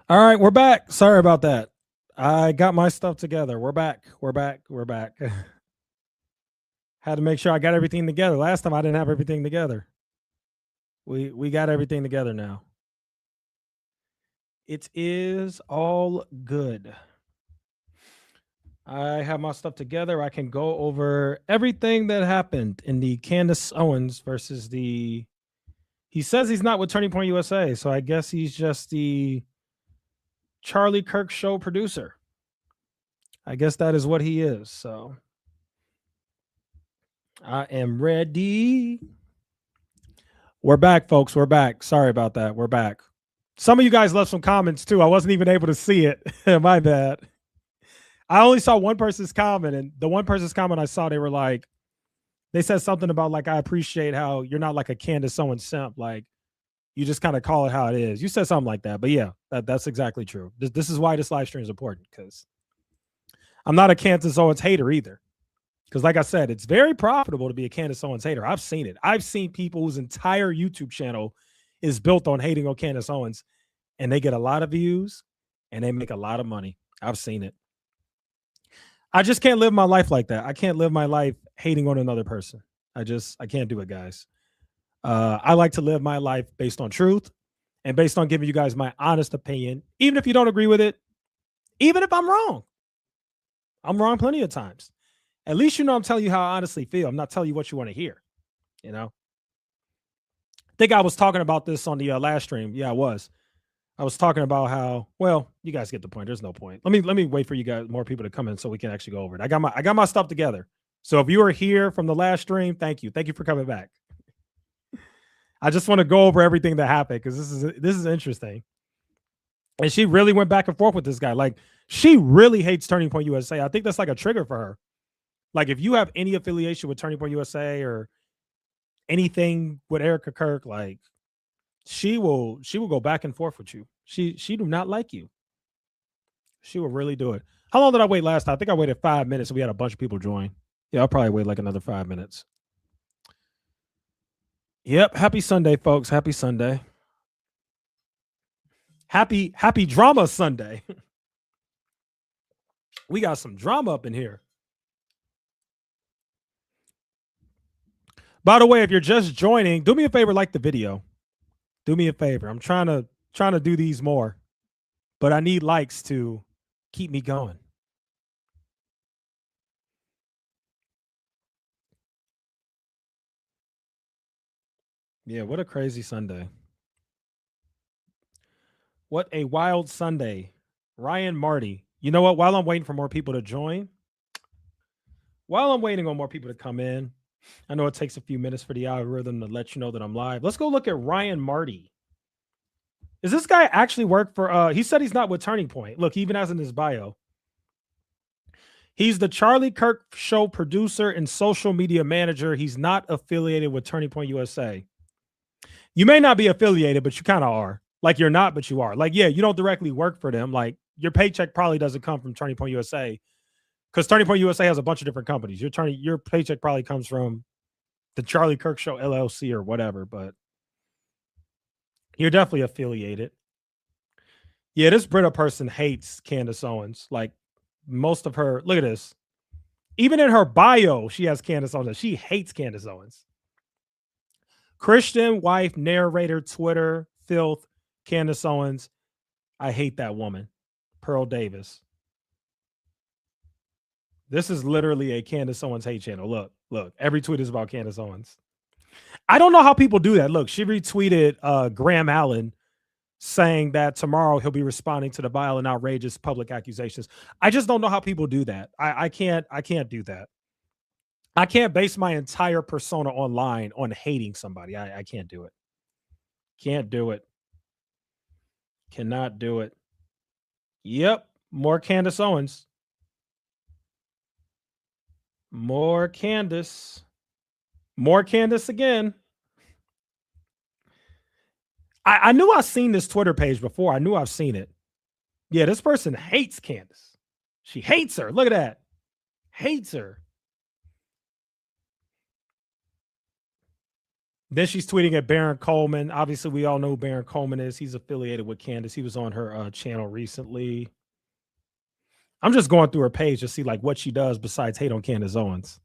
All right, we're back. Sorry about that. I got my stuff together. We're back. We're back. We're back. Had to make sure I got everything together. Last time I didn't have everything together. We got everything together now. It is all good. I have my stuff together. I can go over everything that happened in the Candace Owens versus the. He says he's not with Turning Point USA, so I guess he's just the Charlie Kirk show producer. I guess that is what he is. So I am ready. We're back, folks. We're back. Sorry about that. We're back. Some of you guys left some comments too. I wasn't even able to see it. My bad. I only saw one person's comment, and the one person's comment I saw, they were like, they said something about like, I appreciate how you're not like a Candace Owens simp. Like, you just kind of call it how it is. You said something like that, but yeah, that's exactly true. This is why this live stream is important, because I'm not a Candace Owens hater either. Because like I said, it's very profitable to be a Candace Owens hater. I've seen it. I've seen people whose entire YouTube channel is built on hating on Candace Owens, and they get a lot of views and they make a lot of money. I've seen it. I just can't live my life like that. I can't live my life hating on another person. I can't do it, guys. I like to live my life based on truth and based on giving you guys my honest opinion, even if you don't agree with it, even if I'm wrong. I'm wrong plenty of times. At least you know I'm telling you how I honestly feel. I'm not telling you what you want to hear. You know, I think I was talking about this on the last stream. Yeah, I was. I was talking about how, well, you guys get the point. There's no point. Let me wait for you guys, more people to come in so we can actually go over it. I got my stuff together. So if you are here from the last stream, thank you. Thank you for coming back. I just want to go over everything that happened because this is interesting. And she really went back and forth with this guy. Like, she really hates Turning Point USA. I think that's like a trigger for her. Like, if you have any affiliation with Turning Point USA or anything with Erica Kirk, like, she will go back and forth with you. She do not like you. She will really do it. How long did I wait last time? I think I waited 5 minutes and we had a bunch of people join. Yeah, I'll probably wait like another 5 minutes. Yep. Happy Sunday, folks. Happy Sunday. Happy drama Sunday. We got some drama up in here. By the way, if you're just joining, do me a favor, like the video. Do me a favor. I'm trying to do these more, but I need likes to keep me going. Yeah, what a crazy Sunday. What a wild Sunday. Ryan Marty. You know what? While I'm waiting for more people to join, while I'm waiting on more people to come in, I know it takes a few minutes for the algorithm to let you know that I'm live. Let's go look at Ryan Marty. Is this guy actually work for he said he's not with Turning Point. Look, he even has in his bio. He's the Charlie Kirk show producer and social media manager. He's not affiliated with Turning Point USA. You may not be affiliated, but you kind of are. Like, you're not, but you are. Like, yeah, you don't directly work for them. Like, your paycheck probably doesn't come from Turning Point USA, because Turning Point USA has a bunch of different companies. Your paycheck probably comes from the Charlie Kirk Show LLC or whatever, but you're definitely affiliated. Yeah, this Brita person hates Candace Owens. Like, most of her, look at this. Even in her bio, she has Candace Owens. She hates Candace Owens. Christian wife, narrator, Twitter, filth, Candace Owens. I hate that woman. Pearl Davis. This is literally a Candace Owens hate channel. Look. Every tweet is about Candace Owens. I don't know how people do that. Look, she retweeted Graham Allen saying that tomorrow he'll be responding to the vile and outrageous public accusations. I just don't know how people do that. I can't do that. I can't base my entire persona online on hating somebody. I can't do it. Can't do it. Cannot do it. Yep. More Candace Owens. More Candace. More Candace again. I knew I've seen this Twitter page before. I knew I've seen it. Yeah, this person hates Candace. She hates her. Look at that. Hates her. Then she's tweeting at Baron Coleman. Obviously, we all know who Baron Coleman is. He's affiliated with Candace. He was on her channel recently. I'm just going through her page to see like what she does besides hate on Candace Owens.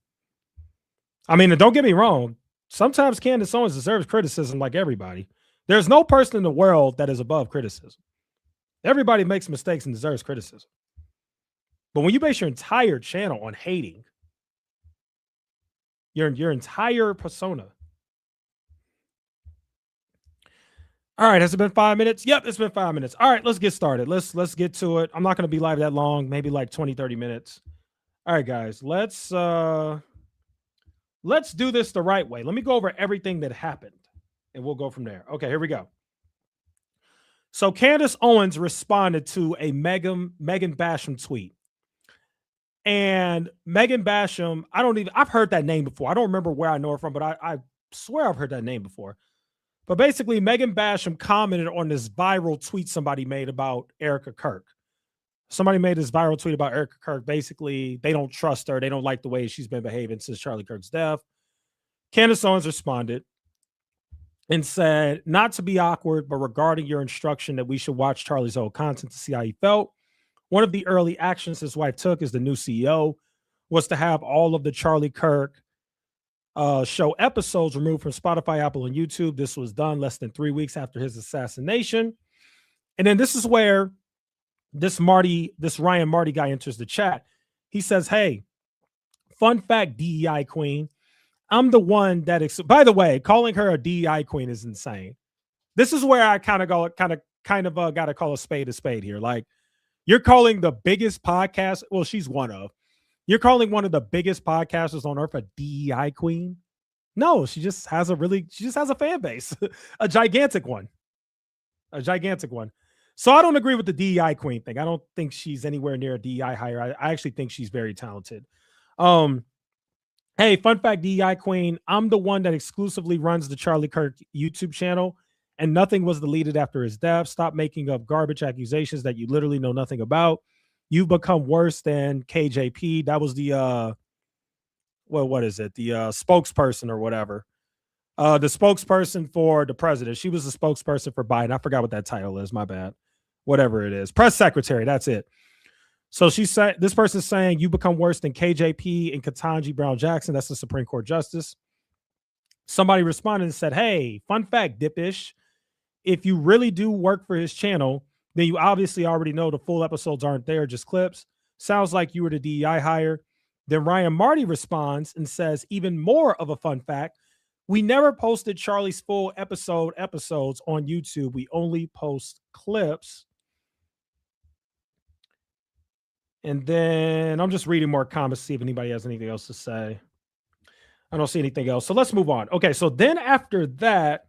I mean, and don't get me wrong. Sometimes Candace Owens deserves criticism like everybody. There's no person in the world that is above criticism. Everybody makes mistakes and deserves criticism. But when you base your entire channel on hating, your entire persona. All right, has it been 5 minutes? Yep, it's been 5 minutes. All right, let's get started. Let's get to it. I'm not going to be live that long, maybe like 20, 30 minutes. All right, guys, let's do this the right way. Let me go over everything that happened and we'll go from there. Okay, here we go. So Candace Owens responded to a Megan Basham tweet. And Megan Basham, I've heard that name before. I don't remember where I know her from, but I swear I've heard that name before. But basically, Megan Basham commented on this viral tweet somebody made about Erica Kirk. Somebody made this viral tweet about Erica Kirk. Basically, they don't trust her. They don't like the way she's been behaving since Charlie Kirk's death. Candace Owens responded and said, not to be awkward, but regarding your instruction that we should watch Charlie's old content to see how he felt, one of the early actions his wife took as the new CEO was to have all of the Charlie Kirk show episodes removed from Spotify, Apple, and YouTube. This was done less than 3 weeks after his assassination. And then this is where this Ryan Marty guy enters the chat. He says, hey, fun fact, DEI queen. I'm the one that, by the way, calling her a DEI queen is insane. This is where I kind of got to call a spade here. Like, you're calling the biggest podcast. Well, she's one of. You're calling one of the biggest podcasters on earth a DEI queen? No, she just has a fan base, a gigantic one. So I don't agree with the DEI queen thing. I don't think she's anywhere near a DEI hire. I actually think she's very talented. Hey, fun fact, DEI queen. I'm the one that exclusively runs the Charlie Kirk YouTube channel, and nothing was deleted after his death. Stop making up garbage accusations that you literally know nothing about. You've become worse than KJP. That was the what is it? The spokesperson or whatever. The spokesperson for the president. She was the spokesperson for Biden. I forgot what that title is. My bad. Whatever it is. Press secretary. That's it. So she said, this person's saying you become worse than KJP and Ketanji Brown Jackson. That's the Supreme Court justice. Somebody responded and said, hey, fun fact, Dipish. If you really do work for his channel, then you obviously already know the full episodes aren't there, just clips. Sounds like you were the DEI hire. Then Ryan Marty responds and says, even more of a fun fact, we never posted Charlie's full episodes on YouTube. We only post clips. And then I'm just reading more comments to see if anybody has anything else to say. I don't see anything else. So let's move on. Okay, so then after that,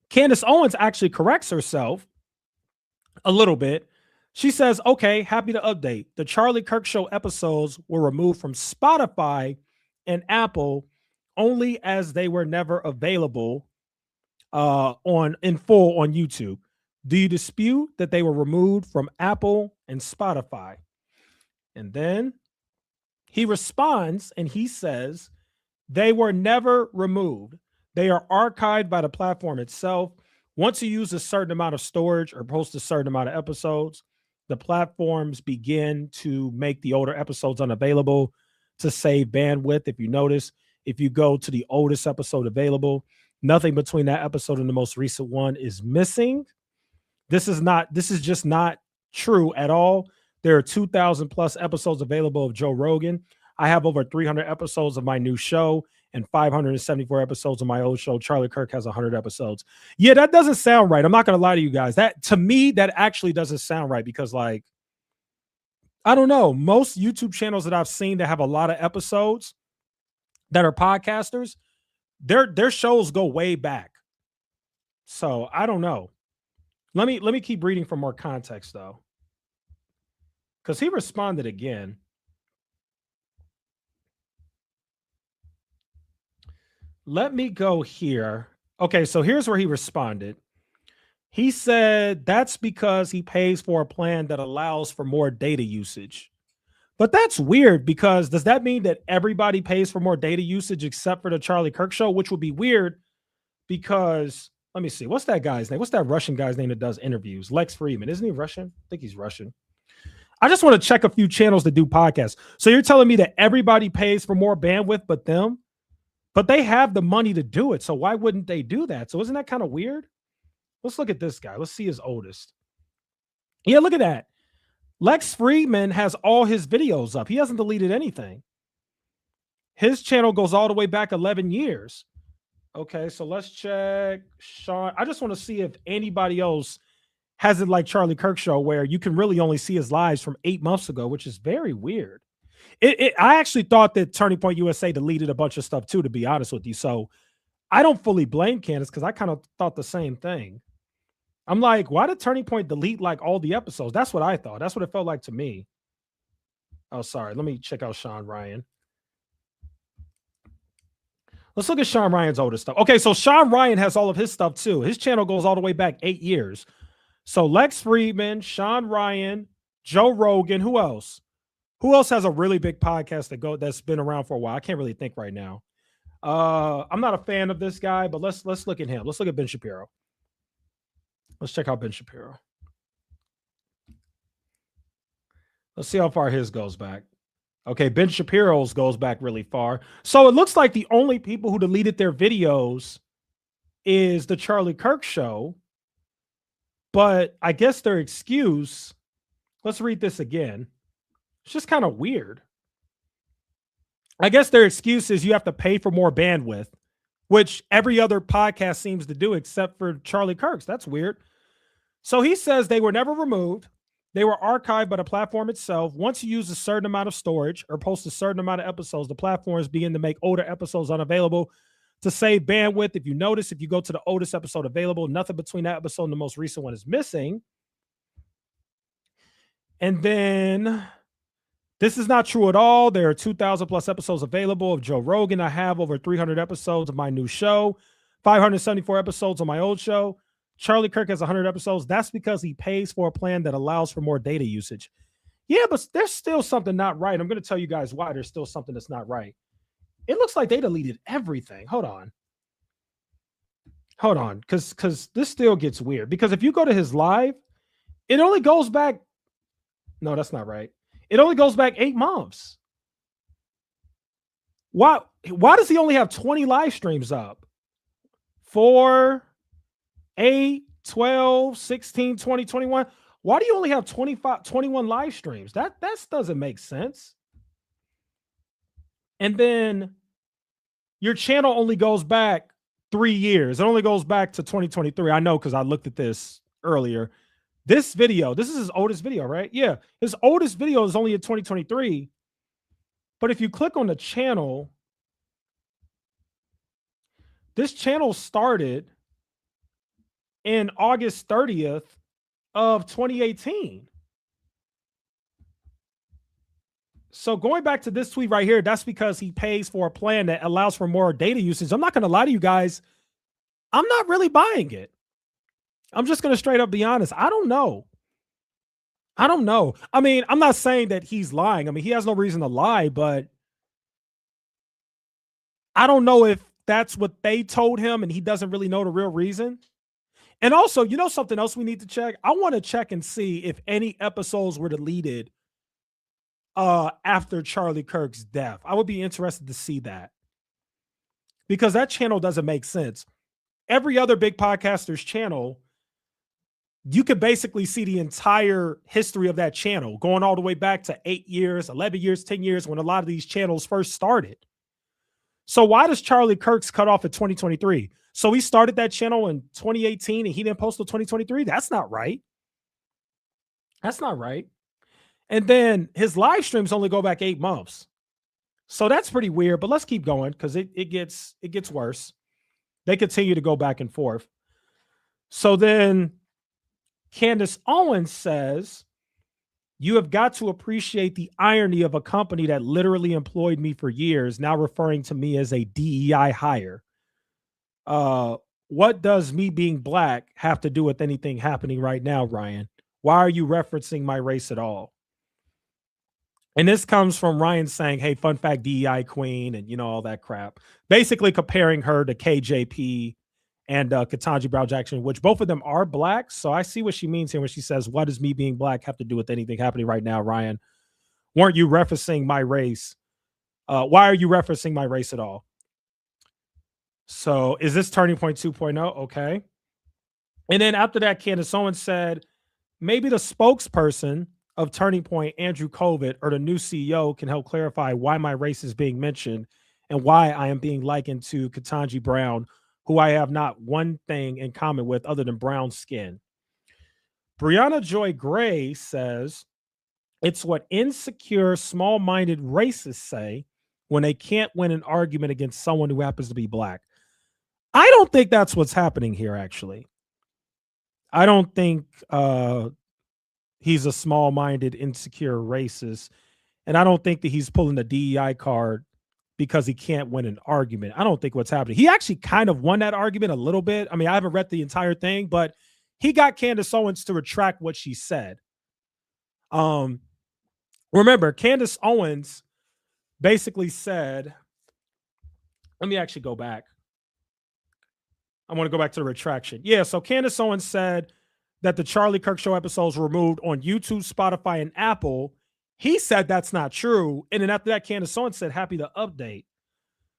Candace Owens actually corrects herself a little bit. She says, okay, happy to update. The Charlie Kirk Show episodes were removed from Spotify and Apple only as they were never available in full on YouTube. Do you dispute that they were removed from Apple and Spotify? And then he responds and he says, they were never removed. They are archived by the platform itself. Once you use a certain amount of storage or post a certain amount of episodes, the platforms begin to make the older episodes unavailable to save bandwidth. If you notice, if you go to the oldest episode available, nothing between that episode and the most recent one is missing. This is just not true at all. There are 2,000 plus episodes available of Joe Rogan. I have over 300 episodes of my new show and 574 episodes of my old show. Charlie Kirk has 100 episodes. Yeah, that doesn't sound right. I'm not going to lie to you guys. That, to me, that actually doesn't sound right because, like, I don't know. Most YouTube channels that I've seen that have a lot of episodes that are podcasters, their shows go way back. So I don't know. Let me keep reading for more context, though, because he responded again. Let me go here. Okay, so here's where he responded. He said that's because he pays for a plan that allows for more data usage. But that's weird because does that mean that everybody pays for more data usage except for the Charlie Kirk Show, which would be weird because let me see. What's that guy's name? What's that Russian guy's name that does interviews? Lex Friedman. Isn't he Russian? I think he's Russian. I just want to check a few channels that do podcasts. So you're telling me that everybody pays for more bandwidth but them? But they have the money to do it. So why wouldn't they do that? So isn't that kind of weird? Let's look at this guy. Let's see his oldest. Yeah, look at that. Lex Friedman has all his videos up. He hasn't deleted anything. His channel goes all the way back 11 years. Okay, so let's check Sean. I just want to see if anybody else has it like Charlie Kirk show where you can really only see his lives from 8 months ago, which is very weird. I actually thought that Turning Point USA deleted a bunch of stuff too, to be honest with you. So I don't fully blame Candace because I kind of thought the same thing. I'm like, why did Turning Point delete like all the episodes? That's what I thought. That's what it felt like to me. Oh, sorry. Let me check out Sean Ryan. Let's look at Sean Ryan's oldest stuff. Okay, so Sean Ryan has all of his stuff too. His channel goes all the way back 8 years. So Lex Friedman, Sean Ryan, Joe Rogan. Who else? Who else has a really big podcast that's been around for a while? I can't really think right now. I'm not a fan of this guy, but let's look at him. Let's look at Ben Shapiro. Let's check out Ben Shapiro. Let's see how far his goes back. Okay, Ben Shapiro's goes back really far. So it looks like the only people who deleted their videos is the Charlie Kirk show. But I guess their excuse, let's read this again. It's just kind of weird. I guess their excuse is you have to pay for more bandwidth, which every other podcast seems to do except for Charlie Kirk's. That's weird. So he says they were never removed. They were archived by the platform itself. Once you use a certain amount of storage or post a certain amount of episodes, the platforms begin to make older episodes unavailable to save bandwidth. If you notice, if you go to the oldest episode available, nothing between that episode and the most recent one is missing. And then this is not true at all. There are 2,000 plus episodes available of Joe Rogan. I have over 300 episodes of my new show, 574 episodes on my old show. Charlie Kirk has 100 episodes. That's because he pays for a plan that allows for more data usage. Yeah, but there's still something not right. I'm going to tell you guys why there's still something that's not right. It looks like they deleted everything. Hold on, because this still gets weird. Because if you go to his live, it only goes back. No, that's not right. It only goes back 8 months. Why does he only have 20 live streams up? 4, 8, 12, 16, 20, 21. Why do you only have 21 live streams? That doesn't make sense. And then your channel only goes back 3 years. It only goes back to 2023. I know because I looked at this earlier. This video, this is his oldest video, right? Yeah, his oldest video is only in 2023. But if you click on the channel, this channel started in August 30th of 2018. So going back to this tweet right here, that's because he pays for a plan that allows for more data usage. I'm not going to lie to you guys. I'm not really buying it. I'm just going to straight up be honest. I don't know. I mean, I'm not saying that he's lying. I mean, he has no reason to lie, but I don't know if that's what they told him and he doesn't really know the real reason. And also, you know something else we need to check? I want to check and see if any episodes were deleted after Charlie Kirk's death. I would be interested to see that because that channel doesn't make sense. Every other big podcaster's channel, you could basically see the entire history of that channel going all the way back to 8 years, 11 years, 10 years when a lot of these channels first started. So why does Charlie Kirk's cut off at 2023? So he started that channel in 2018 and he didn't post till 2023? That's not right. That's not right. And then his live streams only go back 8 months. So that's pretty weird, but let's keep going because it gets worse. They continue to go back and forth. So then Candace Owens says, you have got to appreciate the irony of a company that literally employed me for years, now referring to me as a DEI hire. What does me being black have to do with anything happening right now, Ryan? Why are you referencing my race at all? And this comes from Ryan saying, hey, fun fact, DEI queen, and all that crap. Basically comparing her to KJP and Ketanji Brown Jackson, which both of them are black. So I see what she means here when she says, "What does me being black have to do with anything happening right now, Ryan? Weren't you referencing my race? Why are you referencing my race at all?" So is this Turning Point 2.0? Okay. And then after that, Candace Owens said, maybe the spokesperson of Turning Point, Andrew Kovic, or the new CEO can help clarify why my race is being mentioned and why I am being likened to Ketanji Brown, who I have not one thing in common with other than brown skin. Brianna Joy Gray says, it's what insecure, small minded racists say when they can't win an argument against someone who happens to be black. I don't think that's what's happening here, actually. I don't think he's a small minded, insecure racist. And I don't think that he's pulling the DEI card because he can't win an argument. I don't think what's happening. He actually kind of won that argument a little bit. I mean, I haven't read the entire thing, but he got Candace Owens to retract what she said. Remember, Candace Owens basically said, let me actually go back. I want to go back to the retraction. Yeah, so Candace Owens said that the Charlie Kirk Show episodes were removed on YouTube, Spotify, and Apple. He said that's not true. And then after that, Candace Owens said, happy to update.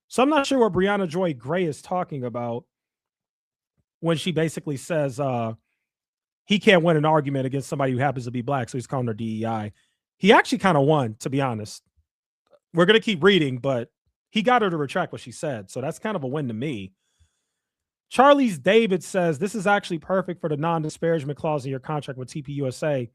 So I'm not sure what Brianna Joy Gray is talking about when she basically says he can't win an argument against somebody who happens to be black, so he's calling her DEI. He actually kind of won, to be honest. We're going to keep reading, but he got her to retract what she said. So that's kind of a win to me. Charlie's David says, this is actually perfect for the non-disparagement clause in your contract with TPUSA.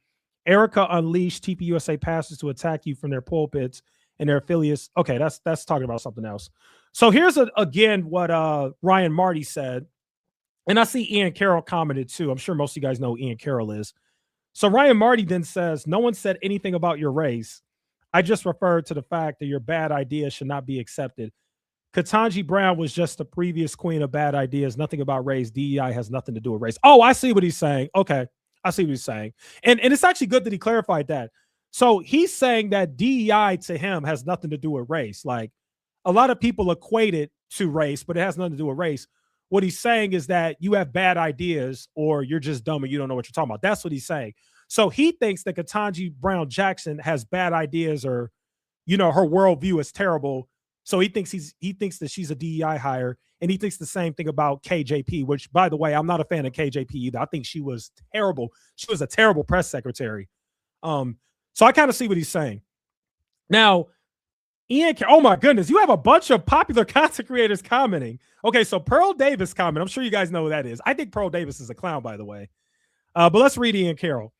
Erica unleashed TPUSA pastors to attack you from their pulpits and their affiliates. Okay, that's talking about something else. So here's again what Ryan Marty said. And I see Ian Carroll commented too. I'm sure most of you guys know who Ian Carroll is. So Ryan Marty then says, no one said anything about your race. I just referred to the fact that your bad ideas should not be accepted. Ketanji Brown was just the previous queen of bad ideas. Nothing about race. DEI has nothing to do with race. Oh, I see what he's saying. Okay. I see what he's saying. And it's actually good that he clarified that. So he's saying that DEI to him has nothing to do with race. Like a lot of people equate it to race, but it has nothing to do with race. What he's saying is that you have bad ideas or you're just dumb and you don't know what you're talking about. That's what he's saying. So he thinks that Ketanji Brown Jackson has bad ideas or, you know, her worldview is terrible. So he thinks that she's a DEI hire, and he thinks the same thing about KJP, which, by the way, I'm not a fan of KJP either. I think she was terrible. She was a terrible press secretary. So I kind of see what he's saying. Now, Ian, oh my goodness, you have a bunch of popular content creators commenting. Okay, so Pearl Davis comment. I'm sure you guys know who that is. I think Pearl Davis is a clown, by the way. But let's read Ian Carroll.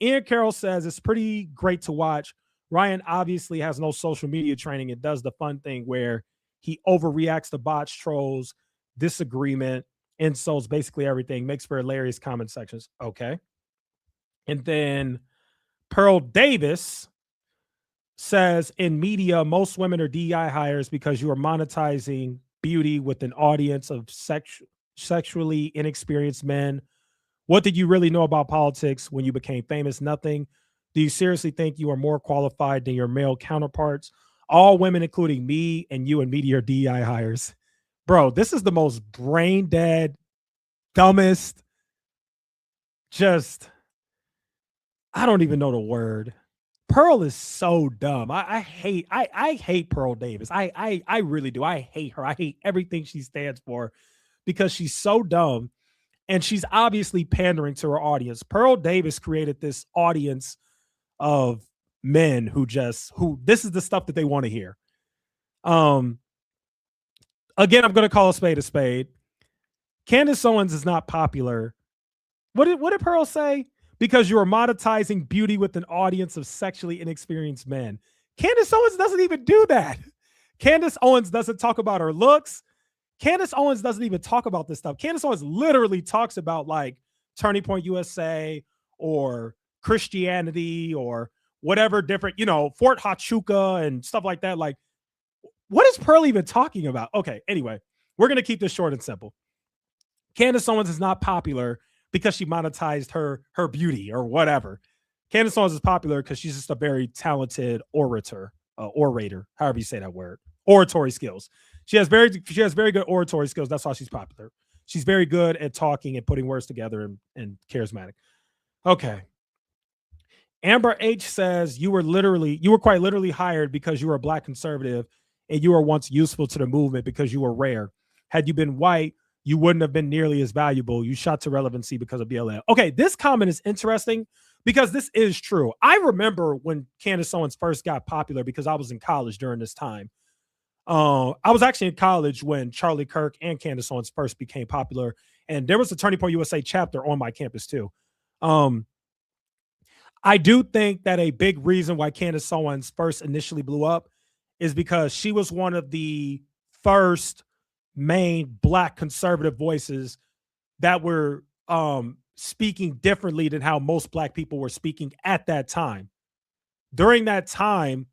Ian Carroll says it's pretty great to watch. Ryan obviously has no social media training and does the fun thing where he overreacts to bots, trolls, disagreement, insults, basically everything, makes for hilarious comment sections. Okay. And then Pearl Davis says in media, most women are DEI hires because you are monetizing beauty with an audience of sexually inexperienced men. What did you really know about politics when you became famous? Nothing. Do you seriously think you are more qualified than your male counterparts? All women, including me and you in media, are DEI hires. Bro, this is the most brain dead, dumbest, just, I don't even know the word. Pearl is so dumb. I hate Pearl Davis. I really do. I hate her. I hate everything she stands for because she's so dumb and she's obviously pandering to her audience. Pearl Davis created this audience of men who this is the stuff that they want to hear. Again, I'm going to call a spade a spade. Candace Owens is not popular. What did Pearl say? Because you are monetizing beauty with an audience of sexually inexperienced men. Candace Owens doesn't even do that. Candace Owens doesn't talk about her looks. Candace Owens doesn't even talk about this stuff. Candace Owens literally talks about like Turning Point USA or Christianity or whatever different, Fort Huachuca and stuff like that. Like, what is Pearl even talking about? Okay, anyway, we're going to keep this short and simple. Candace Owens is not popular because she monetized her beauty or whatever. Candace Owens is popular because she's just a very talented orator, however you say that word, oratory skills. She has very good oratory skills. That's why she's popular. She's very good at talking and putting words together and charismatic. Okay. Amber H says you were quite literally hired because you were a black conservative and you were once useful to the movement because you were rare. Had you been white, you wouldn't have been nearly as valuable. You shot to relevancy because of BLM. Okay, this comment is interesting because this is true. I remember when Candace Owens first got popular because I was in college during this time. I was actually in college when Charlie Kirk and Candace Owens first became popular, and there was a Turning Point USA chapter on my campus too. I do think that a big reason why Candace Owens first initially blew up is because she was one of the first main black conservative voices that were speaking differently than how most black people were speaking at that time. During that time,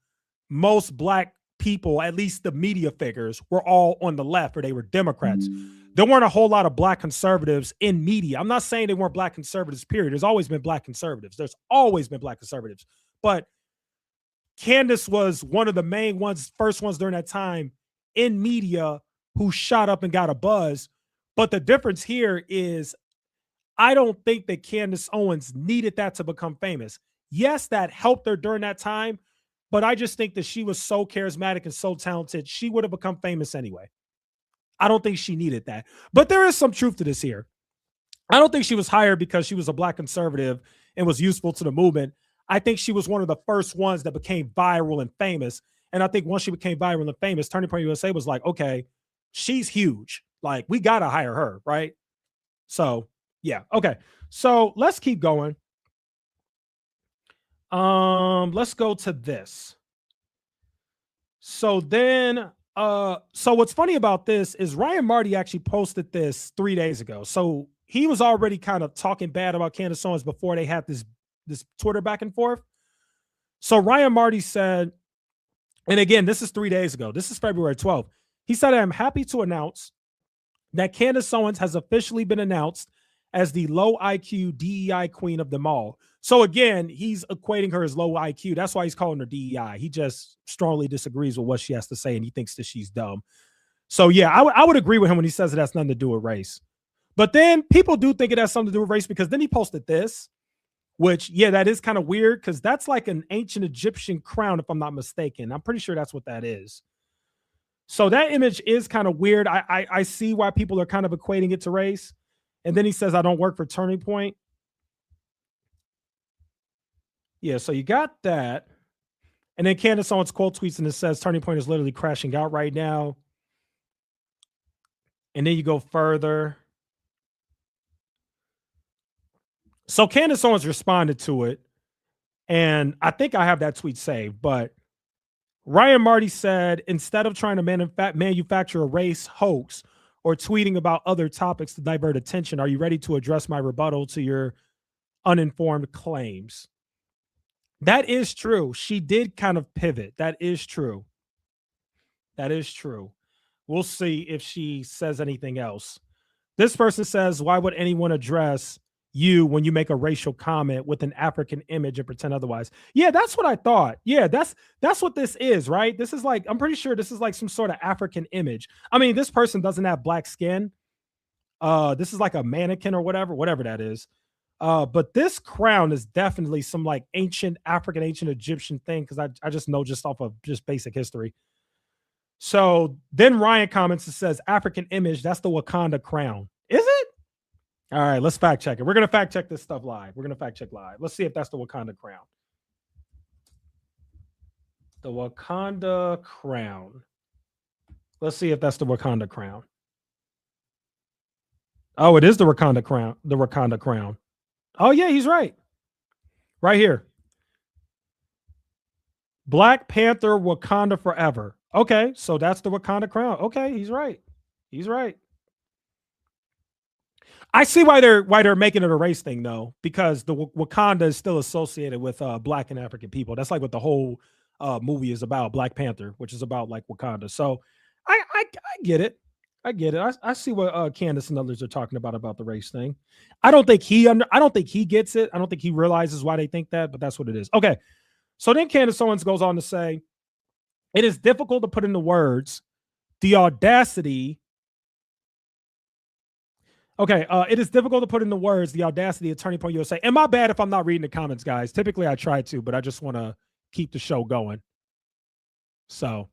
most black people, at least the media figures, were all on the left or they were Democrats. There weren't a whole lot of black conservatives in media. I'm not saying they weren't black conservatives, period. There's always been black conservatives. There's always been black conservatives. But Candace was one of the main ones, first ones during that time in media who shot up and got a buzz. But the difference here is I don't think that Candace Owens needed that to become famous. Yes, that helped her during that time, but I just think that she was so charismatic and so talented, she would have become famous anyway. I don't think she needed that. But there is some truth to this here. I don't think she was hired because she was a black conservative and was useful to the movement. I think she was one of the first ones that became viral and famous. And I think once she became viral and famous, Turning Point USA was like, okay, she's huge. Like, we got to hire her, right? So, yeah. Okay. So let's keep going. Let's go to this. So then, so what's funny about this is Ryan Marty actually posted this 3 days ago. So he was already kind of talking bad about Candace Owens before they had this Twitter back and forth. So Ryan Marty said, and again, this is 3 days ago. This is February 12th. He said, I'm happy to announce that Candace Owens has officially been announced as the low IQ DEI queen of them all. So again, he's equating her as low IQ. That's why he's calling her DEI. He just strongly disagrees with what she has to say, and he thinks that she's dumb. So yeah, I would agree with him when he says it has nothing to do with race. But then people do think it has something to do with race because then he posted this, which, yeah, that is kind of weird because that's like an ancient Egyptian crown, if I'm not mistaken. I'm pretty sure that's what that is. So that image is kind of weird. I see why people are kind of equating it to race. And then he says, I don't work for Turning Point. Yeah, so you got that. And then Candace Owens quote tweets and it says, Turning Point is literally crashing out right now. And then you go further. So Candace Owens responded to it. And I think I have that tweet saved. But Ryan Marty said, instead of trying to manufacture a race hoax or tweeting about other topics to divert attention, are you ready to address my rebuttal to your uninformed claims? That is true. She did kind of pivot. That is true. That is true. We'll see if she says anything else. This person says, why would anyone address you when you make a racial comment with an African image and pretend otherwise? Yeah, that's what I thought. Yeah, that's what this is, right? This is like, I'm pretty sure this is like some sort of African image. I mean, this person doesn't have black skin. This is like a mannequin or whatever that is. But this crown is definitely some like ancient African, ancient Egyptian thing because I just know just off of just basic history. So then Ryan comments and says, African image, that's the Wakanda crown. Is it? All right, let's fact check it. We're going to fact check this stuff live. We're going to fact check live. Let's see if that's the Wakanda crown. The Wakanda crown. Let's see if that's the Wakanda crown. Oh, it is the Wakanda crown. The Wakanda crown. Oh, yeah, he's right. Right here. Black Panther, Wakanda forever. Okay, so that's the Wakanda crown. Okay, he's right. He's right. I see why they're making it a race thing though, because the Wakanda is still associated with black and African people. That's like what the whole movie is about, Black Panther, which is about like Wakanda. So I get it. I get it. I see what Candace and others are talking about the race thing. I don't think he gets it. I don't think he realizes why they think that, but that's what it is. Okay. So then Candace Owens goes on to say, it is difficult to put into words the audacity Okay, it is difficult to put into words the audacity of Turning Point USA. And my bad if I'm not reading the comments, guys. Typically I try to, but I just want to keep the show going. So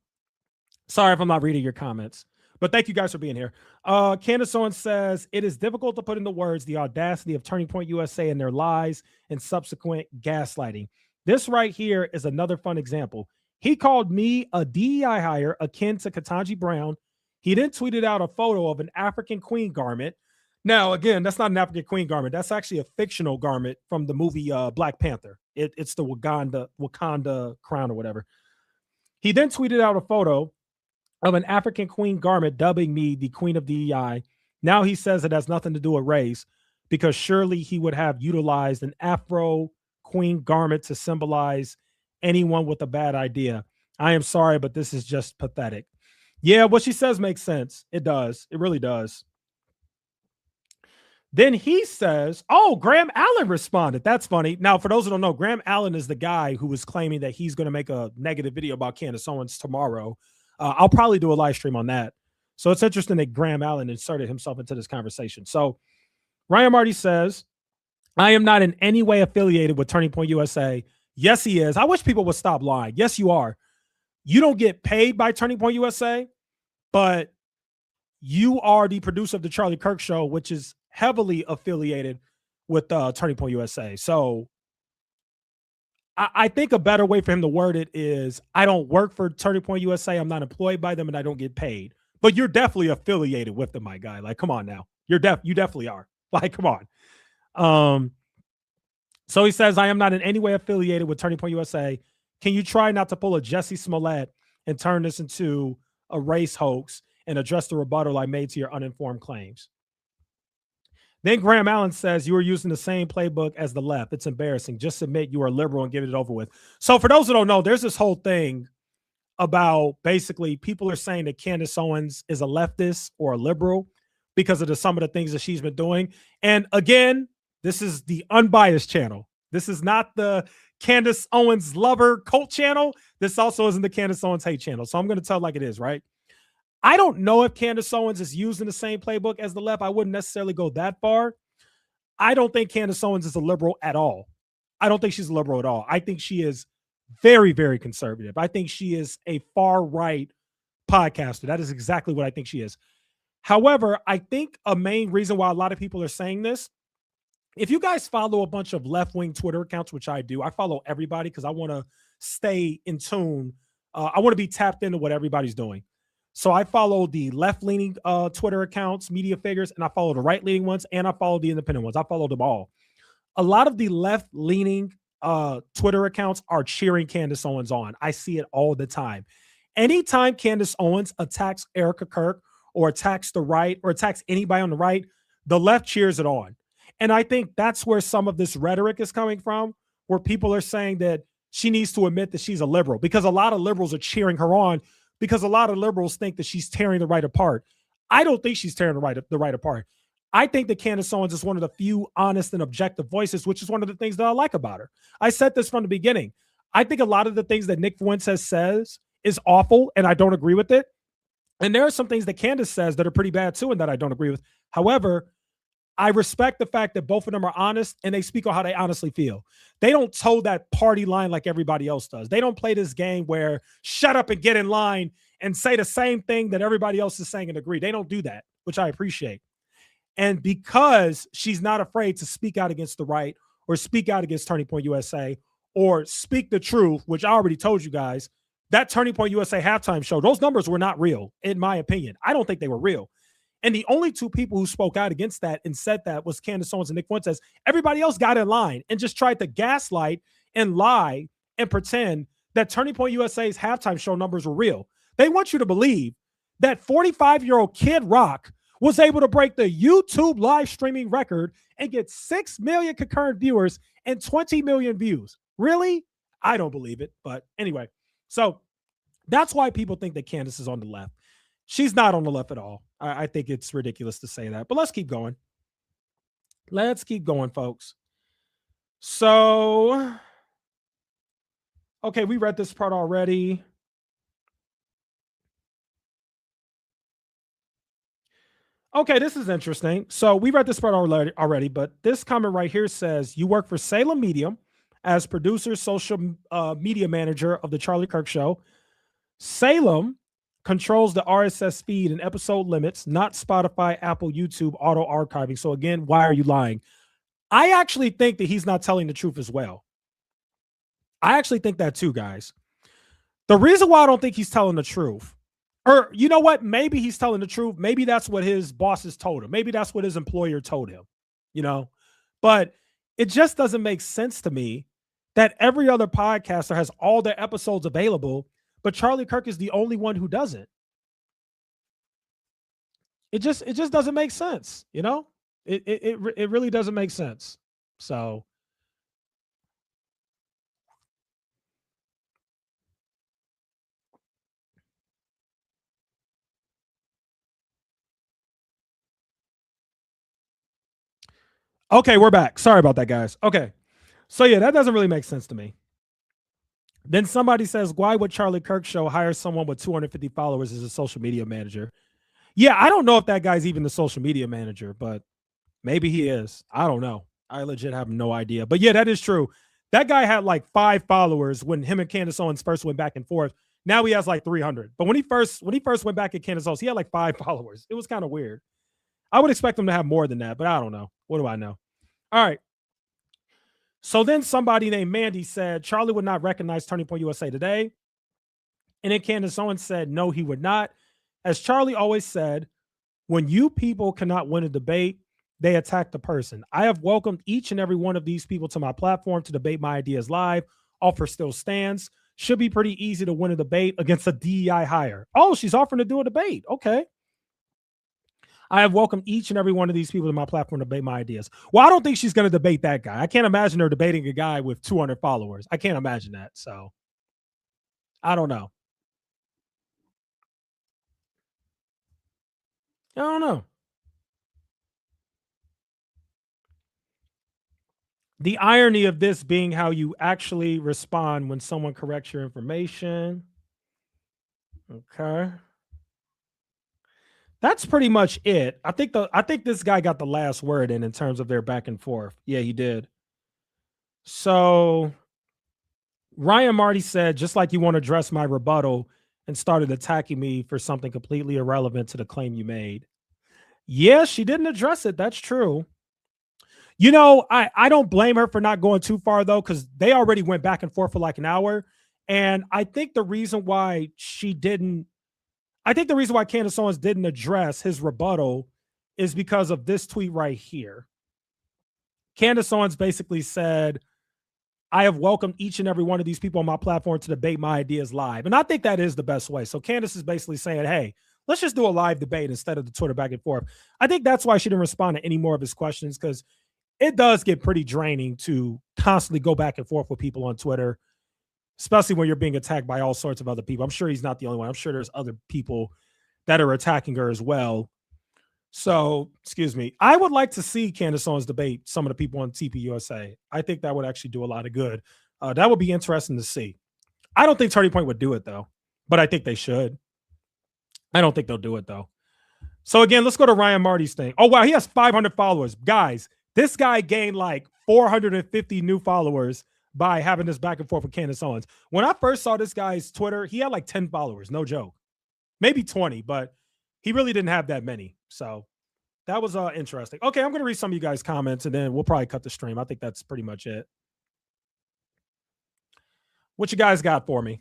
sorry if I'm not reading your comments, but thank you guys for being here. Candace Owens says, it is difficult to put into words the audacity of Turning Point USA and their lies and subsequent gaslighting. This right here is another fun example. He called me a DEI hire akin to Ketanji Brown. He then tweeted out a photo of an African queen garment. Now, again, that's not an African queen garment. That's actually a fictional garment from the movie Black Panther. It's the Wakanda crown or whatever. He then tweeted out a photo of an African queen garment, dubbing me the queen of DEI. Now he says it has nothing to do with race because surely he would have utilized an Afro queen garment to symbolize anyone with a bad idea. I am sorry, but this is just pathetic. Yeah, what she says makes sense. It does. It really does. Then he says, oh, Graham Allen responded. That's funny. Now, for those who don't know, Graham Allen is the guy who was claiming that he's going to make a negative video about Candace Owens tomorrow. I'll probably do a live stream on that. So it's interesting that Graham Allen inserted himself into this conversation. So Ryan Marty says, I am not in any way affiliated with Turning Point USA. Yes, he is. I wish people would stop lying. Yes, you are. You don't get paid by Turning Point USA, but you are the producer of the Charlie Kirk show, which is heavily affiliated with Turning Point USA. So I think a better way for him to word it is, I don't work for Turning Point USA. I'm not employed by them and I don't get paid. But you're definitely affiliated with them, my guy. Like, come on now. You definitely are. Like, come on. So he says, I am not in any way affiliated with Turning Point USA. Can you try not to pull a Jesse Smollett and turn this into a race hoax and address the rebuttal I made to your uninformed claims? Then Graham Allen says, you are using the same playbook as the left. It's embarrassing. Just admit you are liberal and get it over with. So for those who don't know, there's this whole thing about basically people are saying that Candace Owens is a leftist or a liberal because of some of the things that she's been doing. And again, this is the unbiased channel. This is not the Candace Owens lover cult channel. This also isn't the Candace Owens hate channel. So I'm going to tell like it is, right? I don't know if Candace Owens is using the same playbook as the left. I wouldn't necessarily go that far. I don't think Candace Owens is a liberal at all. I don't think she's a liberal at all. I think she is very, very conservative. I think she is a far right podcaster. That is exactly what I think she is. However, I think a main reason why a lot of people are saying this, if you guys follow a bunch of left-wing Twitter accounts, which I do, I follow everybody because I want to stay in tune. I want to be tapped into what everybody's doing. So I follow the left-leaning Twitter accounts, media figures, and I follow the right-leaning ones, and I follow the independent ones. I follow them all. A lot of the left-leaning Twitter accounts are cheering Candace Owens on. I see it all the time. Anytime Candace Owens attacks Erica Kirk or attacks the right or attacks anybody on the right, the left cheers it on. And I think that's where some of this rhetoric is coming from, where people are saying that she needs to admit that she's a liberal, because a lot of liberals are cheering her on, because a lot of liberals think that she's tearing the right apart. I don't think she's tearing the right apart. I think that Candace Owens is one of the few honest and objective voices, which is one of the things that I like about her. I said this from the beginning. I think a lot of the things that Nick Fuentes says is awful, and I don't agree with it. And there are some things that Candace says that are pretty bad too, and that I don't agree with. However, I respect the fact that both of them are honest and they speak on how they honestly feel. They don't toe that party line like everybody else does. They don't play this game where shut up and get in line and say the same thing that everybody else is saying and agree. They don't do that, which I appreciate. And because she's not afraid to speak out against the right or speak out against Turning Point USA or speak the truth, which I already told you guys, that Turning Point USA halftime show, those numbers were not real, in my opinion. I don't think they were real. And the only two people who spoke out against that and said that was Candace Owens and Nick Fuentes. Everybody else got in line and just tried to gaslight and lie and pretend that Turning Point USA's halftime show numbers were real. They want you to believe that 45-year-old Kid Rock was able to break the YouTube live streaming record and get 6 million concurrent viewers and 20 million views. Really? I don't believe it. But anyway, so that's why people think that Candace is on the left. She's not on the left at all. I think it's ridiculous to say that, but let's keep going. Let's keep going, folks. So, okay, we read this part already. Okay, this is interesting. So we read this part already, but this comment right here says you work for Salem Medium as producer, social media manager of the Charlie Kirk Show. Salem controls the RSS feed and episode limits, not Spotify, Apple, YouTube, auto archiving. So again, why are you lying? I actually think that he's not telling the truth as well. I actually think that too, guys. The reason why I don't think he's telling the truth, or you know what? Maybe he's telling the truth. Maybe that's what his bosses told him. Maybe that's what his employer told him, you know? But it just doesn't make sense to me that every other podcaster has all their episodes available, but Charlie Kirk is the only one who doesn't. It just doesn't make sense, you know? It really doesn't make sense. So okay, we're back. Sorry about that, guys. Okay. So yeah, that doesn't really make sense to me. Then somebody says, why would Charlie Kirk show hire someone with 250 followers as a social media manager? Yeah, I don't know if that guy's even the social media manager, but maybe he is. I don't know. I legit have no idea. But yeah, that is true. That guy had like 5 followers when him and Candace Owens first went back and forth. Now he has like 300. But when he first went back at Candace Owens, he had like 5 followers. It was kind of weird. I would expect him to have more than that, but I don't know. What do I know? All right. So then somebody named Mandy said Charlie would not recognize Turning Point USA today. And then Candace Owens said, no, he would not. As Charlie always said, when you people cannot win a debate, they attack the person. I have welcomed each and every one of these people to my platform to debate my ideas live. Offer still stands. Should be pretty easy to win a debate against a DEI hire. Oh, she's offering to do a debate. Okay. I have welcomed each and every one of these people to my platform to debate my ideas. Well, I don't think she's going to debate that guy. I can't imagine her debating a guy with 200 followers. I can't imagine that. So I don't know. I don't know. The irony of this being how you actually respond when someone corrects your information. Okay. That's pretty much it. I think this guy got the last word in terms of their back and forth. Yeah, he did. So Ryan Marty said, just like you want to address my rebuttal and started attacking me for something completely irrelevant to the claim you made. Yeah, she didn't address it. That's true. You know, I don't blame her for not going too far though, because they already went back and forth for like an hour. And I think the reason why Candace Owens didn't address his rebuttal is because of this tweet right here. Candace Owens basically said, I have welcomed each and every one of these people on my platform to debate my ideas live. And I think that is the best way. So Candace is basically saying, hey, let's just do a live debate instead of the Twitter back and forth. I think that's why she didn't respond to any more of his questions, because it does get pretty draining to constantly go back and forth with people on Twitter, especially when you're being attacked by all sorts of other people. I'm sure he's not the only one. I'm sure there's other people that are attacking her as well. So, excuse me. I would like to see Candace Owens debate some of the people on TPUSA. I think that would actually do a lot of good. That would be interesting to see. I don't think Turning Point would do it, though, but I think they should. I don't think they'll do it, though. So, again, let's go to Ryan Marty's thing. Oh, wow. He has 500 followers. Guys, this guy gained like 450 new followers by having this back and forth with Candace Owens. When I first saw this guy's Twitter, he had like 10 followers. No joke. Maybe 20, but he really didn't have that many. So that was interesting. Okay, I'm going to read some of you guys' comments, and then we'll probably cut the stream. I think that's pretty much it. What you guys got for me?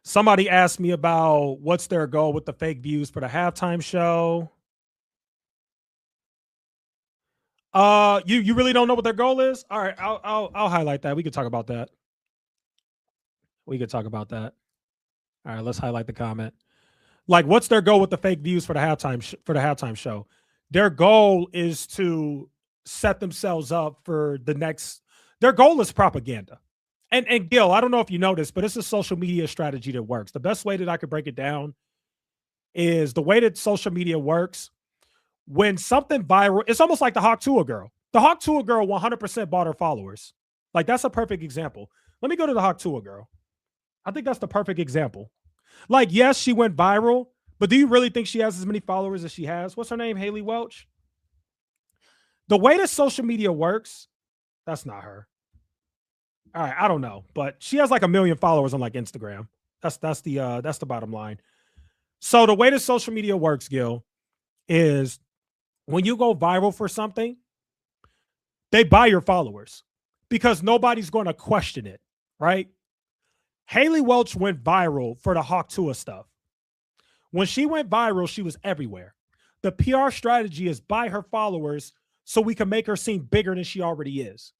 Somebody asked me about what's their goal with the fake views for the halftime show. You really don't know what their goal is? All right, I'll highlight that. We could talk about that. All right, let's highlight the comment. Like, what's their goal with the fake views for the halftime show? Their goal is to set themselves up for the next. Their goal is propaganda. And Gil, I don't know if you noticed, but it's a social media strategy that works. The best way that I could break it down is the way that social media works. When something viral, it's almost like the Hawk Tuah girl. The Hawk Tuah girl 100% bought her followers. Like, that's a perfect example. Let me go to the Hawk Tua girl. I think that's the perfect example. Like, yes, she went viral, but do you really think she has as many followers as she has? What's her name? Haley Welch? The way that social media works, that's not her. All right, I don't know, but she has like 1 million followers on like Instagram. That's the bottom line. So the way that social media works, Gil, is when you go viral for something, they buy your followers because nobody's going to question it, right? Haley Welch went viral for the Hawk Tua stuff. When she went viral, she was everywhere. The PR strategy is buy her followers so we can make her seem bigger than she already is.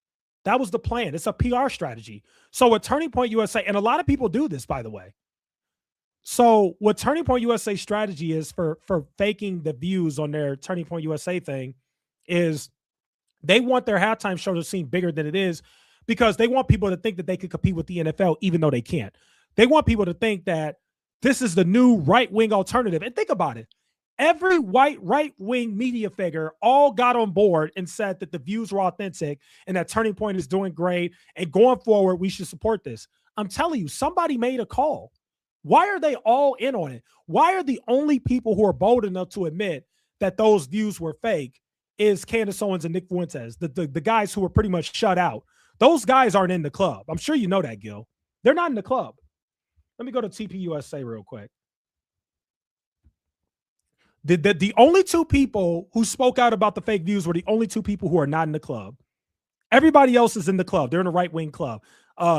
That was the plan. It's a PR strategy. So with Turning Point USA, and a lot of people do this, by the way. So what Turning Point USA strategy is for faking the views on their Turning Point USA thing is they want their halftime show to seem bigger than it is because they want people to think that they could compete with the NFL even though they can't. They want people to think that this is the new right-wing alternative. And think about it. Every white right-wing media figure all got on board and said that the views were authentic and that Turning Point is doing great and going forward, we should support this. I'm telling you, somebody made a call. Why are they all in on it? Why are the only people who are bold enough to admit that those views were fake is Candace Owens and Nick Fuentes, the guys who were pretty much shut out? Those guys aren't in the club. I'm sure you know that, Gil. They're not in the club. Let me go to TPUSA real quick. The only two people who spoke out about the fake views were the only two people who are not in the club. Everybody else is in the club. They're in a right-wing club.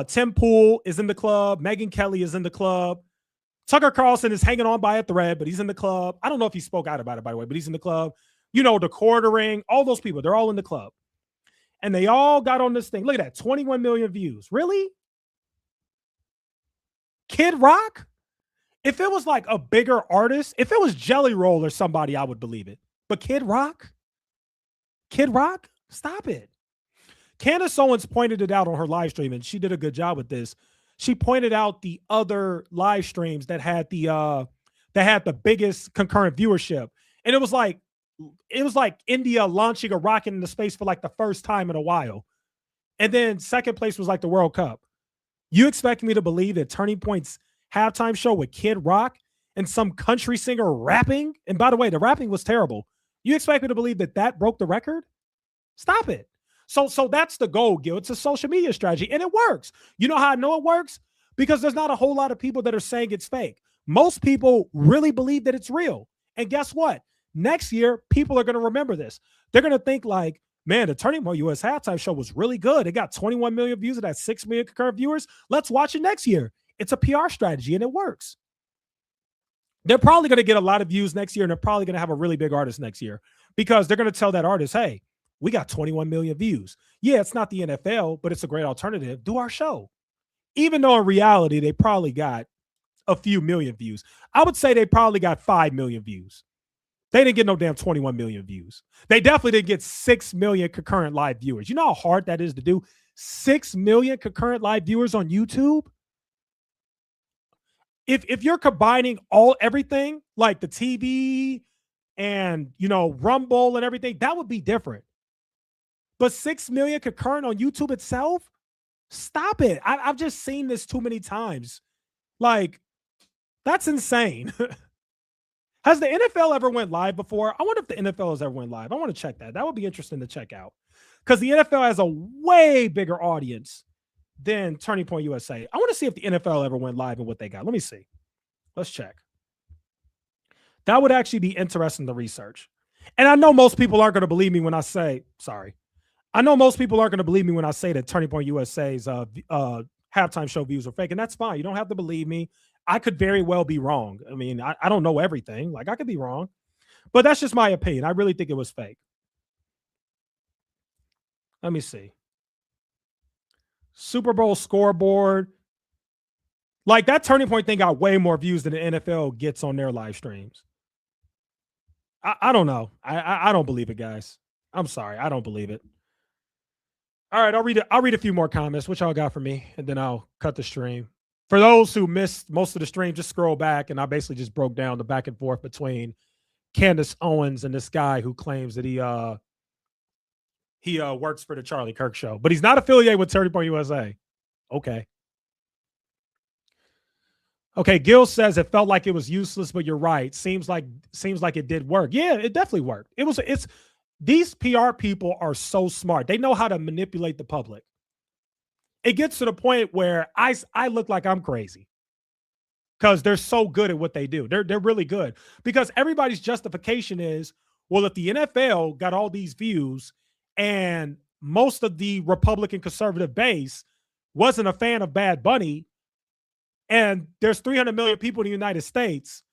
Tim Pool is in the club. Megyn Kelly is in the club. Tucker Carlson is hanging on by a thread, but he's in the club. I don't know if he spoke out about it, by the way, but he's in the club. You know, the quartering, all those people, they're all in the club. And they all got on this thing. Look at that, 21 million views. Really? Kid Rock? If it was like a bigger artist, if it was Jelly Roll or somebody, I would believe it. But Kid Rock? Kid Rock? Stop it. Candace Owens pointed it out on her live stream, and she did a good job with this. She pointed out the other live streams that had the biggest concurrent viewership. And it was like India launching a rocket into space for like the first time in a while. And then second place was like the World Cup. You expect me to believe that Turning Point's halftime show with Kid Rock and some country singer rapping? And by the way, the rapping was terrible. You expect me to believe that broke the record? Stop it. So that's the goal, Gil. It's a social media strategy, and it works. You know how I know it works? Because there's not a whole lot of people that are saying it's fake. Most people really believe that it's real. And guess what? Next year, people are going to remember this. They're going to think like, man, the Turning Point US halftime show was really good. It got 21 million views. It had 6 million concurrent viewers. Let's watch it next year. It's a PR strategy, and it works. They're probably going to get a lot of views next year, and they're probably going to have a really big artist next year because they're going to tell that artist, hey, we got 21 million views. Yeah, it's not the NFL, but it's a great alternative. Do our show. Even though in reality, they probably got a few million views. I would say they probably got 5 million views. They didn't get no damn 21 million views. They definitely didn't get 6 million concurrent live viewers. You know how hard that is to do? 6 million concurrent live viewers on YouTube? If you're combining everything, like the TV and, Rumble and everything, that would be different. But 6 million concurrent on YouTube itself? Stop it. I've just seen this too many times. Like, that's insane. Has the NFL ever went live before? I wonder if the NFL has ever went live. I want to check that. That would be interesting to check out. Because the NFL has a way bigger audience than Turning Point USA. I want to see if the NFL ever went live and what they got. Let me see. Let's check. That would actually be interesting to research. And I know most people aren't going to believe me when I say, I know most people aren't going to believe me when I say that Turning Point USA's halftime show views are fake, and that's fine. You don't have to believe me. I could very well be wrong. I mean, I don't know everything. Like, I could be wrong, but that's just my opinion. I really think it was fake. Let me see. Super Bowl scoreboard. Like, that Turning Point thing got way more views than the NFL gets on their live streams. I don't know. I don't believe it, guys. I'm sorry. I don't believe it. All right, I'll read a few more comments. What y'all got for me? And then I'll cut the stream. For those who missed most of the stream, just scroll back, and I basically just broke down the back and forth between Candace Owens and this guy who claims that He works for the Charlie Kirk show, but he's not affiliated with 30 Point USA. Okay. Okay, Gil says it felt like it was useless, but you're right. Seems like it did work. Yeah, it definitely worked. It's these PR people are so smart. They know how to manipulate the public. It gets to the point where I look like I'm crazy because they're so good at what they do. They're really good because everybody's justification is, well, if the NFL got all these views and most of the Republican conservative base wasn't a fan of Bad Bunny, and there's 300 million people in the United States,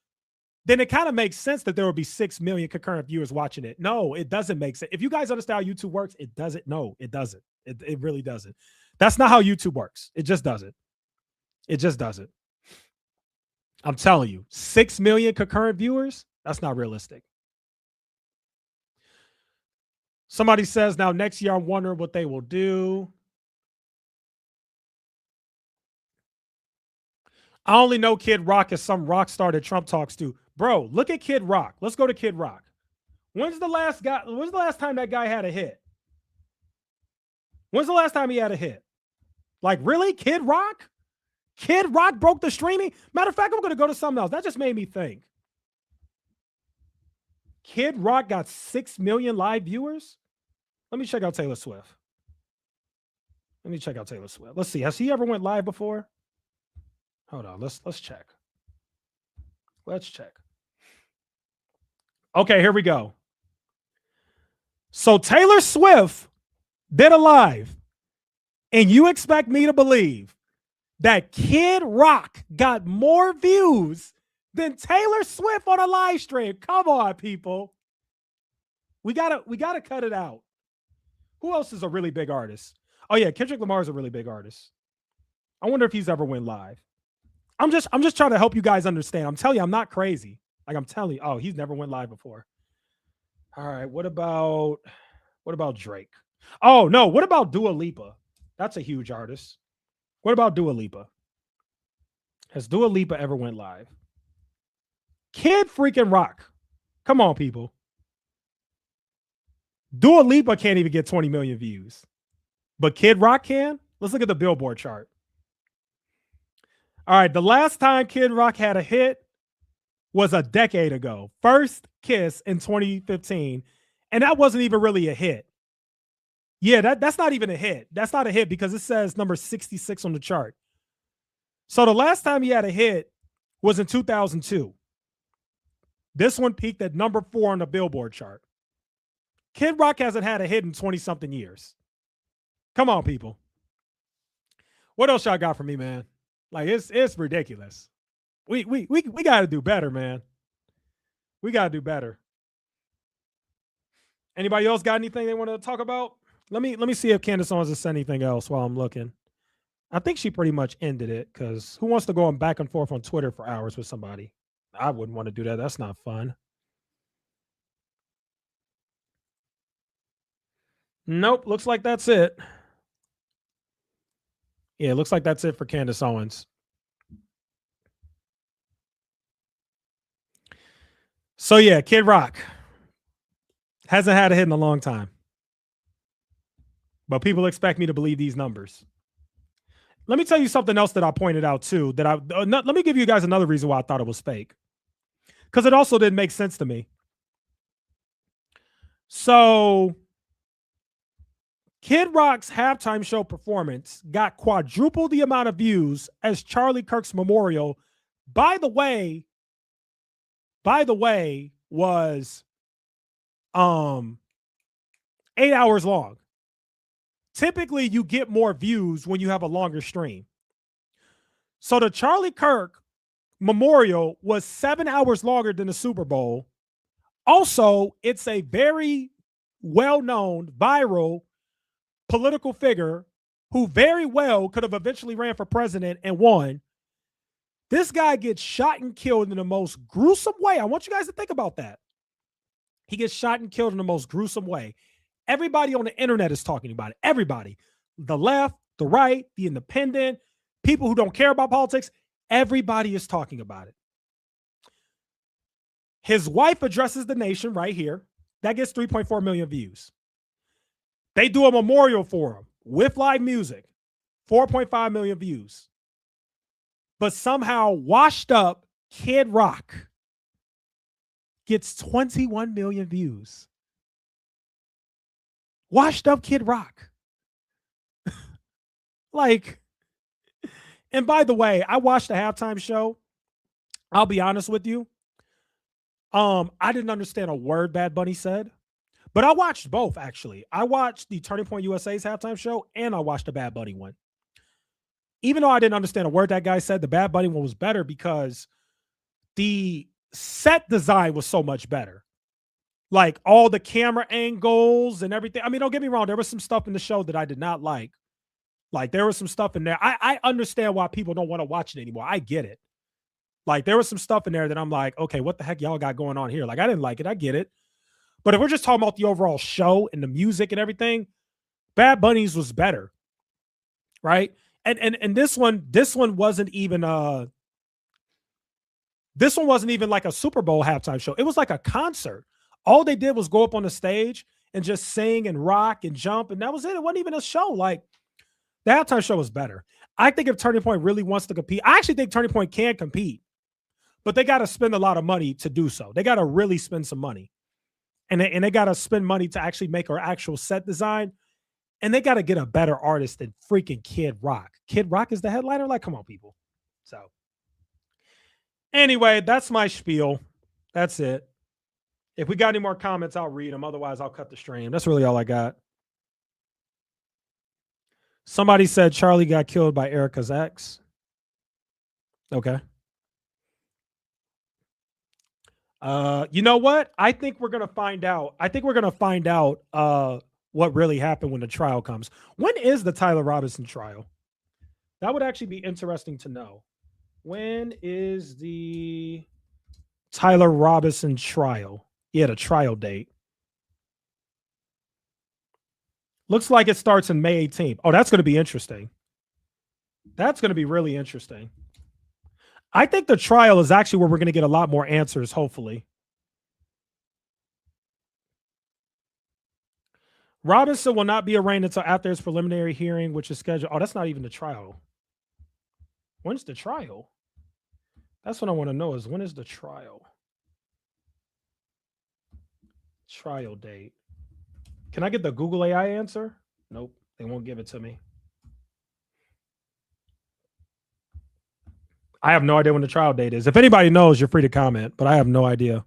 then it kind of makes sense that there will be 6 million concurrent viewers watching it. No, it doesn't make sense. If you guys understand how YouTube works, it doesn't. No, it doesn't. It really doesn't. That's not how YouTube works. It just doesn't. It just doesn't. I'm telling you, 6 million concurrent viewers, that's not realistic. Somebody says, now next year, I'm wondering what they will do. I only know Kid Rock as some rock star that Trump talks to. Bro, look at Kid Rock. Let's go to Kid Rock. When's the last time that guy had a hit? When's the last time he had a hit? Like, really? Kid Rock? Kid Rock broke the streaming? Matter of fact, I'm going to go to something else. That just made me think. Kid Rock got 6 million live viewers? Let me check out Taylor Swift. Let's see. Has he ever went live before? Hold on. Let's check. Let's check. Okay, here we go. So Taylor Swift did a live, and you expect me to believe that Kid Rock got more views than Taylor Swift on a live stream? Come on, people. We gotta cut it out. Who else is a really big artist? Oh yeah, Kendrick Lamar is a really big artist. I wonder if he's ever went live. I'm just trying to help you guys understand. I'm telling you, I'm not crazy. Like I'm telling you, oh, he's never went live before. All right, what about Drake? Oh no, what about Dua Lipa? That's a huge artist. What about Dua Lipa? Has Dua Lipa ever went live? Kid freaking Rock. Come on, people. Dua Lipa can't even get 20 million views. But Kid Rock can? Let's look at the Billboard chart. All right, the last time Kid Rock had a hit was a decade ago. First Kiss in 2015. And that wasn't even really a hit. Yeah, that's not even a hit. That's not a hit because it says number 66 on the chart. So the last time he had a hit was in 2002. This one peaked at number 4 on the Billboard chart. Kid Rock hasn't had a hit in 20-something years. Come on, people. What else y'all got for me, man? Like, it's ridiculous. We got to do better, man. We got to do better. Anybody else got anything they want to talk about? Let me see if Candace Owens has said anything else while I'm looking. I think she pretty much ended it because who wants to go back and forth on Twitter for hours with somebody? I wouldn't want to do that. That's not fun. Nope. Looks like that's it. Yeah, it looks like that's it for Candace Owens. So yeah, Kid Rock hasn't had a hit in a long time. But people expect me to believe these numbers. Let me tell you something else that I pointed out too. Let me give you guys another reason why I thought it was fake. Because it also didn't make sense to me. So Kid Rock's halftime show performance got quadruple the amount of views as Charlie Kirk's memorial. By the way, was 8 hours long. Typically, you get more views when you have a longer stream. So the Charlie Kirk memorial was 7 hours longer than the Super Bowl. Also, it's a very well-known, viral political figure who very well could have eventually ran for president and won. This guy gets shot and killed in the most gruesome way. I want you guys to think about that. He gets shot and killed in the most gruesome way. Everybody on the internet is talking about it. Everybody. The left, the right, the independent, people who don't care about politics. Everybody is talking about it. His wife addresses the nation right here. That gets 3.4 million views. They do a memorial for him with live music, 4.5 million views. But somehow washed up Kid Rock gets 21 million views. Washed up Kid Rock. Like, and by the way, I watched the halftime show. I'll be honest with you. I didn't understand a word Bad Bunny said, but I watched both actually. I watched the Turning Point USA's halftime show and I watched the Bad Bunny one. Even though I didn't understand a word that guy said, the Bad Bunny one was better because the set design was so much better. Like all the camera angles and everything. I mean, don't get me wrong. There was some stuff in the show that I did not like. Like there was some stuff in there. I understand why people don't want to watch it anymore. I get it. Like there was some stuff in there that I'm like, okay, what the heck y'all got going on here? Like I didn't like it. I get it. But if we're just talking about the overall show and the music and everything, Bad Bunny's was better. Right? And this one wasn't even like a Super Bowl halftime show. It was like a concert. All they did was go up on the stage and just sing and rock and jump, and that was it. It wasn't even a show. Like the halftime show was better. I think if Turning Point really wants to compete, I actually think Turning Point can compete, but they got to spend a lot of money to do so. They got to really spend some money, and they got to spend money to actually make our actual set design, and they got to get a better artist than freaking Kid Rock. Kid Rock is the headliner. Like, come on, people. So anyway, that's my spiel. That's it. If we got any more comments, I'll read them. Otherwise, I'll cut the stream. That's really all I got. Somebody said Charlie got killed by Erica's ex. Okay. You know what? I think we're gonna find out. What really happened when the trial comes. When is the Tyler Robinson trial? That would actually be interesting to know. When is the Tyler Robinson trial? Yeah, the trial date. Looks like it starts in May 18th. Oh, that's going to be interesting. That's going to be really interesting. I think the trial is actually where we're going to get a lot more answers, hopefully. Robinson will not be arraigned until after his preliminary hearing, which is scheduled. Oh, that's not even the trial. When's the trial? That's what I want to know is when is the trial? Trial date. Can I get the Google AI answer? Nope, they won't give it to me. I have no idea when the trial date is. If anybody knows, you're free to comment, but I have no idea.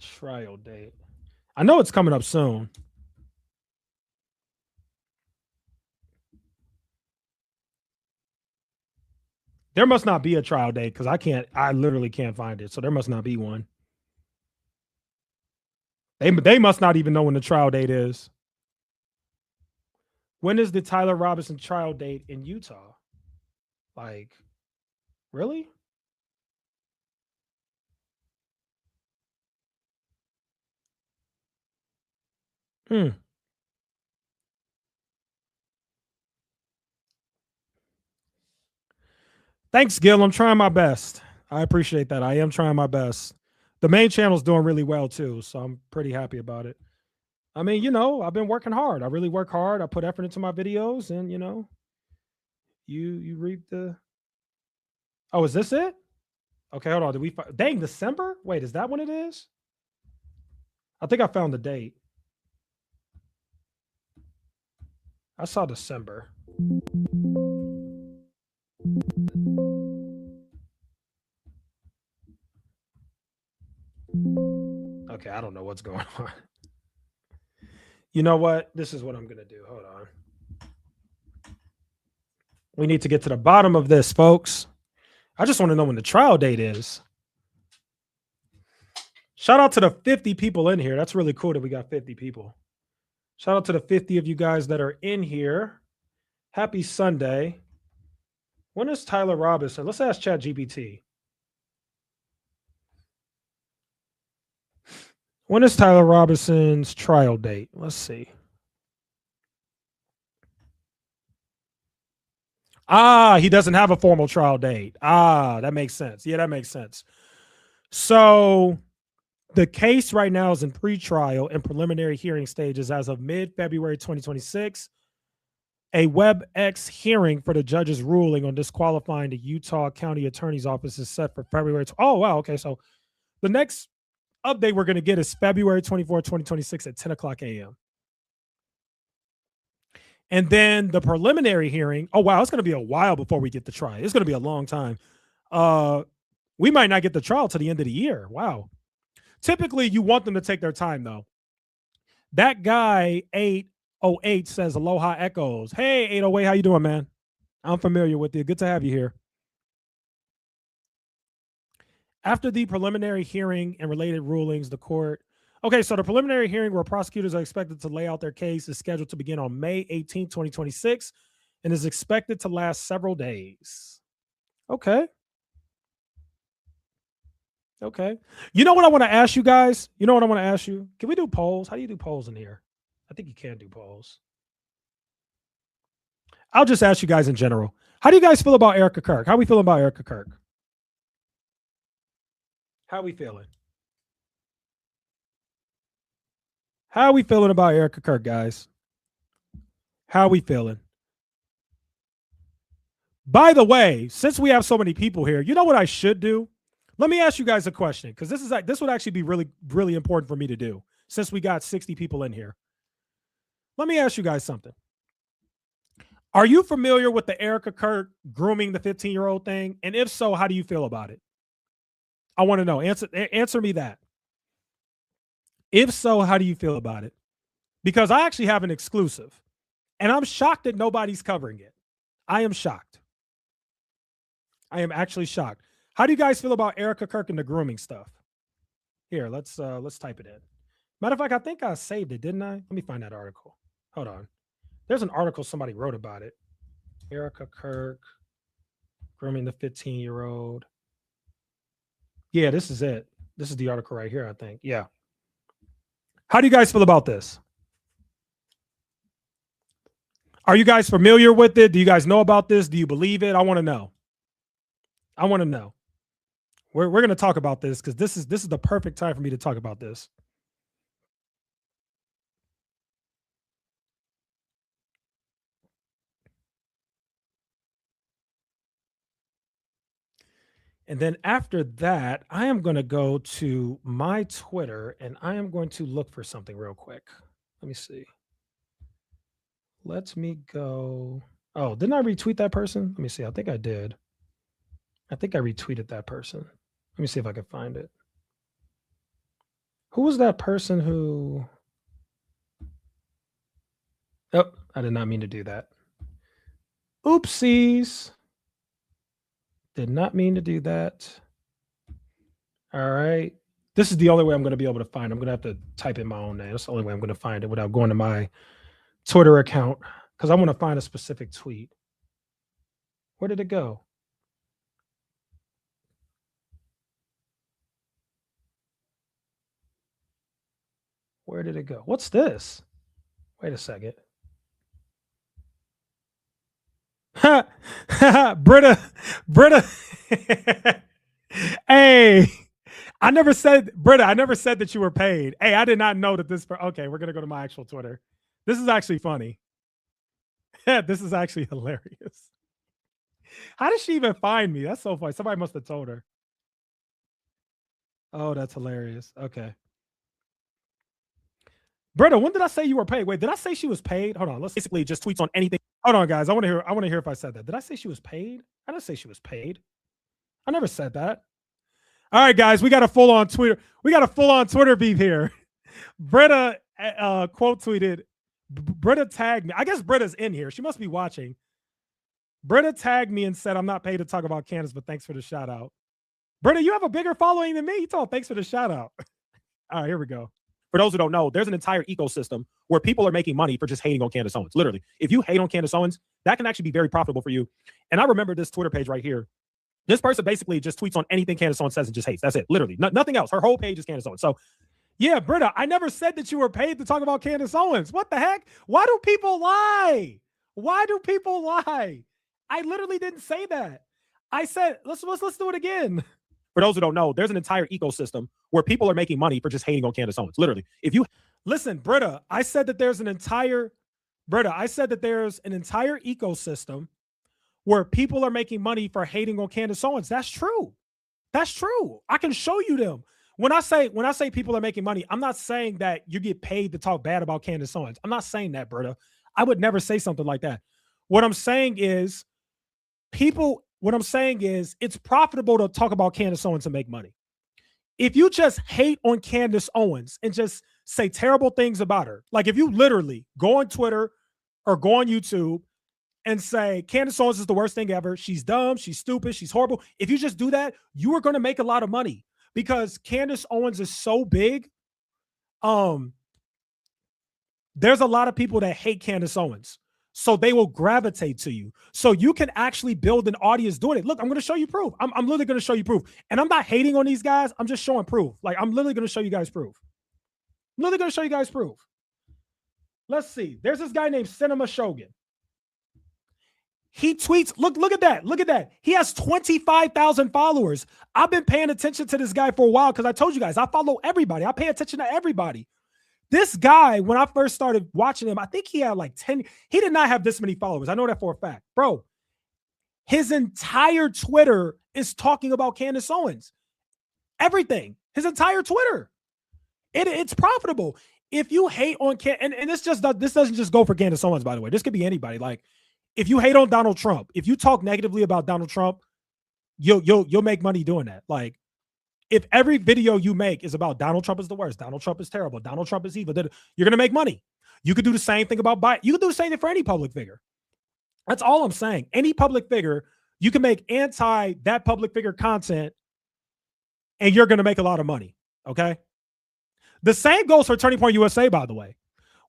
Trial date. I know it's coming up soon. There must not be a trial date because I literally can't find it. So there must not be one. They must not even know when the trial date is. When is the Tyler Robinson trial date in Utah? Like, really? Thanks, Gil. I'm trying my best. I appreciate that. I am trying my best. The main channel's doing really well too, so I'm pretty happy about it. I mean, I've been working hard. I really work hard. I put effort into my videos, and you reap the. Oh, is this it? Okay, hold on. Did we? Dang, December? Wait, is that when it is? I think I found the date. I saw December. Okay, I don't know what's going on. You know what? This is what I'm going to do. Hold on. We need to get to the bottom of this, folks. I just want to know when the trial date is. Shout out to the 50 people in here. That's really cool that we got 50 people. Shout out to the 50 of you guys that are in here. Happy Sunday. When is Tyler Robinson? Let's ask ChatGPT. When is Tyler Robinson's trial date? Let's see. He doesn't have a formal trial date. That makes sense. Yeah, that makes sense. So The case right now is in pretrial and preliminary hearing stages as of mid-February 2026. A WebEx hearing for the judge's ruling on disqualifying the Utah County Attorney's Office is set for February. Oh, wow. Okay. So the next update we're going to get is February 24, 2026 at 10 o'clock a.m. And then the preliminary hearing. Oh, wow. It's going to be a while before we get the trial. It's going to be a long time. We might not get the trial to the end of the year. Wow. Typically, you want them to take their time, though. That guy, 808, says Aloha Echoes. Hey, 808, how you doing, man? I'm familiar with you. Good to have you here. After the preliminary hearing and related rulings, the court. Okay, so the preliminary hearing where prosecutors are expected to lay out their case is scheduled to begin on May 18, 2026, and is expected to last several days. Okay. Okay. You know what I want to ask you guys? You know what I want to ask you? Can we do polls? How do you do polls in here? I think you can do polls. I'll just ask you guys in general. How do you guys feel about Erica Kirk? How are we feeling about Erica Kirk? How are we feeling? How are we feeling about Erica Kirk, guys? How are we feeling? By the way, since we have so many people here, you know what I should do? Let me ask you guys a question, because this would actually be really, really important for me to do since we got 60 people in here. Let me ask you guys something. Are you familiar with the Erica Kirk grooming the 15-year-old thing? And if so, how do you feel about it? I want to know. Answer me that. If so, how do you feel about it? Because I actually have an exclusive, and I'm shocked that nobody's covering it. I am shocked. I am actually shocked. How do you guys feel about Erica Kirk and the grooming stuff? Here, let's type it in. Matter of fact, I think I saved it, didn't I? Let me find that article. Hold on. There's an article somebody wrote about it. Erica Kirk grooming the 15-year-old. Yeah, this is it. This is the article right here, I think. Yeah. How do you guys feel about this? Are you guys familiar with it? Do you guys know about this? Do you believe it? I want to know. I want to know. We're going to talk about this because this is the perfect time for me to talk about this. And then after that, I am going to go to my Twitter and I am going to look for something real quick. Let me see. Let me go. Oh, didn't I retweet that person? Let me see. I think I did. I think I retweeted that person. Let me see if I can find it. Who was that person who... Oh, I did not mean to do that. Oopsies. Did not mean to do that. All right. This is the only way I'm going to be able to find it. I'm going to have to type in my own name. That's the only way I'm going to find it without going to my Twitter account, because I want to find a specific tweet. Where did it go? Where did it go? What's this? Wait a second. Britta. Hey, I never said, Britta, I never said that you were paid. Hey, I did not know that this. Okay, we're going to go to my actual Twitter. This is actually funny. This is actually hilarious. How did she even find me? That's so funny. Somebody must have told her. Oh, that's hilarious. Okay. Britta, when did I say you were paid? Wait, did I say she was paid? Hold on. Let's basically just tweets on anything. Hold on, guys. I want to hear if I said that. Did I say she was paid? I didn't say she was paid. I never said that. All right, guys, we got a full on Twitter. We got a full on Twitter beef here. Britta quote tweeted. Britta tagged me. I guess Britta's in here. She must be watching. Britta tagged me and said, "I'm not paid to talk about Candace, but thanks for the shout out." Britta, you have a bigger following than me. You told thanks for the shout out. All right, here we go. For those who don't know, there's an entire ecosystem where people are making money for just hating on Candace Owens. Literally, if you hate on Candace Owens, that can actually be very profitable for you. And I remember this Twitter page right here. This person basically just tweets on anything Candace Owens says and just hates. That's it. Literally, nothing else. Her whole page is Candace Owens. So, yeah, Britta, I never said that you were paid to talk about Candace Owens. What the heck? Why do people lie? Why do people lie? I literally didn't say that. I said, let's do it again. For those who don't know, there's an entire ecosystem where people are making money for just hating on Candace Owens. Literally. If you listen, Britta, I said that there's an entire ecosystem where people are making money for hating on Candace Owens. That's true. That's true. I can show you them. When I say people are making money, I'm not saying that you get paid to talk bad about Candace Owens. I'm not saying that, Britta. I would never say something like that. What I'm saying is it's profitable to talk about Candace Owens and make money. If you just hate on Candace Owens and just say terrible things about her, like if you literally go on Twitter or go on YouTube and say Candace Owens is the worst thing ever, she's dumb, she's stupid, she's horrible. If you just do that, you are going to make a lot of money because Candace Owens is so big. There's a lot of people that hate Candace Owens, so they will gravitate to you. So you can actually build an audience doing it. Look, I'm going to show you proof. I'm literally going to show you proof. And I'm not hating on these guys. I'm just showing proof. Like, I'm literally going to show you guys proof. Let's see. There's this guy named Cinema Shogun. He tweets, look at that. He has 25,000 followers. I've been paying attention to this guy for a while because I told you guys, I follow everybody. I pay attention to everybody. This guy, when I first started watching him, I think he had like 10. He did not have this many followers. I know that for a fact. Bro, his entire Twitter is talking about Candace Owens. Everything. His entire Twitter. It's profitable. If you hate on and this doesn't just go for Candace Owens, by the way. This could be anybody. Like, if you hate on Donald Trump, if you talk negatively about Donald Trump, you'll make money doing that. Like, if every video you make is about Donald Trump is the worst, Donald Trump is terrible, Donald Trump is evil, you're going to make money. You could do the same thing about Biden. You could do the same thing for any public figure. That's all I'm saying. Any public figure, you can make anti that public figure content and you're going to make a lot of money. Okay. The same goes for Turning Point USA, by the way,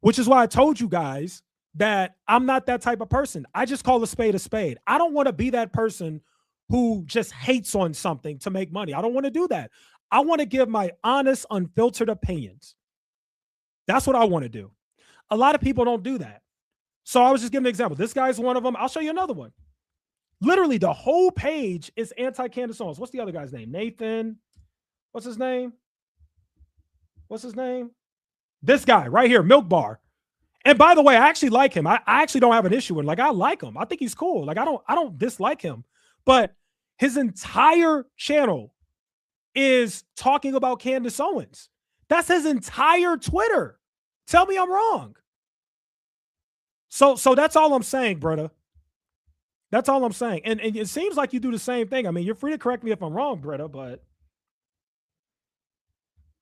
which is why I told you guys that I'm not that type of person. I just call a spade a spade. I don't want to be that person who just hates on something to make money. I don't want to do that. I want to give my honest, unfiltered opinions. That's what I want to do. A lot of people don't do that. So I was just giving an example. This guy's one of them. I'll show you another one. Literally, the whole page is anti-Candace Owens. What's the other guy's name? Nathan. What's his name? This guy right here, Milk Bar. And by the way, I actually like him. I actually don't have an issue with him. Like, I like him. I think he's cool. Like, I don't dislike him. But his entire channel is talking about Candace Owens. That's his entire Twitter. Tell me I'm wrong. So that's all I'm saying, brother. That's all I'm saying. And it seems like you do the same thing. I mean, you're free to correct me if I'm wrong, brother, but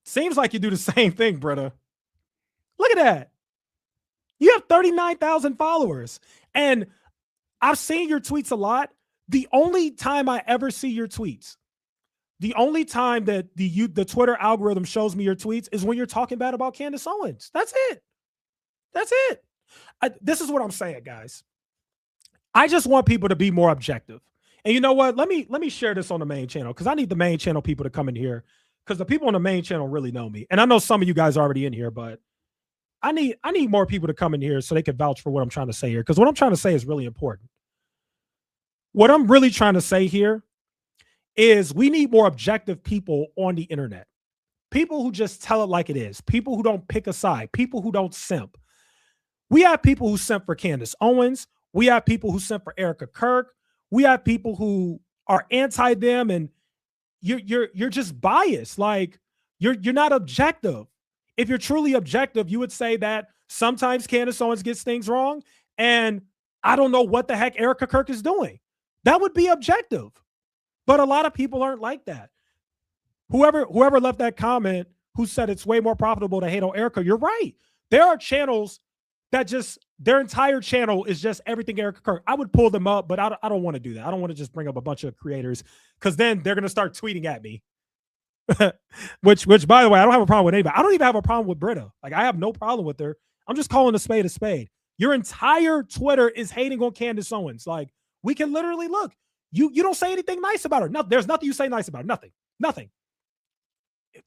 seems like you do the same thing, brother. Look at that. You have 39,000 followers. And I've seen your tweets a lot. The only time I ever see your tweets, the only time that the Twitter algorithm shows me your tweets is when you're talking bad about Candace Owens. That's it. This is what I'm saying, guys. I just want people to be more objective. And you know what? Let me share this on the main channel because I need the main channel people to come in here because the people on the main channel really know me. And I know some of you guys are already in here, but I need more people to come in here so they can vouch for what I'm trying to say here because what I'm trying to say is really important. What I'm really trying to say here is we need more objective people on the internet. People who just tell it like it is. People who don't pick a side. People who don't simp. We have people who simp for Candace Owens. We have people who simp for Erica Kirk. We have people who are anti them, and you're just biased. Like you're not objective. If you're truly objective, you would say that sometimes Candace Owens gets things wrong, and I don't know what the heck Erica Kirk is doing. That would be objective. But a lot of people aren't like that. Whoever left that comment who said it's way more profitable to hate on Erica, you're right. There are channels that just, their entire channel is just everything Erica Kirk. I would pull them up, but I don't want to do that. I don't want to just bring up a bunch of creators because then they're going to start tweeting at me. which, by the way, I don't have a problem with anybody. I don't even have a problem with Britta. Like, I have no problem with her. I'm just calling a spade a spade. Your entire Twitter is hating on Candace Owens. Like, we can literally look. You don't say anything nice about her. No, there's nothing you say nice about her. Nothing.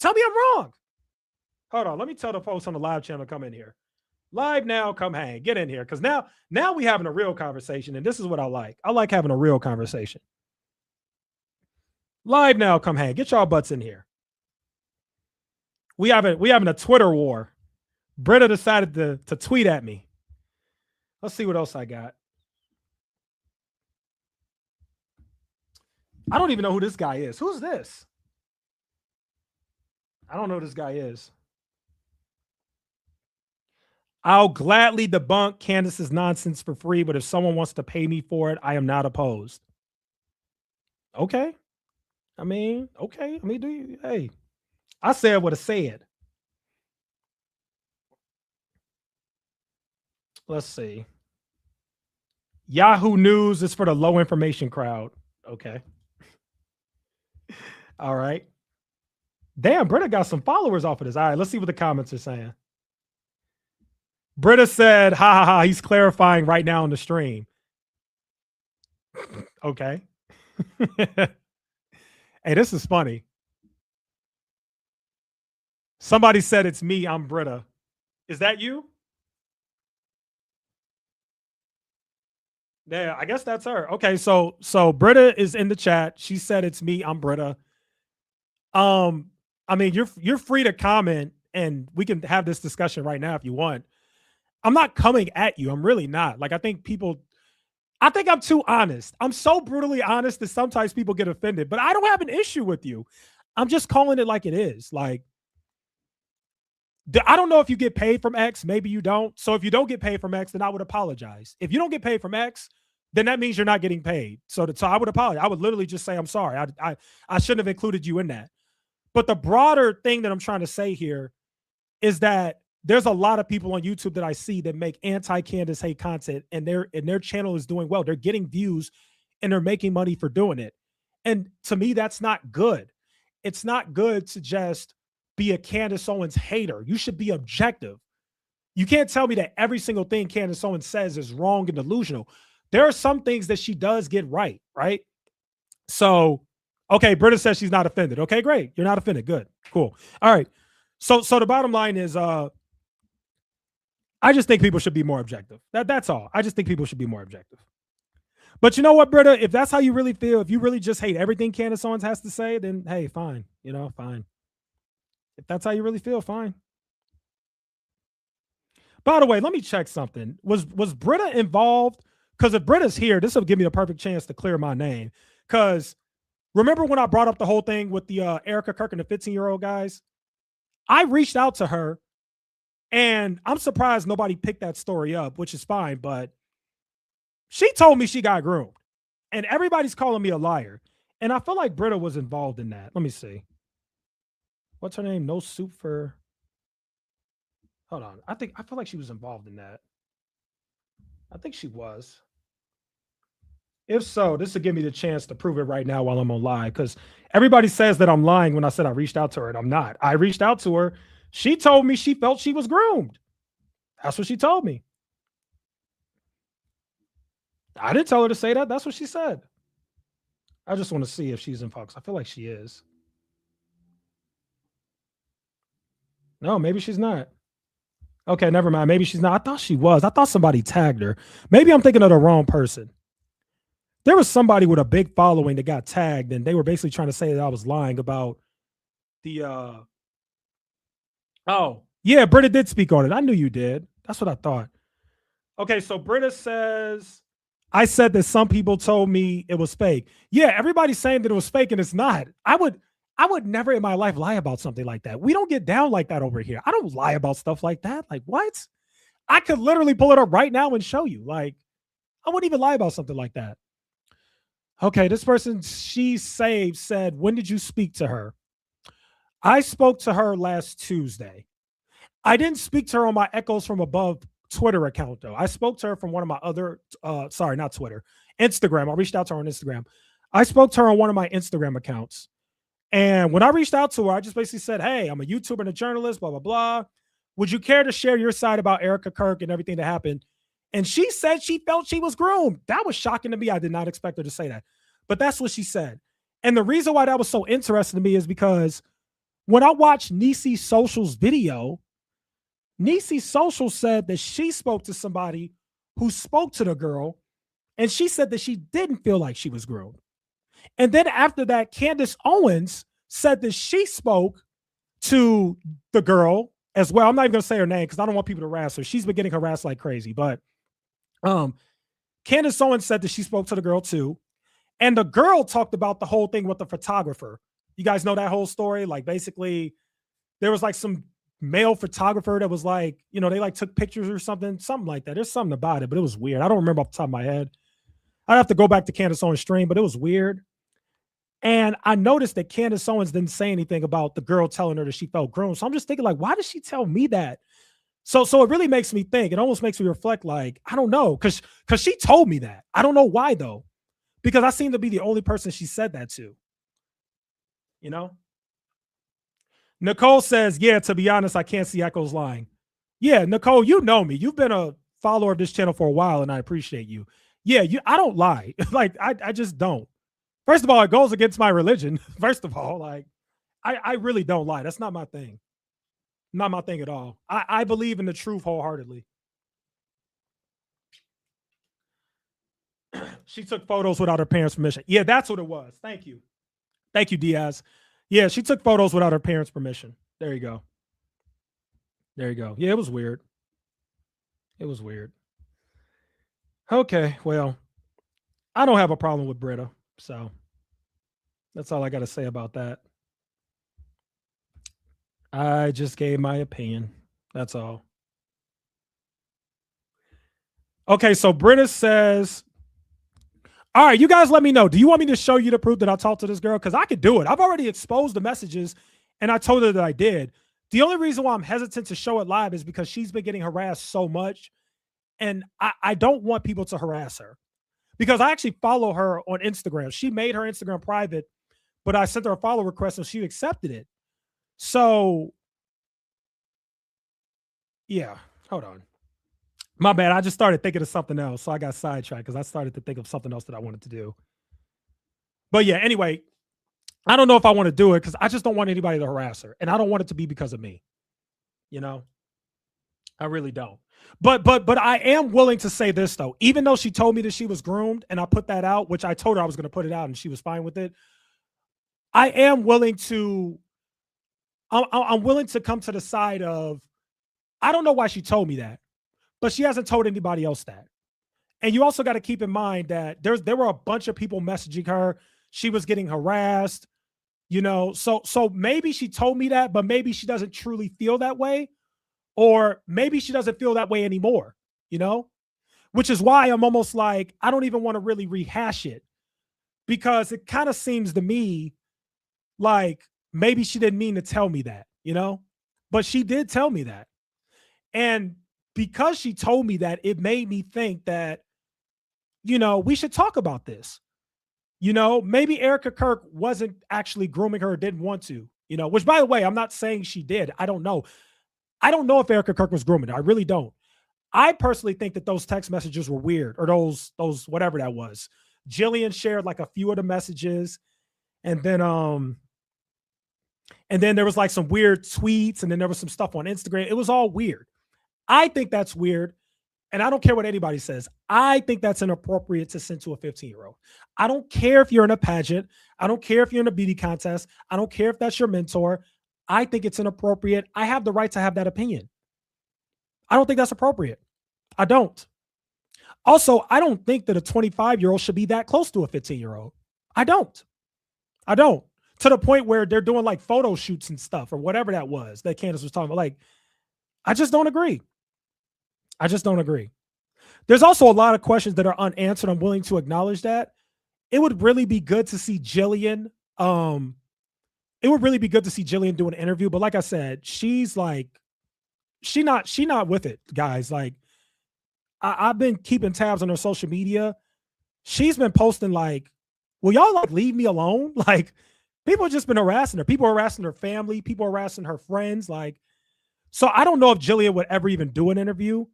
Tell me I'm wrong. Hold on. Let me tell the folks on the live channel to come in here. Live now, come hang. Get in here. Because now we having a real conversation. And this is what I like. I like having a real conversation. Live now, come hang. Get y'all butts in here. We having a Twitter war. Britta decided to tweet at me. Let's see what else I got. I don't even know who this guy is. Who's this? I don't know who this guy is. I'll gladly debunk Candace's nonsense for free, but if someone wants to pay me for it, I am not opposed. Okay. Okay. Hey, I said what I said. Let's see. Yahoo News is for the low information crowd. Okay. All right. Damn, Britta got some followers off of this. All right, let's see what the comments are saying. Britta said, ha ha ha, he's clarifying right now on the stream. Okay. Hey, this is funny. Somebody said it's me, I'm Britta. Is that you? Yeah, I guess that's her. Okay, so Britta is in the chat. She said it's me, I'm Britta. I mean, you're free to comment and we can have this discussion right now if you want. I'm not coming at you. I'm really not. Like, I think I'm too honest. I'm so brutally honest that sometimes people get offended, but I don't have an issue with you. I'm just calling it like it is. Like, I don't know if you get paid from X. Maybe you don't. So if you don't get paid from X, then I would apologize. If you don't get paid from X, then that means you're not getting paid. So I would apologize. I would literally just say, I'm sorry. I shouldn't have included you in that. But the broader thing that I'm trying to say here is that there's a lot of people on YouTube that I see that make anti-Candace hate content, and their channel is doing well. They're getting views and they're making money for doing it. And to me, that's not good. It's not good to just be a Candace Owens hater. You should be objective. You can't tell me that every single thing Candace Owens says is wrong and delusional. There are some things that she does get right, right? So, okay, Britta says she's not offended. Okay, great. You're not offended. Good. Cool. All right. So the bottom line is I just think people should be more objective. That's all. I just think people should be more objective. But you know what, Britta? If that's how you really feel, if you really just hate everything Candace Owens has to say, then hey, fine. Fine. If that's how you really feel, fine. By the way, let me check something. Was Britta involved? Because if Britta's here, this will give me a perfect chance to clear my name. Because remember when I brought up the whole thing with the Erica Kirk and the 15-year-old guys? I reached out to her, and I'm surprised nobody picked that story up, which is fine, but she told me she got groomed, and everybody's calling me a liar. And I feel like Britta was involved in that. Let me see. What's her name? No Soup for... Hold on. I feel like she was involved in that. I think she was. If so, this will give me the chance to prove it right now while I'm on live, because everybody says that I'm lying when I said I reached out to her, and I'm not. I reached out to her. She told me she felt she was groomed. That's what she told me. I didn't tell her to say that. That's what she said. I just want to see if she's in Fox. I feel like she is. No, maybe she's not. Okay, never mind. Maybe she's not. I thought she was. I thought somebody tagged her. Maybe I'm thinking of the wrong person. There was somebody with a big following that got tagged, and they were basically trying to say that I was lying about the Oh, yeah, Britta did speak on it. I knew you did. That's what I thought. Okay, so Britta says, I said that some people told me it was fake. Yeah, everybody's saying that it was fake, and it's not. I would never in my life lie about something like that. We don't get down like that over here. I don't lie about stuff like that. Like, what? I could literally pull it up right now and show you. Like, I wouldn't even lie about something like that. Okay, this person she saved said, when did you speak to her? I spoke to her last Tuesday. I didn't speak to her on my Echoes from Above Twitter account, though. I spoke to her from one of my other, sorry, not Twitter, Instagram. I reached out to her on Instagram. I spoke to her on one of my Instagram accounts. And when I reached out to her, I just basically said, hey, I'm a YouTuber and a journalist, blah, blah, blah. Would you care to share your side about Erica Kirk and everything that happened? And she said she felt she was groomed. That was shocking to me. I did not expect her to say that. But that's what she said. And the reason why that was so interesting to me is because when I watched Niecy Social's video, Niecy Social said that she spoke to somebody who spoke to the girl, and she said that she didn't feel like she was groomed. And then after that, Candace Owens said that she spoke to the girl as well. I'm not even going to say her name because I don't want people to harass her. She's been getting harassed like crazy. But Candace Owens said that she spoke to the girl too. And the girl talked about the whole thing with the photographer. You guys know that whole story? Like basically there was like some male photographer that was like, they like took pictures or something like that. There's something about it, but it was weird. I don't remember off the top of my head. I'd have to go back to Candace Owens' stream, but it was weird. And I noticed that Candace Owens didn't say anything about the girl telling her that she felt groomed. So I'm just thinking like, why did she tell me that? So it really makes me think. It almost makes me reflect like, I don't know, because she told me that. I don't know why though, because I seem to be the only person she said that to. Nicole says, yeah, to be honest, I can't see Echo's lying. Yeah, Nicole, you know me. You've been a follower of this channel for a while, and I appreciate you. Yeah, I don't lie. Like, I just don't. First of all, it goes against my religion. First of all, like, I really don't lie. That's not my thing. Not my thing at all. I believe in the truth wholeheartedly. She took photos without her parents' permission. Yeah, that's what it was. Thank you. Thank you, Diaz. Yeah, she took photos without her parents' permission. There you go. There you go. Yeah, it was weird. It was weird. Okay, well, I don't have a problem with Britta, so that's all I got to say about that. I just gave my opinion. That's all. Okay, so Britta says, all right, you guys let me know. Do you want me to show you the proof that I talked to this girl? Because I could do it. I've already exposed the messages, and I told her that I did. The only reason why I'm hesitant to show it live is because she's been getting harassed so much, and I don't want people to harass her. Because I actually follow her on Instagram. She made her Instagram private, but I sent her a follow request, and she accepted it. So, yeah, hold on. My bad. I just started thinking of something else. So I got sidetracked because I started to think of something else that I wanted to do. But yeah, anyway, I don't know if I want to do it because I just don't want anybody to harass her. And I don't want it to be because of me. I really don't. But I am willing to say this though. Even though she told me that she was groomed and I put that out, which I told her I was going to put it out and she was fine with it. I am willing to, I'm willing to come to the side of, I don't know why she told me that. But she hasn't told anybody else that. And you also got to keep in mind that there were a bunch of people messaging her. She was getting harassed, So maybe she told me that, but maybe she doesn't truly feel that way. Or maybe she doesn't feel that way anymore, Which is why I'm almost like, I don't even want to really rehash it. Because it kind of seems to me like maybe she didn't mean to tell me that, But she did tell me that. And because she told me that, it made me think that, we should talk about this. Maybe Erica Kirk wasn't actually grooming her or didn't want to, which by the way, I'm not saying she did. I don't know. I don't know if Erica Kirk was grooming her. I really don't. I personally think that those text messages were weird, or those whatever that was. Jillian shared like a few of the messages, and then there was like some weird tweets, and then there was some stuff on Instagram. It was all weird. I think that's weird, and I don't care what anybody says. I think that's inappropriate to send to a 15-year-old. I don't care if you're in a pageant. I don't care if you're in a beauty contest. I don't care if that's your mentor. I think it's inappropriate. I have the right to have that opinion. I don't think that's appropriate. I don't. Also, I don't think that a 25-year-old should be that close to a 15-year-old. I don't. To the point where they're doing like photo shoots and stuff or whatever that was that Candace was talking about. Like, I just don't agree. There's also a lot of questions that are unanswered. I'm willing to acknowledge that. It would really be good to see Jillian. It would really be good to see Jillian do an interview. But like I said, she's like, she not with it, guys. Like, I've been keeping tabs on her social media. She's been posting like, will y'all like leave me alone? Like, people have just been harassing her. People are harassing her family. People are harassing her friends. Like, so I don't know if Jillian would ever even do an interview.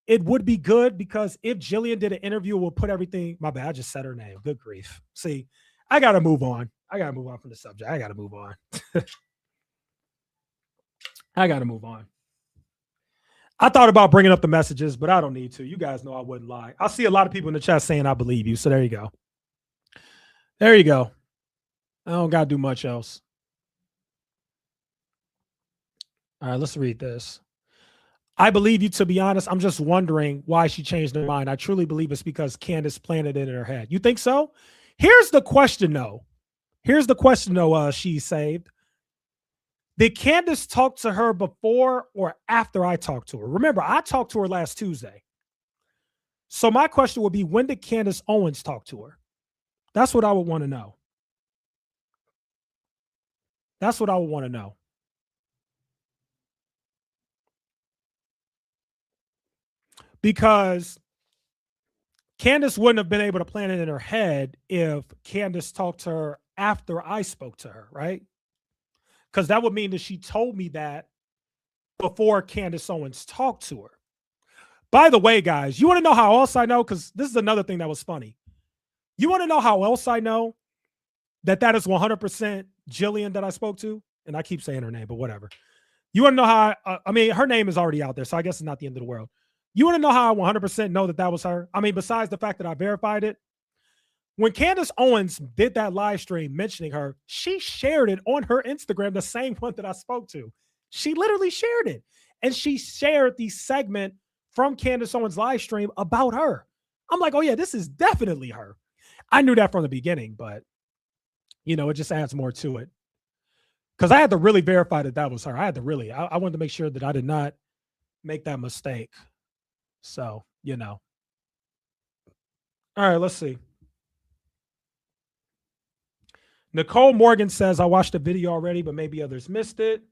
It would be good because if Jillian did an interview, we'll put everything. My bad, I just said her name. Good grief. See, I got to move on. From the subject. I got to move on. I thought about bringing up the messages, but I don't need to. You guys know I wouldn't lie. I see a lot of people in the chat saying I believe you. So there you go. There you go. I don't got to do much else. All right, let's read this. I believe you, to be honest. I'm just wondering why she changed her mind. I truly believe it's because Candace planted it in her head. You think so? Here's the question, though. She saved. Did Candace talk to her before or after I talked to her? Remember, I talked to her last Tuesday. So my question would be, when did Candace Owens talk to her? That's what I would want to know. That's what I would want to know. Because Candace wouldn't have been able to plan it in her head if Candace talked to her after I spoke to her, right? Because that would mean that she told me that before Candace Owens talked to her. By the way, guys, you want to know how else I know? Because this is another thing that was funny. You want to know how else I know that is 100% Jillian that I spoke to? And I keep saying her name, but whatever. You want to know how I mean, her name is already out there, so I guess it's not the end of the world. You want to know how I 100% know that was her? I mean, besides the fact that I verified it, when Candace Owens did that live stream mentioning her, she shared it on her Instagram, the same one that I spoke to. She literally shared it. And she shared the segment from Candace Owens' live stream about her. I'm like, oh yeah, this is definitely her. I knew that from the beginning, but you know, it just adds more to it. Because I had to really verify that was her. I wanted to make sure that I did not make that mistake. So, you know. All right, let's see. Nicole Morgan says, I watched the video already, but maybe others missed it.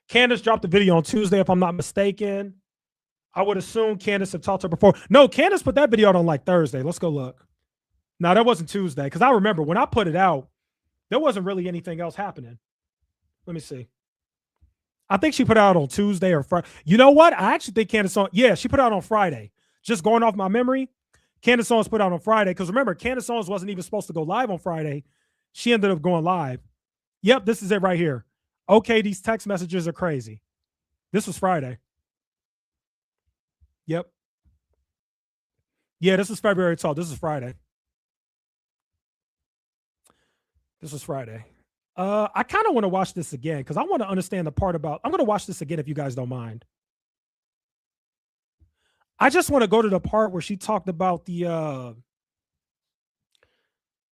Candace dropped the video on Tuesday, if I'm not mistaken. I would assume Candace had talked to her before. No, Candace put that video out on like Thursday. Let's go look. No, that wasn't Tuesday. Because I remember when I put it out, there wasn't really anything else happening. Let me see. I think she put it out on Tuesday or Friday. You know what? I actually think Candace Owens, yeah, she put it out on Friday. Just going off my memory, Candace Owens put it out on Friday. Because remember, Candace Owens wasn't even supposed to go live on Friday. She ended up going live. Yep, this is it right here. Okay, these text messages are crazy. This was Friday. Yep. Yeah, this was February 12th. This is Friday. This was Friday. I kind of want to watch this again because I want to understand the part about, I'm going to watch this again if you guys don't mind. I just want to go to the part where she talked about the,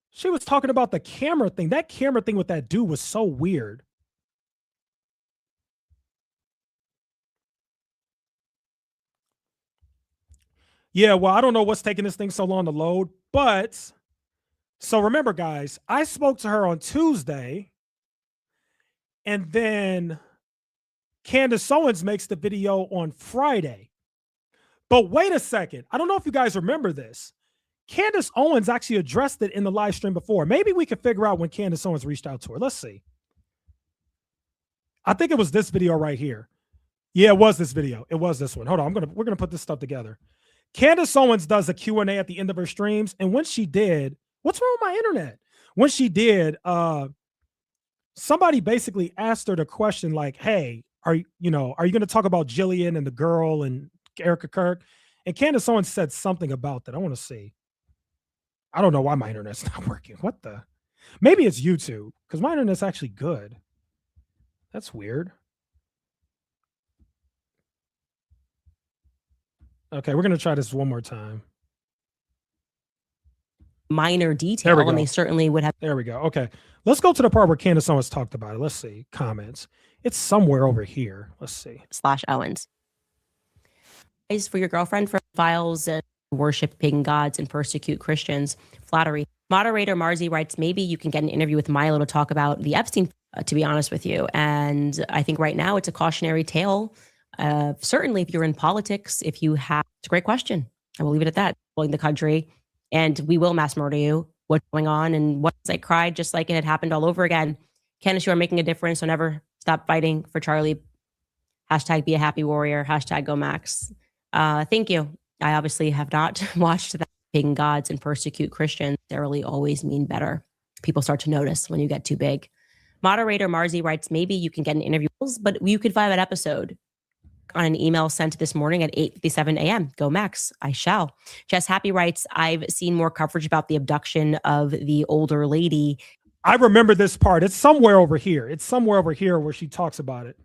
she was talking about the camera thing. That camera thing with that dude was so weird. Yeah, well, I don't know what's taking this thing so long to load, but so remember, guys, I spoke to her on Tuesday, and then Candace Owens makes the video on Friday. But wait a second. I don't know if you guys remember this. Candace Owens actually addressed it in the live stream before. Maybe we could figure out when Candace Owens reached out to her. Let's see. I think it was this video right here. Yeah, it was this video. It was this one. Hold on. We're gonna put this stuff together. Candace Owens does a Q&A at the end of her streams. And when she did, what's wrong with my internet? When she did, somebody basically asked her the question like, hey, are you going to talk about Jillian and the girl and Erica Kirk? And Candace Owens said something about that. I want to see. I don't know why my internet's not working. What the? Maybe it's YouTube because my internet's actually good. That's weird. Okay, we're going to try this one more time. Minor detail, and they certainly would have. There we go. Okay, let's go to the part where Candace Owens talked about it. Let's see. Comments. It's somewhere over here. Let's see. /Owens. Is for your girlfriend for files and worship pagan gods and persecute Christians. Flattery. Moderator Marzi writes, maybe you can get an interview with Milo to talk about the Epstein, to be honest with you. And I think right now it's a cautionary tale. Certainly if you're in politics, if you have, it's a great question. I will leave it at that. In the country, and we will mass murder you. What's going on? And once I cried, just like it had happened all over again. Candace, you are making a difference. So never stop fighting for Charlie. # be a happy warrior. # go Max. Thank you. I obviously have not watched that. Pagan gods and persecute Christians necessarily always mean better. People start to notice when you get too big. Moderator Marzi writes, maybe you can get an interview, but you could find that episode. on an email sent this morning at 8:57 a.m. Go Max. I shall. Jess Happy writes, I've seen more coverage about the abduction of the older lady. I remember this part. It's somewhere over here. It's somewhere over here where she talks about it.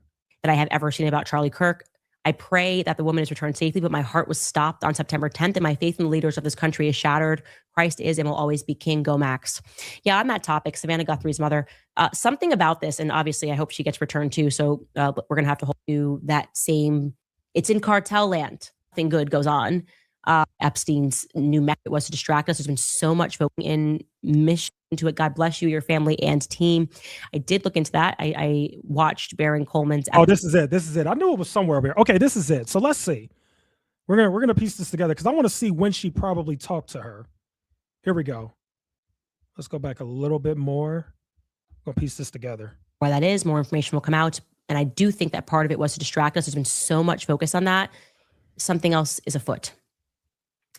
That I have ever seen about Charlie Kirk. I pray that the woman is returned safely, but my heart was stopped on September 10th, and my faith in the leaders of this country is shattered. Christ is and will always be king. Go Max. Yeah, on that topic, Savannah Guthrie's mother, something about this, and obviously I hope she gets returned too, so we're going to have to hold you that same, it's in cartel land. Nothing good goes on. Epstein's new method was to distract us. There's been so much voting in mission into it. God bless you, your family, and team. I did look into that. I watched Baron Coleman's. Oh, this is it. This is it. I knew it was somewhere over here. Okay, this is it. So let's see. We're gonna piece this together because I want to see when she probably talked to her. Here we go. Let's go back a little bit more. We'll piece this together. Why that is, more information will come out. And I do think that part of it was to distract us. There's been so much focus on that. Something else is afoot.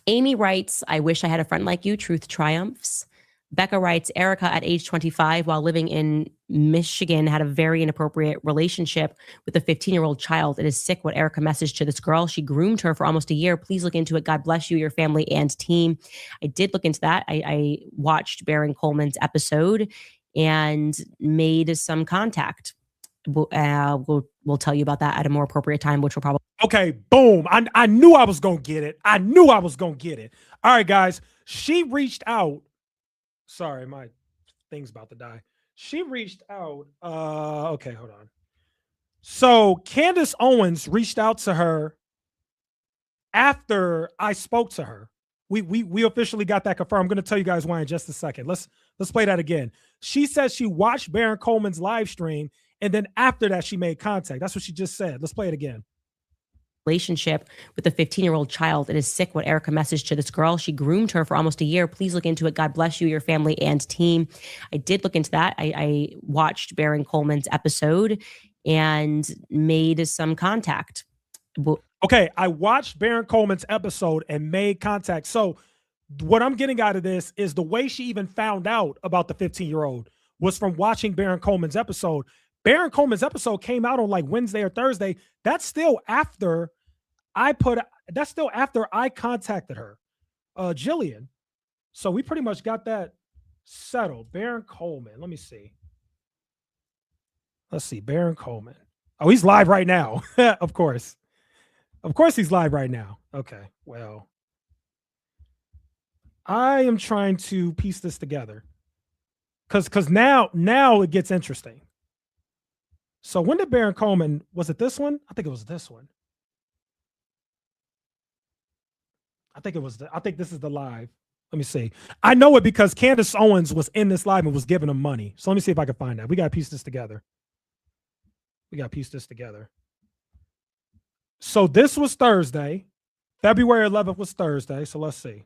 Amy writes, I wish I had a friend like you. Truth triumphs. Becca writes, Erica at age 25 while living in Michigan had a very inappropriate relationship with a 15-year-old child. It is sick what Erica messaged to this girl. She groomed her for almost a year. Please look into it. God bless you, your family, and team. I did look into that. I watched Baron Coleman's episode and made some contact. We'll tell you about that at a more appropriate time, which will probably. Okay, boom. I knew I was going to get it. I knew I was going to get it. All right, guys. She reached out. Sorry, my thing's about to die. She reached out. Okay, hold on. So Candace Owens reached out to her after I spoke to her. We officially got that confirmed. I'm going to tell you guys why in just a second. Let's play that again. She says she watched Baron Coleman's live stream, and then after that, she made contact. That's what she just said. Let's play it again. Relationship with a 15-year-old child. It is sick what Erica messaged to this girl. She groomed her for almost a year. Please look into it. God bless you, your family, and team. I did look into that. I watched Baron Coleman's episode and made some contact. Okay, I watched Baron Coleman's episode and made contact. So what I'm getting out of this is the way she even found out about the 15-year-old was from watching Baron Coleman's episode. Baron Coleman's episode came out on like Wednesday or Thursday. That's still after I contacted her, Jillian. So we pretty much got that settled. Baron Coleman. Let me see. Let's see. Baron Coleman. Oh, he's live right now. Of course. Of course he's live right now. Okay. Well, I am trying to piece this together. Because now it gets interesting. So when did Baron Coleman, was it this one? I think it was this one. I think this is the live. Let me see. I know it because Candace Owens was in this live and was giving him money. So let me see if I can find that. We got to piece this together. So this was Thursday. February 11th was Thursday. So let's see.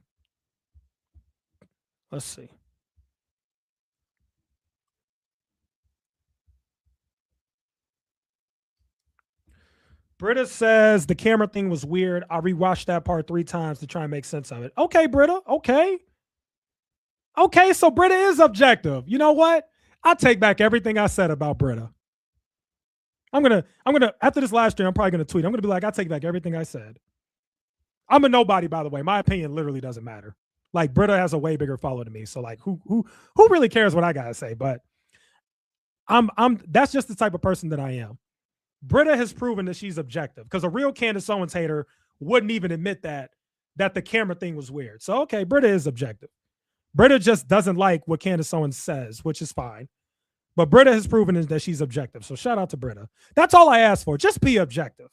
Britta says the camera thing was weird. I rewatched that part 3 times to try and make sense of it. Okay, Britta. Okay. So Britta is objective. You know what? I take back everything I said about Britta. I'm gonna after this live stream, I'm probably gonna tweet. I'm gonna be like, I take back everything I said. I'm a nobody, by the way. My opinion literally doesn't matter. Like Britta has a way bigger follower than me. So like who really cares what I gotta say? But I'm that's just the type of person that I am. Britta has proven that she's objective because a real Candace Owens hater wouldn't even admit that the camera thing was weird. So, okay, Britta is objective. Britta just doesn't like what Candace Owens says, which is fine. But Britta has proven that she's objective. So shout out to Britta. That's all I asked for. Just be objective.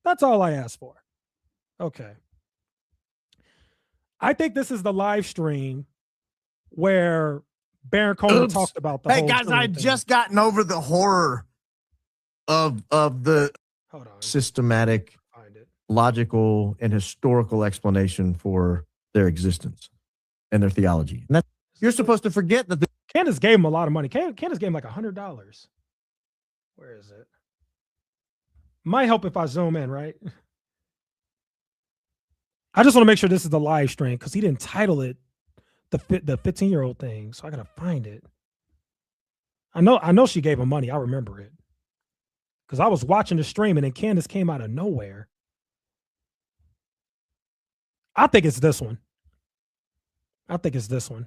That's all I asked for. Okay. I think this is the live stream where Baron Coleman talked about the whole guys, I just gotten over the horror of the systematic, logical, and historical explanation for their existence and their theology. And you're supposed to forget that Candace gave him a lot of money. Candace gave him like $100. Where is it? Might help if I zoom in, right? I just want to make sure this is the live stream because he didn't title it the 15-year-old thing. So I gotta find it. I know she gave him money. I remember it. Because I was watching the stream and then Candace came out of nowhere. I think it's this one. I think it's this one.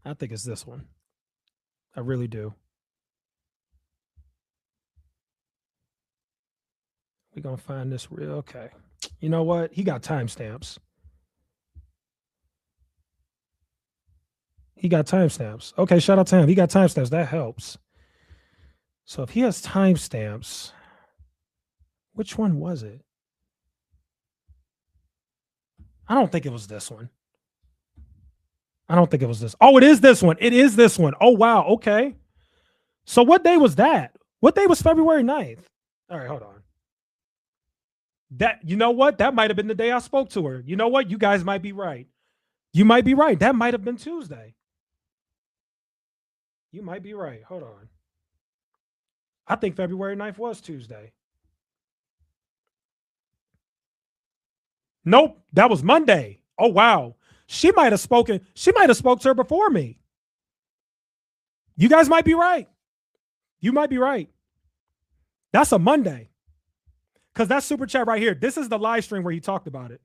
I think it's this one. I really do. We're going to find this real. Okay. You know what? He got timestamps. He got timestamps. Okay, shout out to him. He got timestamps. That helps. So if he has timestamps, which one was it? I don't think it was this one. I don't think it was this. Oh, it is this one. It is this one. Oh, wow. Okay. So what day was that? What day was February 9th? All right, hold on. That, you know what? That might have been the day I spoke to her. You know what? You guys might be right. You might be right. That might have been Tuesday. You might be right. Hold on. I think February 9th was Tuesday. Nope. That was Monday. Oh, wow. She might have spoken. She might have spoke to her before me. You guys might be right. You might be right. That's a Monday. Because that's super chat right here. This is the live stream where he talked about it.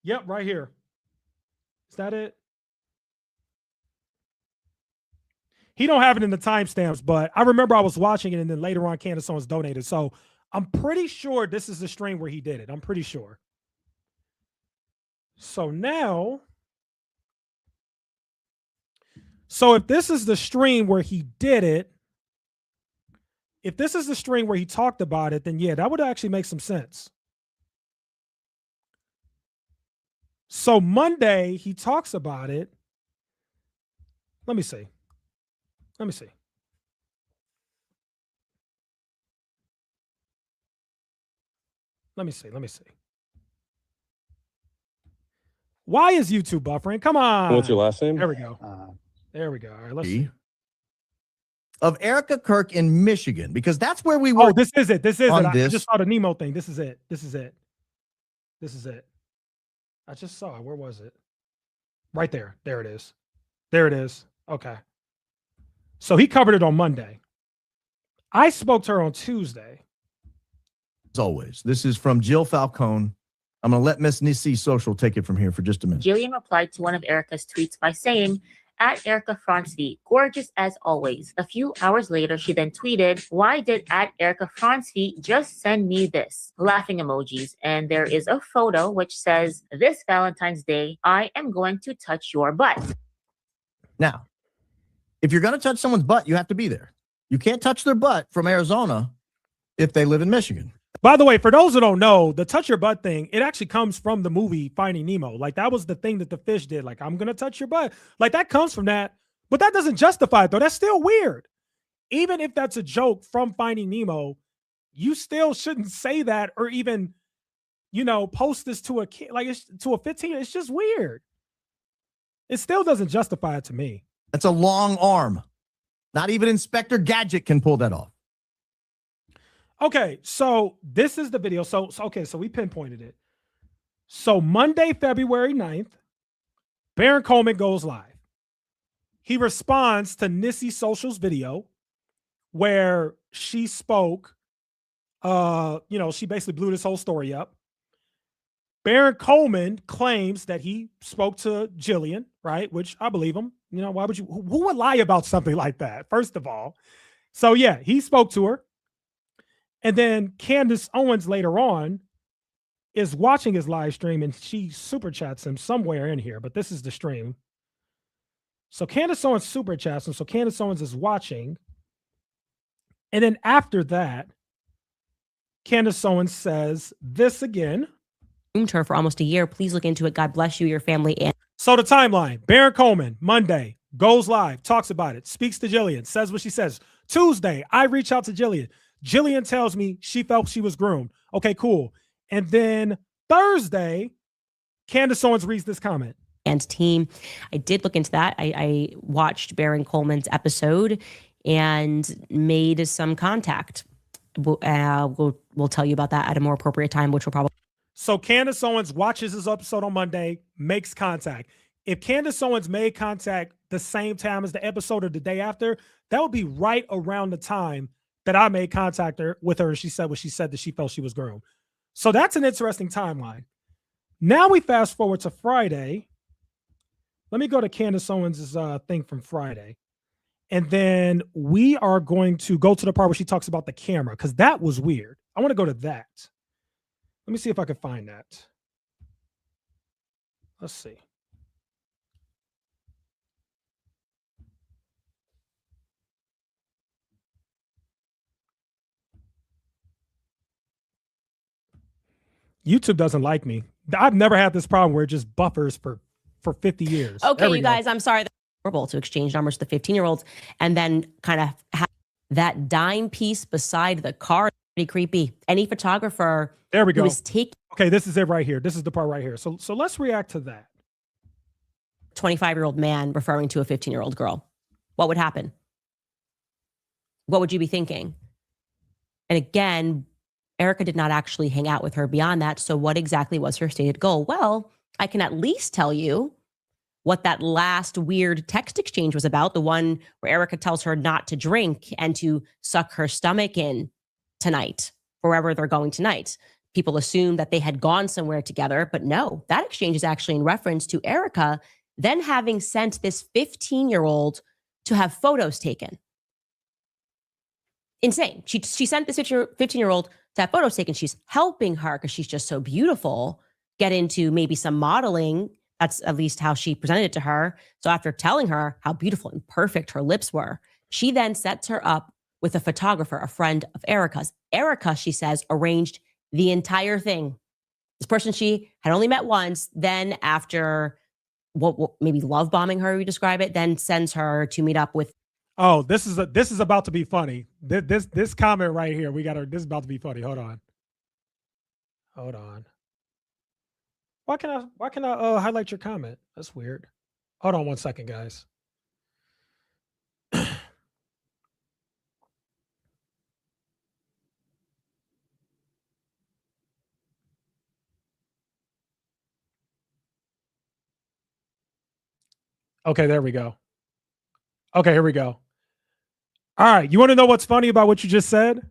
Yep, right here. Is that it? He don't have it in the timestamps, but I remember I was watching it and then later on Candace Owens donated. So I'm pretty sure this is the stream where he did it. I'm pretty sure. So now, so if this is the stream where he did it, if this is the stream where he talked about it, then yeah, that would actually make some sense. So Monday, he talks about it. Let me see. Let me see. Let me see. Let me see. Why is YouTube buffering? Come on. What's your last name? There we go. There we go. All right, let's see. Of Erica Kirk in Michigan, because that's where we were. Oh, this is it. This is it. I this. just saw the Nemo thing. This is it. This is it. This is it. I just saw it. Where was it? Right there. There it is. There it is. Okay. So he covered it on Monday. I spoke to her on Tuesday. As always, this is from Jill Falcone. I'm going to let Miss Nisi Social take it from here for just a minute. Jillian replied to one of Erica's tweets by saying, "At Erica Francevy, gorgeous as always." A few hours later, she then tweeted, "Why did at Erica Francevy just send me this?" Laughing emojis. And there is a photo which says, "This Valentine's Day, I am going to touch your butt." Now, if you're going to touch someone's butt, you have to be there. You can't touch their butt from Arizona if they live in Michigan. By the way, for those who don't know, the touch your butt thing, it actually comes from the movie Finding Nemo. Like that was the thing that the fish did. Like, I'm going to touch your butt. Like that comes from that. But that doesn't justify it though. That's still weird. Even if that's a joke from Finding Nemo, you still shouldn't say that or even, you know, post this to a kid, like it's to a 15. It's just weird. It still doesn't justify it to me. That's a long arm. Not even Inspector Gadget can pull that off. Okay, so this is the video. So we pinpointed it. So Monday, February 9th, Baron Coleman goes live. He responds to Nissy Social's video where she spoke, she basically blew this whole story up. Baron Coleman claims that he spoke to Jillian, right? Which I believe him. You know, why would you, who would lie about something like that, first of all? So yeah, he spoke to her. And then Candace Owens later on is watching his live stream and she super chats him somewhere in here, but this is the stream. So Candace Owens super chats him. So Candace Owens is watching. And then after that, Candace Owens says this again. Groomed her for almost a year. Please look into it. God bless you, your family. And so the timeline, Baron Coleman, Monday, goes live, talks about it, speaks to Jillian, says what she says. Tuesday, I reach out to Jillian. Jillian tells me she felt she was groomed. Okay, cool. And then Thursday, Candace Owens reads this comment. And team, I did look into that. I watched Baron Coleman's episode and made some contact. We'll tell you about that at a more appropriate time, which will probably. So Candace Owens watches his episode on Monday, makes contact. if Candace Owens made contact the same time as the episode or the day after, that would be right around the time that I made contact with her. And she said what she said, that she felt she was groomed. So that's an interesting timeline. Now we fast forward to Friday. Let me go to Candace Owens' thing from Friday. And then we are going to go to the part where she talks about the camera, because that was weird. I want to go to that. Let me see if I can find that. Let's see. YouTube doesn't like me. I've never had this problem where it just buffers for 50 years. Okay, you guys, I'm sorry. We're able to exchange numbers to the 15-year-olds and then kind of have that dime piece beside the car. Pretty creepy. Any photographer there we go. Who is taking okay, this is it right here. This is the part right here. So let's react to that. 25-year-old man referring to a 15-year-old girl. What would happen? What would you be thinking? And again, Erica did not actually hang out with her beyond that. So what exactly was her stated goal? Well, I can at least tell you what that last weird text exchange was about. The one where Erica tells her not to drink and to suck her stomach in tonight, wherever they're going tonight. People assume that they had gone somewhere together, but no, that exchange is actually in reference to Erica then having sent this 15-year-old to have photos taken. Insane. She sent this 15-year-old to have photos taken. She's helping her because she's just so beautiful, get into maybe some modeling. That's at least how she presented it to her. So after telling her how beautiful and perfect her lips were, she then sets her up with a photographer, a friend of Erica's. Erica, she says, arranged the entire thing. This person she had only met once, then after what maybe love bombing her, we describe it, then sends her to meet up with. Oh, this is about to be funny. This comment right here, this is about to be funny. Hold on. Why can I highlight your comment? That's weird. Hold on 1 second, guys. Okay, there we go. Okay, here we go. All right, you want to know what's funny about what you just said?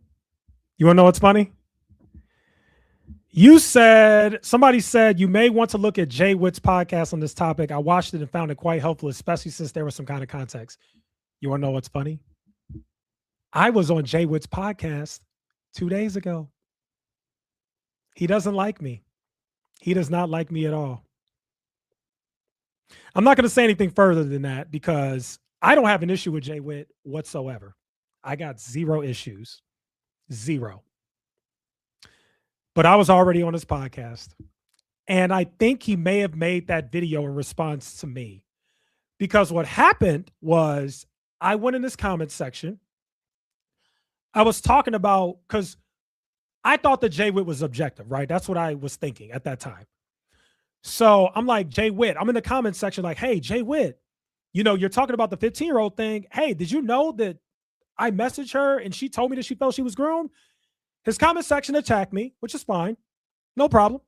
You want to know what's funny? Somebody said you may want to look at Jay Witt's podcast on this topic. I watched it and found it quite helpful, especially since there was some kind of context. You want to know what's funny? I was on Jay Witt's podcast 2 days ago. He doesn't like me. He does not like me at all. I'm not going to say anything further than that because I don't have an issue with Jay Witt whatsoever. I got zero issues. Zero. But I was already on his podcast. And I think he may have made that video in response to me. Because what happened was I went in this comment section. I was talking about, because I thought that Jay Witt was objective, right? That's what I was thinking at that time. So I'm like, Jay Witt, I'm in the comment section like, hey, Jay Witt, you're talking about the 15-year-old thing. Hey, did you know that I messaged her and she told me that she felt she was groomed? His comment section attacked me, which is fine. No problem.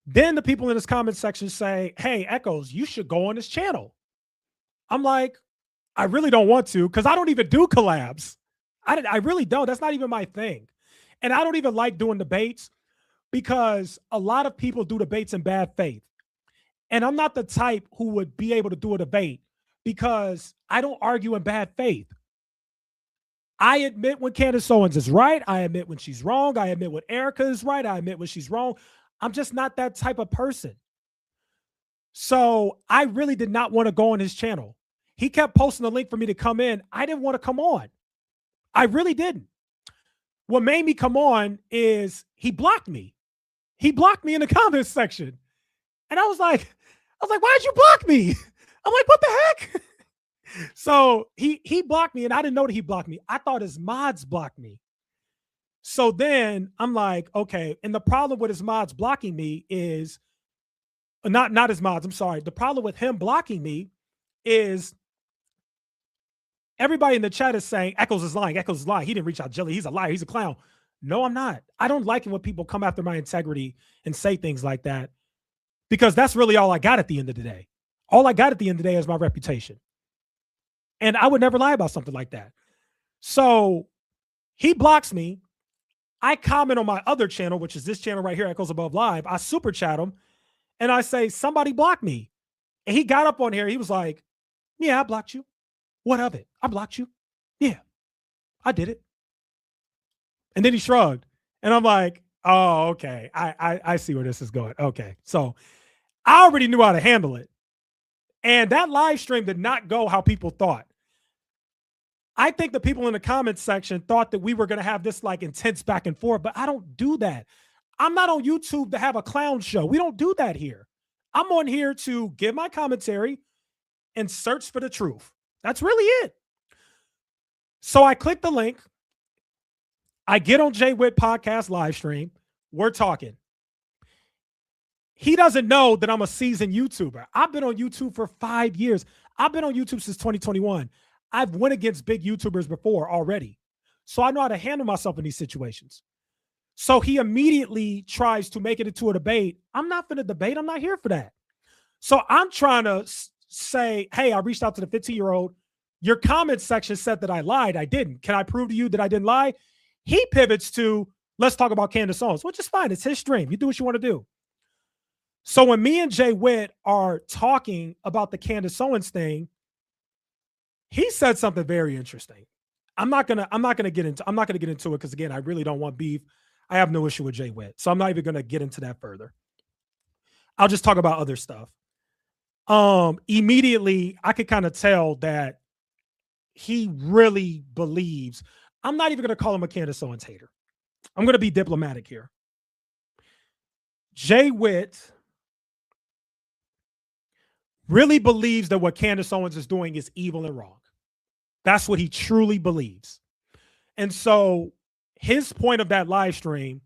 Then the people in his comment section say, hey, Echoes, you should go on his channel. I'm like, I really don't want to because I don't even do collabs. I really don't. That's not even my thing. And I don't even like doing debates because a lot of people do debates in bad faith. And I'm not the type who would be able to do a debate because I don't argue in bad faith. I admit when Candace Owens is right. I admit when she's wrong. I admit when Erica is right. I admit when she's wrong. I'm just not that type of person. So I really did not want to go on his channel. He kept posting the link for me to come in. I didn't want to come on. I really didn't. What made me come on is he blocked me. He blocked me in the comments section. And I was like, why'd you block me? I'm like, what the heck? So he blocked me and I didn't know that he blocked me. I thought his mods blocked me. So then I'm like, okay. And the problem with his mods blocking me is not his mods. I'm sorry. The problem with him blocking me is everybody in the chat is saying Echoes is lying. Echoes is lying. He didn't reach out Jelly. He's a liar. He's a clown. No, I'm not. I don't like it when people come after my integrity and say things like that because that's really all I got at the end of the day. All I got at the end of the day is my reputation. And I would never lie about something like that. So he blocks me. I comment on my other channel, which is this channel right here, Echoes Above Live. I super chat him and I say, somebody blocked me. And he got up on here. He was like, yeah, I blocked you. What of it? I blocked you. Yeah, I did it. And then he shrugged. And I'm like, oh, okay. I see where this is going. Okay. So I already knew how to handle it. And that live stream did not go how people thought. I think the people in the comments section thought that we were going to have this like intense back and forth, but I don't do that. I'm not on YouTube to have a clown show. We don't do that here. I'm on here to give my commentary and search for the truth. That's really it. So I click the link. I get on Jay Witt podcast live stream. We're talking. He doesn't know that I'm a seasoned YouTuber. I've been on YouTube for 5 years. I've been on YouTube since 2021. I've went against big YouTubers before already. So I know how to handle myself in these situations. So he immediately tries to make it into a debate. I'm not for the debate. I'm not here for that. So I'm trying to say, hey, I reached out to the 15-year-old. Your comment section said that I lied. I didn't. Can I prove to you that I didn't lie? He pivots to, let's talk about Candace Owens, which is fine. It's his stream. You do what you want to do. So when me and Jay Witt are talking about the Candace Owens thing, he said something very interesting. I'm not gonna get into it because again, I really don't want beef. I have no issue with Jay Witt, so I'm not even gonna get into that further. I'll just talk about other stuff. Immediately, I could kind of tell that he really believes. I'm not even gonna call him a Candace Owens hater. I'm gonna be diplomatic here. Jay Witt really believes that what Candace Owens is doing is evil and wrong. That's what he truly believes. And so his point of that live stream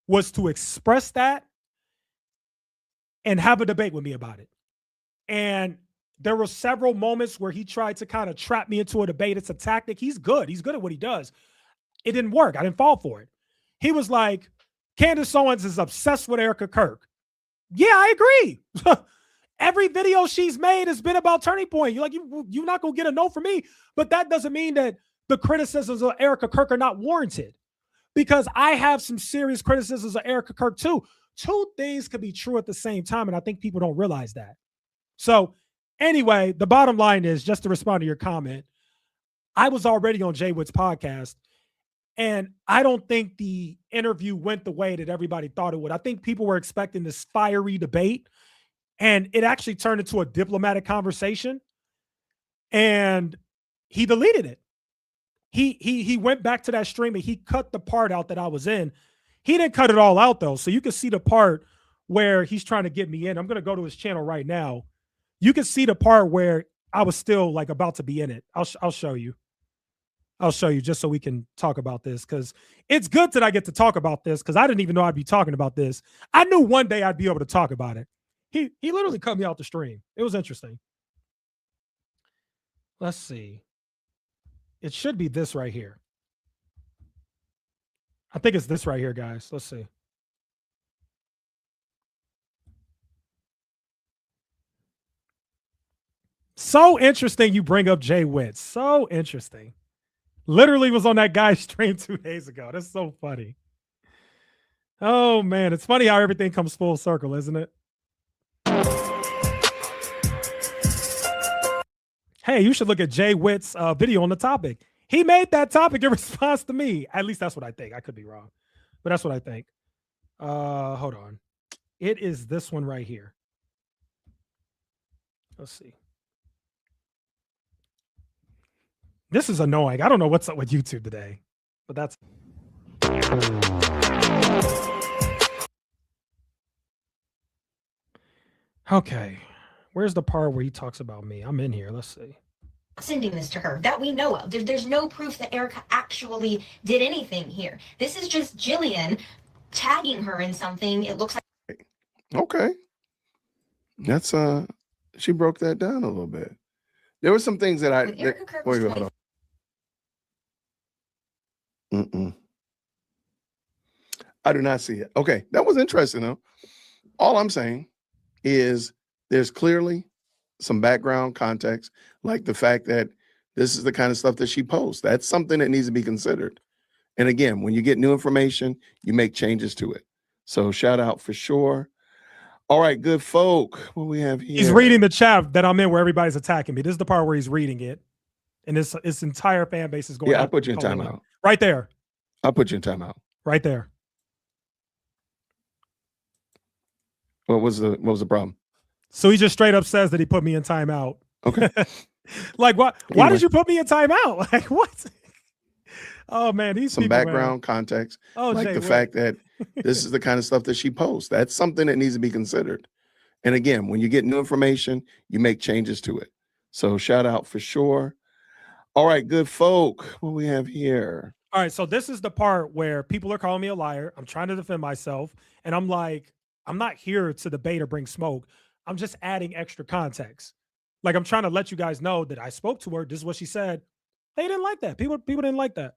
was to express that and have a debate with me about it. And there were several moments where he tried to kind of trap me into a debate. It's a tactic. He's good. He's good at what he does. It didn't work. I didn't fall for it. He was like, Candace Owens is obsessed with Erica Kirk. Yeah, I agree. Every video she's made has been about Turning Point. You're like, you're not going to get a no from me. But that doesn't mean that the criticisms of Erica Kirk are not warranted. Because I have some serious criticisms of Erica Kirk too. Two things could be true at the same time. And I think people don't realize that. So anyway, the bottom line is, just to respond to your comment, I was already on Jay Witt's podcast. And I don't think the interview went the way that everybody thought it would. I think people were expecting this fiery debate. And it actually turned into a diplomatic conversation. And he deleted it. He went back to that stream and he cut the part out that I was in. He didn't cut it all out though. So you can see the part where he's trying to get me in. I'm going to go to his channel right now. You can see the part where I was still like about to be in it. I'll show you. I'll show you just so we can talk about this, because it's good that I get to talk about this, because I didn't even know I'd be talking about this. I knew one day I'd be able to talk about it. He literally cut me out the stream. It was interesting. Let's see. It should be this right here. I think it's this right here, guys. Let's see. So interesting you bring up Jay Witt. So interesting. Literally was on that guy's stream 2 days ago. That's so funny. Oh, man. It's funny how everything comes full circle, isn't it? Hey, you should look at Jay Witt's video on the topic. He made that topic in response to me. At least that's what I think. I could be wrong, but that's what I think. Hold on. It is this one right here. Let's see. This is annoying. I don't know what's up with YouTube today, but that's. Okay. Where's the part where he talks about me? I'm in here. Let's see. Sending this to her that we know of. There's no proof that Erica actually did anything here. This is just Jillian tagging her in something. It looks like. Okay. That's she broke that down a little bit. There were some things that wait, hold on. I do not see it. Okay. That was interesting though. All I'm saying is there's clearly some background context, like the fact that this is the kind of stuff that she posts. That's something that needs to be considered. And again, when you get new information, you make changes to it. So shout out for sure. All right, good folk. What we have here? He's reading the chat that I'm in where everybody's attacking me. This is the part where he's reading it. And his entire fan base is going. Yeah, I put you in timeout. Right there. I'll put you in timeout. Right there. What was the problem? So he just straight up says that he put me in timeout. Okay. Like what? Anyway. Why did you put me in timeout? Like what? Oh man, these some people, background context, like the fact that this is the kind of stuff that she posts. That's something that needs to be considered. And again, when you get new information, you make changes to it. So shout out for sure. All right, good folk. What we have here? All right, so this is the part where people are calling me a liar. I'm trying to defend myself, and I'm like, I'm not here to debate or bring smoke. I'm just adding extra context. Like I'm trying to let you guys know that I spoke to her. This is what she said. They didn't like that. People didn't like that.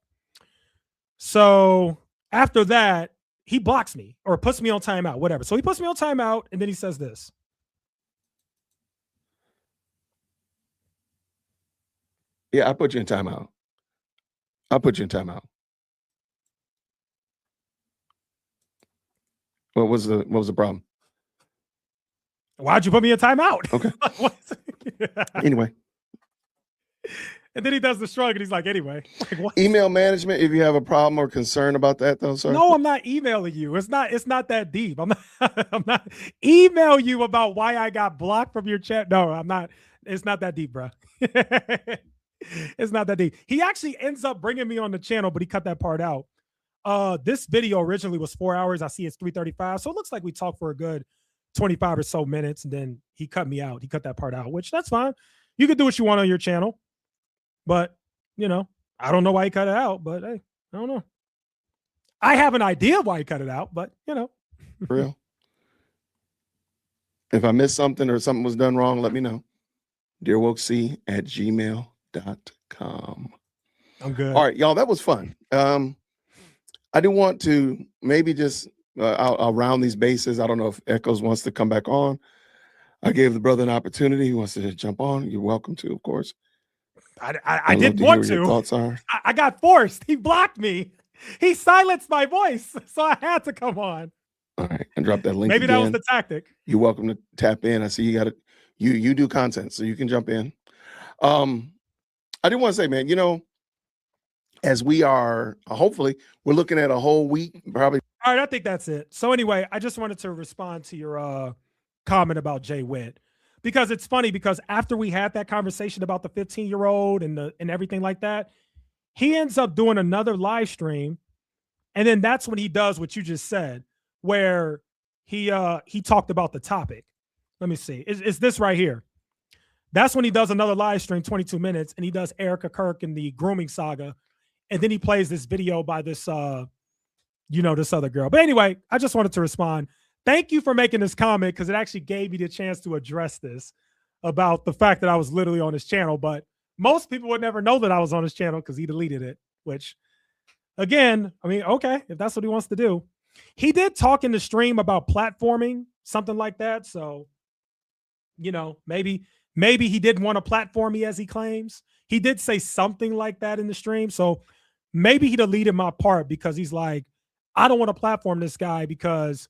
So after that, he blocks me or puts me on timeout, whatever. So he puts me on timeout, and then he says this. Yeah, I put you in timeout. I'll put you in timeout. What was the problem? Why'd you put me in timeout? Okay. Anyway. And then he does the shrug and he's like, anyway. Like, what? Email management, if you have a problem or concern about that though, sir. No, I'm not emailing you. It's not that deep. I'm not email you about why I got blocked from your chat. No, I'm not. It's not that deep, bro. It's not that deep. He actually ends up bringing me on the channel, but he cut that part out. This video originally was 4 hours. I see it's 3:35. So it looks like we talked for a good 25 or so minutes, and then he cut me out. He cut that part out, which that's fine. You can do what you want on your channel. But, you know, I don't know why he cut it out, but hey, I don't know. I have an idea why he cut it out, but, you know. For real. If I missed something or something was done wrong, let me know. dearwokec@gmail.com. I'm good. All right, y'all, that was fun. I do want to maybe just, I'll round these bases. I don't know if Echoes wants to come back on. I gave the brother an opportunity. He wants to jump on. You're welcome to, of course. I didn't want to. Your thoughts are. I got forced. He blocked me. He silenced my voice, so I had to come on. All right, and drop that link. Maybe again. That was the tactic. You're welcome to tap in. I see you got it. You do content, so you can jump in. I do want to say, man, you know, as we are, hopefully, we're looking at a whole week, probably. All right, I think that's it. So anyway, I just wanted to respond to your comment about Jay Witt. Because it's funny because after we had that conversation about the 15-year-old and everything like that, he ends up doing another live stream. And then that's when he does what you just said, where he talked about the topic. Let me see. It's this right here. That's when he does another live stream, 22 minutes, and he does Erica Kirk and the grooming saga. And then he plays this video by this this other girl. But anyway, I just wanted to respond. Thank you for making this comment because it actually gave me the chance to address this about the fact that I was literally on his channel. But most people would never know that I was on his channel because he deleted it, which, again, I mean, okay, if that's what he wants to do. He did talk in the stream about platforming, something like that. So, you know, maybe he didn't want to platform me as he claims. He did say something like that in the stream. So maybe he deleted my part because he's like, I don't want to platform this guy because,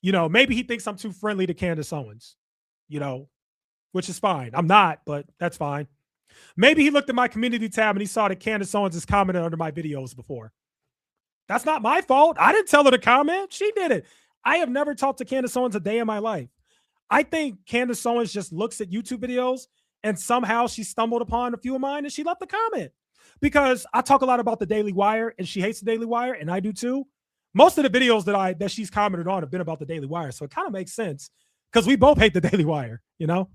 you know, maybe he thinks I'm too friendly to Candace Owens, you know, which is fine. I'm not, but that's fine. Maybe he looked at my community tab and he saw that Candace Owens has commented under my videos before. That's not my fault. I didn't tell her to comment. She did it. I have never talked to Candace Owens a day in my life. I think Candace Owens just looks at YouTube videos and somehow she stumbled upon a few of mine and she left a comment. Because I talk a lot about the Daily Wire and she hates the Daily Wire and I do too. Most of the videos that she's commented on have been about the Daily Wire. So it kind of makes sense because we both hate the Daily Wire, you know?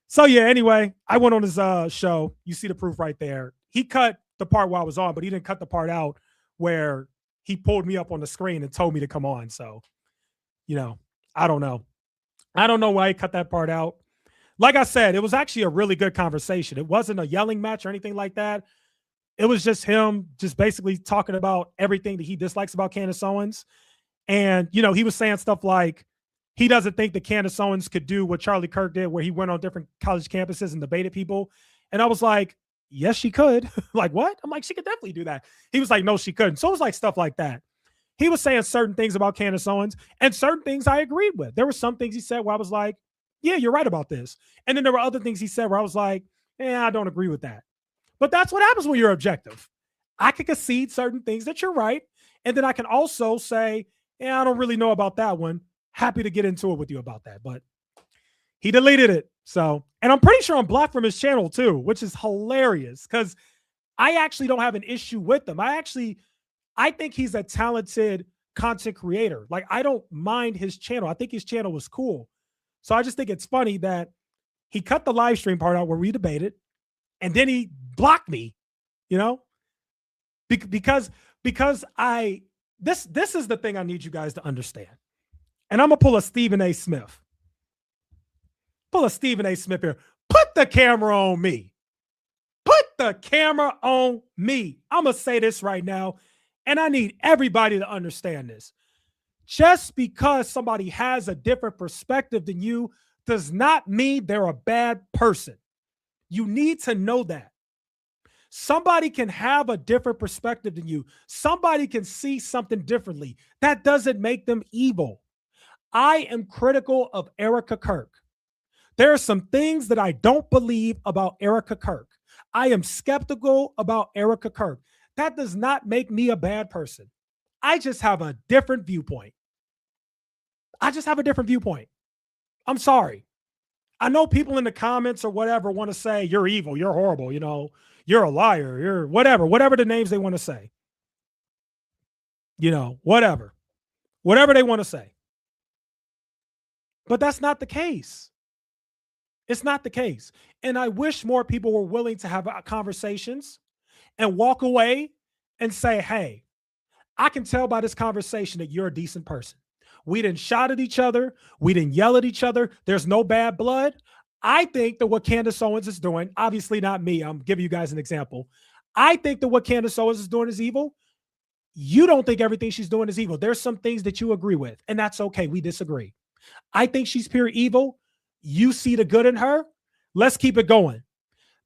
So yeah, anyway, I went on his show. You see the proof right there. He cut the part while I was on, but he didn't cut the part out where he pulled me up on the screen and told me to come on. So, you know, I don't know. I don't know why he cut that part out. Like I said, it was actually a really good conversation. It wasn't a yelling match or anything like that. It was just him just basically talking about everything that he dislikes about Candace Owens. And, you know, he was saying stuff like he doesn't think that Candace Owens could do what Charlie Kirk did, where he went on different college campuses and debated people. And I was like, yes, she could. Like, what? I'm like, she could definitely do that. He was like, no, she couldn't. So it was like stuff like that. He was saying certain things about Candace Owens and certain things I agreed with. There were some things he said where I was like, yeah, you're right about this. And then there were other things he said where I was like, yeah, I don't agree with that. But that's what happens when you're objective. I can concede certain things that you're right. And then I can also say, yeah, I don't really know about that one. Happy to get into it with you about that. But he deleted it. So, and I'm pretty sure I'm blocked from his channel too, which is hilarious because I actually don't have an issue with him. I think he's a talented content creator. Like, I don't mind his channel. I think his channel was cool. So I just think it's funny that he cut the live stream part out where we debated, and then he blocked me, you know, because this is the thing I need you guys to understand. And I'm going to pull a Stephen A. Smith. Pull a Stephen A. Smith here. Put the camera on me. Put the camera on me. I'm going to say this right now, and I need everybody to understand this. Just because somebody has a different perspective than you does not mean they're a bad person. You need to know that. Somebody can have a different perspective than you. Somebody can see something differently. That doesn't make them evil. I am critical of Erica Kirk. There are some things that I don't believe about Erica Kirk. I am skeptical about Erica Kirk. That does not make me a bad person. I just have a different viewpoint. I just have a different viewpoint. I'm sorry. I know people in the comments or whatever want to say you're evil, you're horrible, you know, you're a liar, you're whatever the names they want to say. You know, whatever they want to say. But that's not the case. It's not the case. And I wish more people were willing to have conversations and walk away and say, hey, I can tell by this conversation that you're a decent person. We didn't shout at each other. We didn't yell at each other. There's no bad blood. I think that what Candace Owens is doing, obviously not me, I'm giving you guys an example. I think that what Candace Owens is doing is evil. You don't think everything she's doing is evil. There's some things that you agree with, and that's okay. We disagree. I think she's pure evil. You see the good in her. Let's keep it going.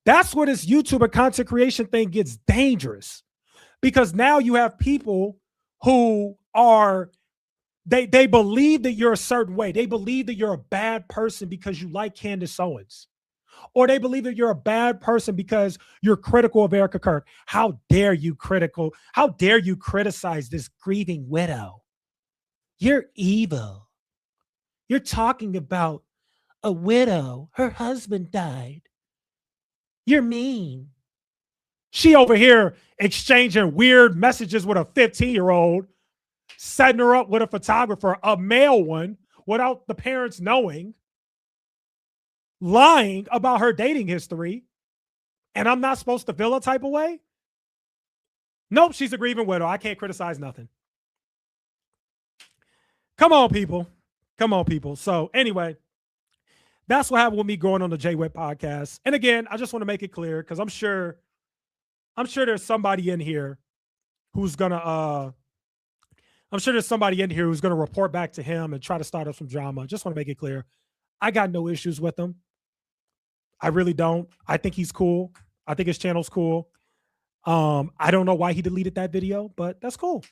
That's where this YouTuber content creation thing gets dangerous, because now you have people who are, they believe that you're a certain way. They believe that you're a bad person because you like Candace Owens. Or they believe that you're a bad person because you're critical of Erica Kirk. How dare you How dare you criticize this grieving widow? You're evil. You're talking about a widow. Her husband died. You're mean. She over here exchanging weird messages with a 15-year-old, setting her up with a photographer, a male one, without the parents knowing, lying about her dating history, and I'm not supposed to feel a type of way? Nope, she's a grieving widow. I can't criticize nothing. Come on, people. Come on, people. So anyway, that's what happened with me going on the J-Wit podcast. And again, I just want to make it clear, because I'm sure there's somebody in here who's gonna report back to him and try to start up some drama. Just want to make it clear. I got no issues with him. I really don't. I think he's cool. I think his channel's cool. I don't know why he deleted that video, but that's cool.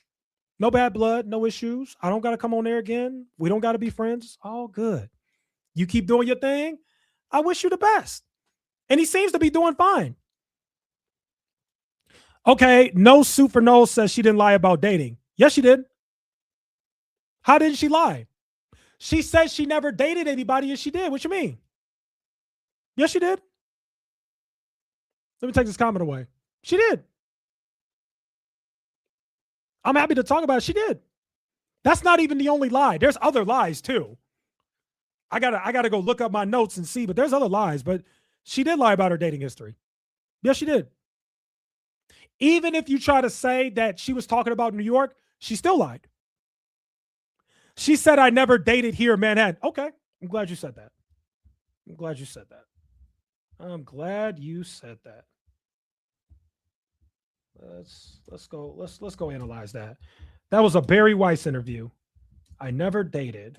No bad blood, no issues. I don't got to come on there again. We don't got to be friends. All good. You keep doing your thing. I wish you the best. And he seems to be doing fine. Okay, no Sue for No says she didn't lie about dating. Yes, she did. How did she lie? She said she never dated anybody, and she did. What you mean? Yes, she did. Let me take this comment away. She did. I'm happy to talk about it. She did. That's not even the only lie. There's other lies too. I gotta go look up my notes and see, but there's other lies. But she did lie about her dating history. Yes, she did. Even if you try to say that she was talking about New York, she still lied. She said, I never dated here in Manhattan. Okay. I'm glad you said that. I'm glad you said that. Let's go analyze that. That was a Barry Weiss interview. I never dated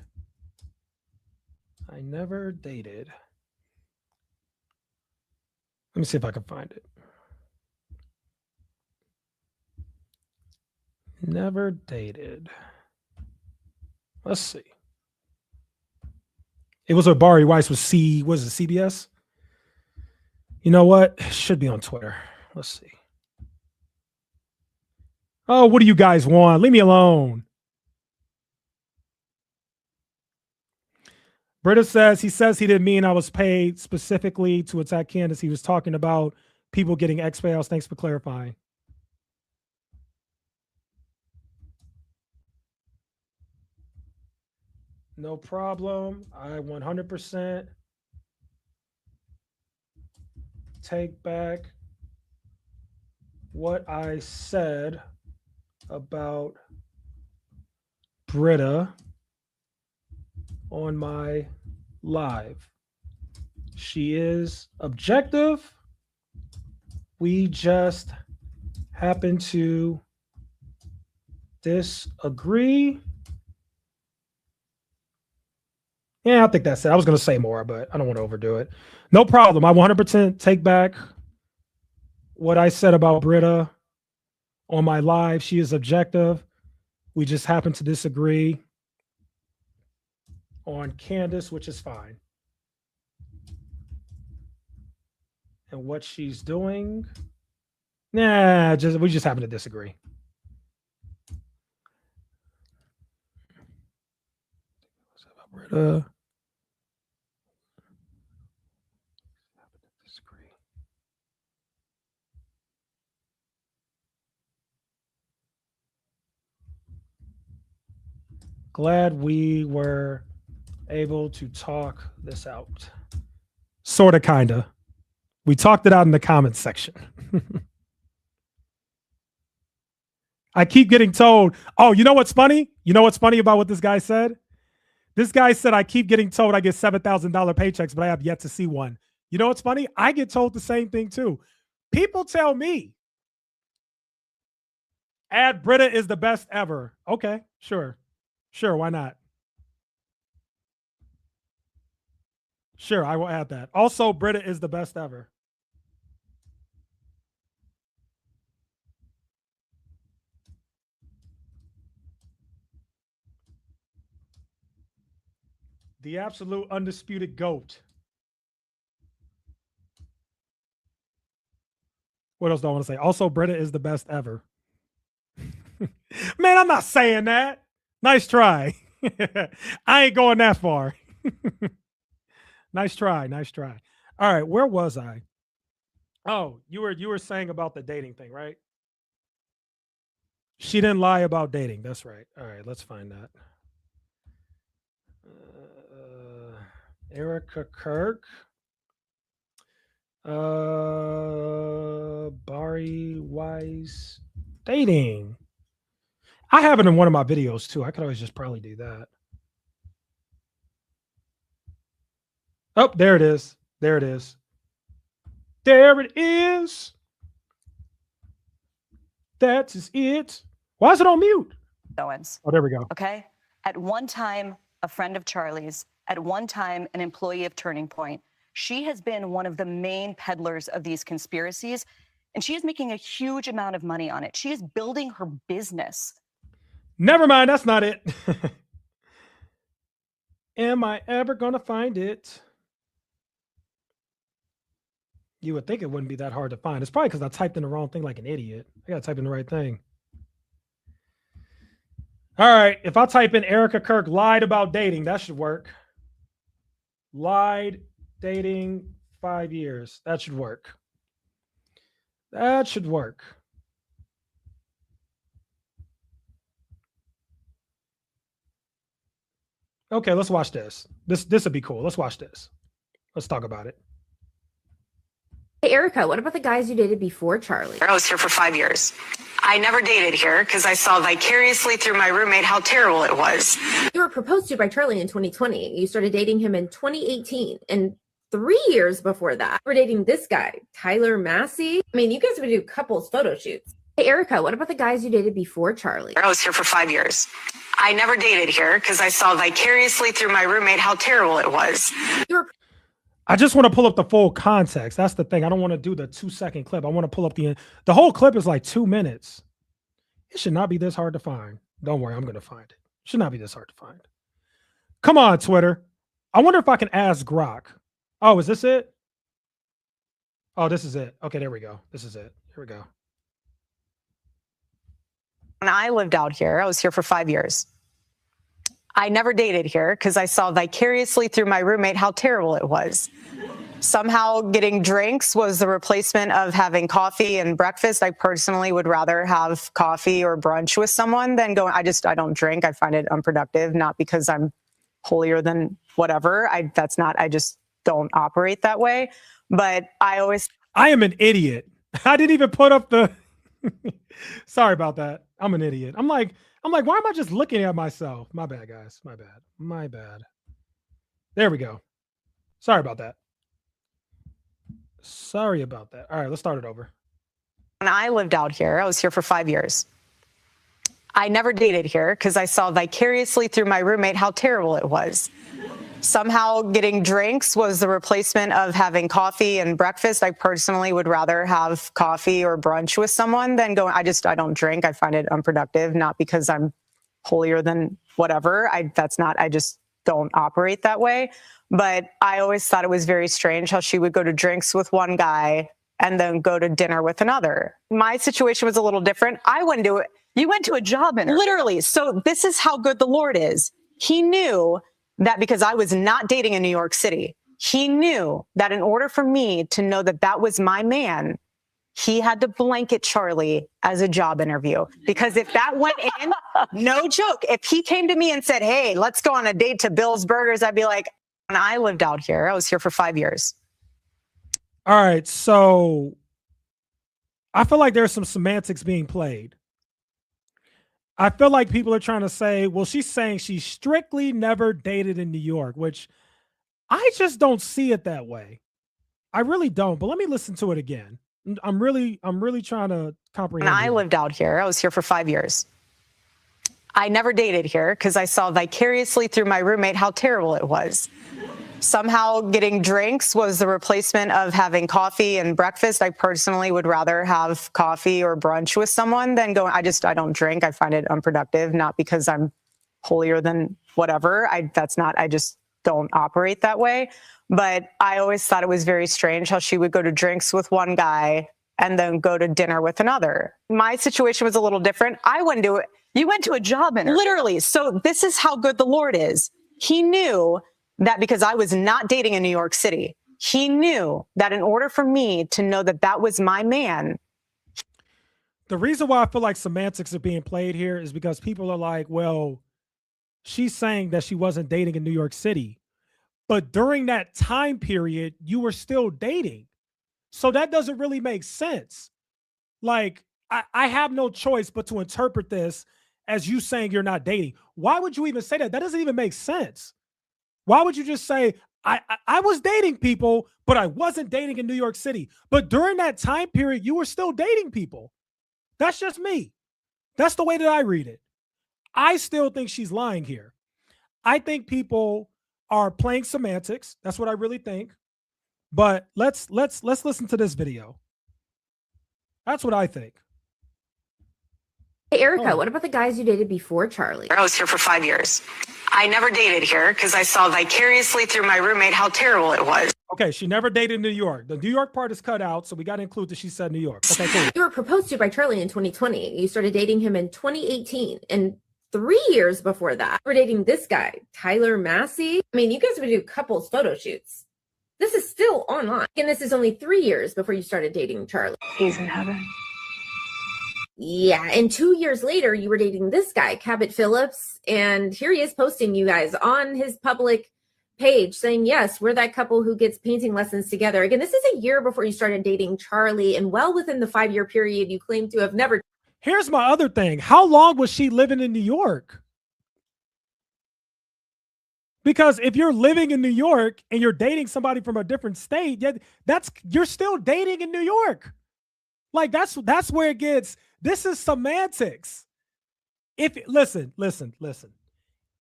I never dated. Let me see if I can find it. Never dated. Let's see. It was with Bari Weiss with was it CBS? You know what? It should be on Twitter. Let's see. Oh, what do you guys want? Leave me alone. Britta says he didn't mean I was paid specifically to attack Candace. He was talking about people getting X payouts. Thanks for clarifying. No problem. I 100% take back what I said about Britta on my live. She is objective. We just happen to disagree. Yeah, I think that's it. I was going to say more, but I don't want to overdo it. No problem. I 100% take back what I said about Britta on my live. She is objective. We just happen to disagree on Candace, which is fine. And what she's doing, we just happen to disagree. Britta. Glad we were able to talk this out. Sort of, kind of. We talked it out in the comments section. I keep getting told, oh, you know what's funny? You know what's funny about what this guy said? This guy said, I keep getting told I get $7,000 paychecks, but I have yet to see one. You know what's funny? I get told the same thing too. People tell me, add Britta is the best ever. Okay, sure. Sure, why not? Sure, I will add that. Also, Britta is the best ever. The absolute undisputed GOAT. What else do I want to say? Also, Britta is the best ever. Man, I'm not saying that. Nice try. I ain't going that far. Nice try. Nice try. All right, where was I? Oh, you were saying about the dating thing, right? She didn't lie about dating. That's right. All right, let's find that. Erica Kirk. Bari Weiss dating. I have it in one of my videos too. I could always just probably do that. Oh, there it is. There it is. There it is. That is it. Why is it on mute? Owens. Oh, there we go. Okay. At one time, a friend of Charlie's, at one time, an employee of Turning Point. She has been one of the main peddlers of these conspiracies, and she is making a huge amount of money on it. She is building her business. Never mind. That's not it. Am I ever going to find it? You would think it wouldn't be that hard to find. It's probably because I typed in the wrong thing like an idiot. I got to type in the right thing. All right. If I type in Erica Kirk lied about dating, that should work. Lied dating 5 years. That should work. That should work. Okay, let's watch this. This would be cool. Let's watch this. Let's talk about it. Hey, Erica, what about the guys you dated before Charlie? I was here for 5 years. I never dated here because I saw vicariously through my roommate how terrible it was. You were proposed to by Charlie in 2020. You started dating him in 2018. And 3 years before that, you were dating this guy, Tyler Massey. I mean, you guys would do couples photo shoots. Hey, Erica, what about the guys you dated before Charlie? I was here for 5 years. I never dated here because I saw vicariously through my roommate how terrible it was. I just want to pull up the full context. That's the thing. I don't want to do the 2-second clip. I want to pull up the whole clip is like 2 minutes. It should not be this hard to find. Don't worry, I'm going to find it. It should not be this hard to find. Come on, Twitter. I wonder if I can ask Grok. Oh, is this it? Oh, this is it. Okay, there we go. This is it. Here we go. When I lived out here, I was here for 5 years. I never dated here because I saw vicariously through my roommate how terrible it was. Somehow getting drinks was the replacement of having coffee and breakfast. I personally would rather have coffee or brunch with someone than going, I don't drink. I find it unproductive, not because I'm holier than whatever. I just don't operate that way. But I am an idiot. I didn't even put up the, sorry about that. I'm an idiot. I'm like, why am I just looking at myself? My bad, guys. My bad. There we go. Sorry about that. All right, let's start it over. When I lived out here, I was here for 5 years. I never dated here because I saw vicariously through my roommate how terrible it was. Somehow getting drinks was the replacement of having coffee and breakfast. I personally would rather have coffee or brunch with someone than going, I don't drink. I find it unproductive, not because I'm holier than whatever. I just don't operate that way. But I always thought it was very strange how she would go to drinks with one guy and then go to dinner with another. My situation was a little different. You went to a job interview. Literally. So this is how good the Lord is. He knew that because I was not dating in New York City, he knew that in order for me to know that that was my man, he had to blanket Charlie as a job interview. Because if that went in, no joke, if he came to me and said, hey, let's go on a date to Bill's Burgers, I'd be like, when I lived out here, I was here for 5 years. All right, so I feel like there's some semantics being played. I feel like people are trying to say, well, she's saying she strictly never dated in New York, which I just don't see it that way. I really don't, but let me listen to it again. I'm really trying to comprehend. When I lived out here, I was here for 5 years. I never dated here because I saw vicariously through my roommate how terrible it was. Somehow getting drinks was the replacement of having coffee and breakfast. I personally would rather have coffee or brunch with someone than going, I don't drink. I find it unproductive, not because I'm holier than whatever. I just don't operate that way. But I always thought it was very strange how she would go to drinks with one guy and then go to dinner with another. My situation was a little different. You went to a job interview. Literally. So this is how good the Lord is. He knew that because I was not dating in New York City, he knew that in order for me to know that that was my man. The reason why I feel like semantics are being played here is because people are like, well, she's saying that she wasn't dating in New York City, but during that time period, you were still dating. So that doesn't really make sense. Like, I have no choice but to interpret this as you saying you're not dating. Why would you even say that? That doesn't even make sense. Why would you just say, I was dating people, but I wasn't dating in New York City. But during that time period, you were still dating people. That's just me. That's the way that I read it. I still think she's lying here. I think people are playing semantics. That's what I really think. But let's listen to this video. That's what I think. Hey, Erica, what about the guys you dated before Charlie? I was here for 5 years. I never dated here because I saw vicariously through my roommate how terrible it was. Okay, she never dated New York. The New York part is cut out, so we got to include that she said New York. Okay, cool. You were proposed to by Charlie in 2020. You started dating him in 2018. And 3 years before that, we're dating this guy, Tyler Massey. I mean, you guys would do couples photo shoots. This is still online. And this is only 3 years before you started dating Charlie. He's in heaven. Yeah, and 2 years later, you were dating this guy, Cabot Phillips, and here he is posting you guys on his public page saying, yes, we're that couple who gets painting lessons together. Again, this is a year before you started dating Charlie, and well within the 5-year period you claim to have never. Here's my other thing. How long was she living in New York? Because if you're living in New York and you're dating somebody from a different state, you're still dating in New York. Like that's where it gets This is semantics. If listen.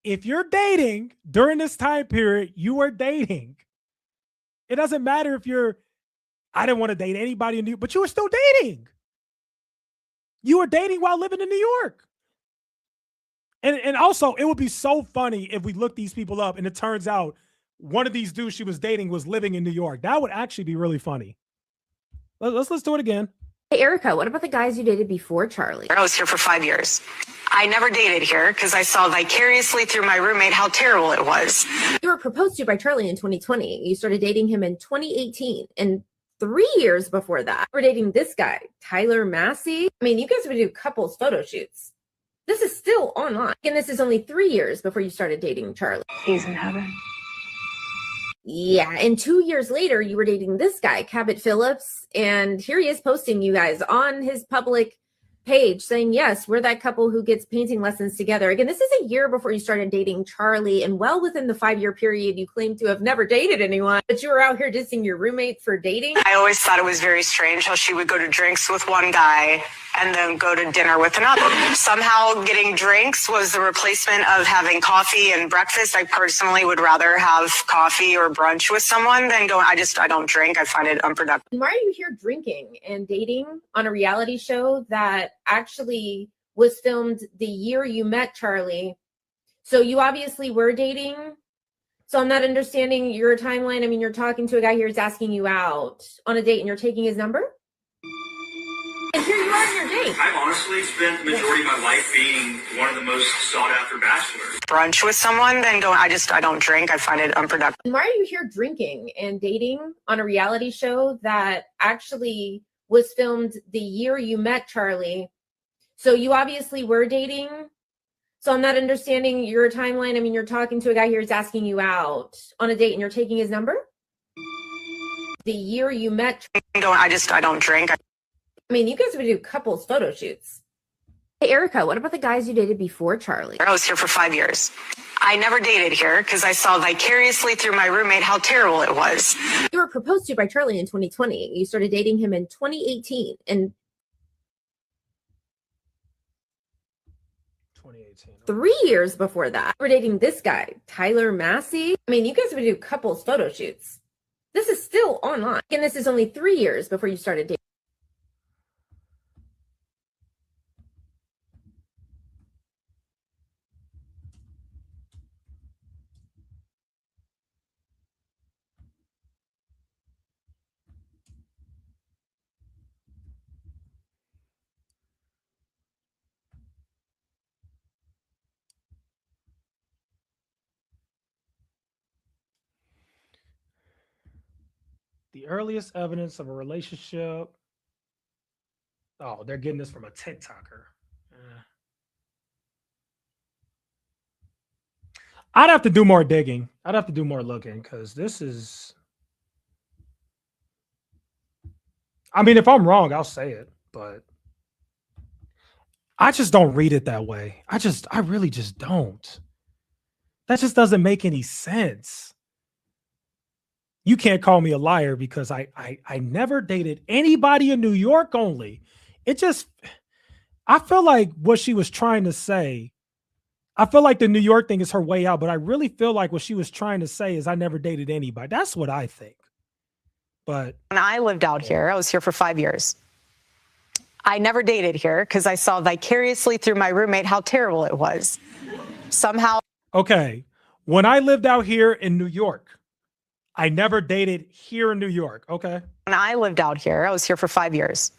If you're dating during this time period, you are dating. It doesn't matter if I didn't want to date anybody in New York, but you were still dating. You were dating while living in New York. And also, it would be so funny if we look these people up and it turns out one of these dudes she was dating was living in New York. That would actually be really funny. Let's do it again. Hey, Erica, what about the guys you dated before Charlie? I was here for 5 years. I never dated here because I saw vicariously through my roommate how terrible it was. You were proposed to by Charlie in 2020. You started dating him in 2018. And 3 years before that, we're dating this guy, Tyler Massey. I mean, you guys would do couples photo shoots. This is still online. And this is only 3 years before you started dating Charlie. He's in heaven. Yeah, and 2 years later, you were dating this guy, Cabot Phillips, and here he is posting you guys on his public page saying, yes, we're that couple who gets painting lessons together. Again, this is a year before you started dating Charlie, and well within the 5-year period, you claim to have never dated anyone, but you were out here dissing your roommate for dating. I always thought it was very strange how she would go to drinks with one guy and then go to dinner with another. Somehow getting drinks was the replacement of having coffee and breakfast. I personally would rather have coffee or brunch with someone than go. I don't drink. I find it unproductive. And why are you here drinking and dating on a reality show that actually was filmed the year you met Charlie? So you obviously were dating. So I'm not understanding your timeline. I mean, you're talking to a guy here who's asking you out on a date and you're taking his number? And here you are on your date. I've honestly spent the majority of my life being one of the most sought after bachelors. Brunch with someone than go. I don't drink. I find it unproductive. And why are you here drinking and dating on a reality show that actually was filmed the year you met Charlie? So you obviously were dating. So I'm not understanding your timeline. I mean, you're talking to a guy here who's asking you out on a date and you're taking his number? The year you met. I don't drink. I mean, you guys would do couples photo shoots. Hey, Erica, what about the guys you dated before Charlie? I was here for 5 years. I never dated here because I saw vicariously through my roommate how terrible it was. You were proposed to by Charlie in 2020. You started dating him in 2018. And 2018. 3 years before that, we're dating this guy, Tyler Massey. I mean, you guys would do couples photo shoots. This is still online. And this is only 3 years before you started dating. The earliest evidence of a relationship. Oh, they're getting this from a TikToker. I'd have to do more digging. I'd have to do more looking because this is. I mean, if I'm wrong, I'll say it, but I just don't read it that way. I really just don't. That just doesn't make any sense. You can't call me a liar because I never dated anybody in New York only. I feel like what she was trying to say, I feel like the New York thing is her way out, but I really feel like what she was trying to say is I never dated anybody. That's what I think. But when I lived out here, I was here for 5 years. I never dated here because I saw vicariously through my roommate how terrible it was. Somehow. Okay. When I lived out here in New York, I never dated here in New York. Okay. When I lived out here, I was here for 5 years.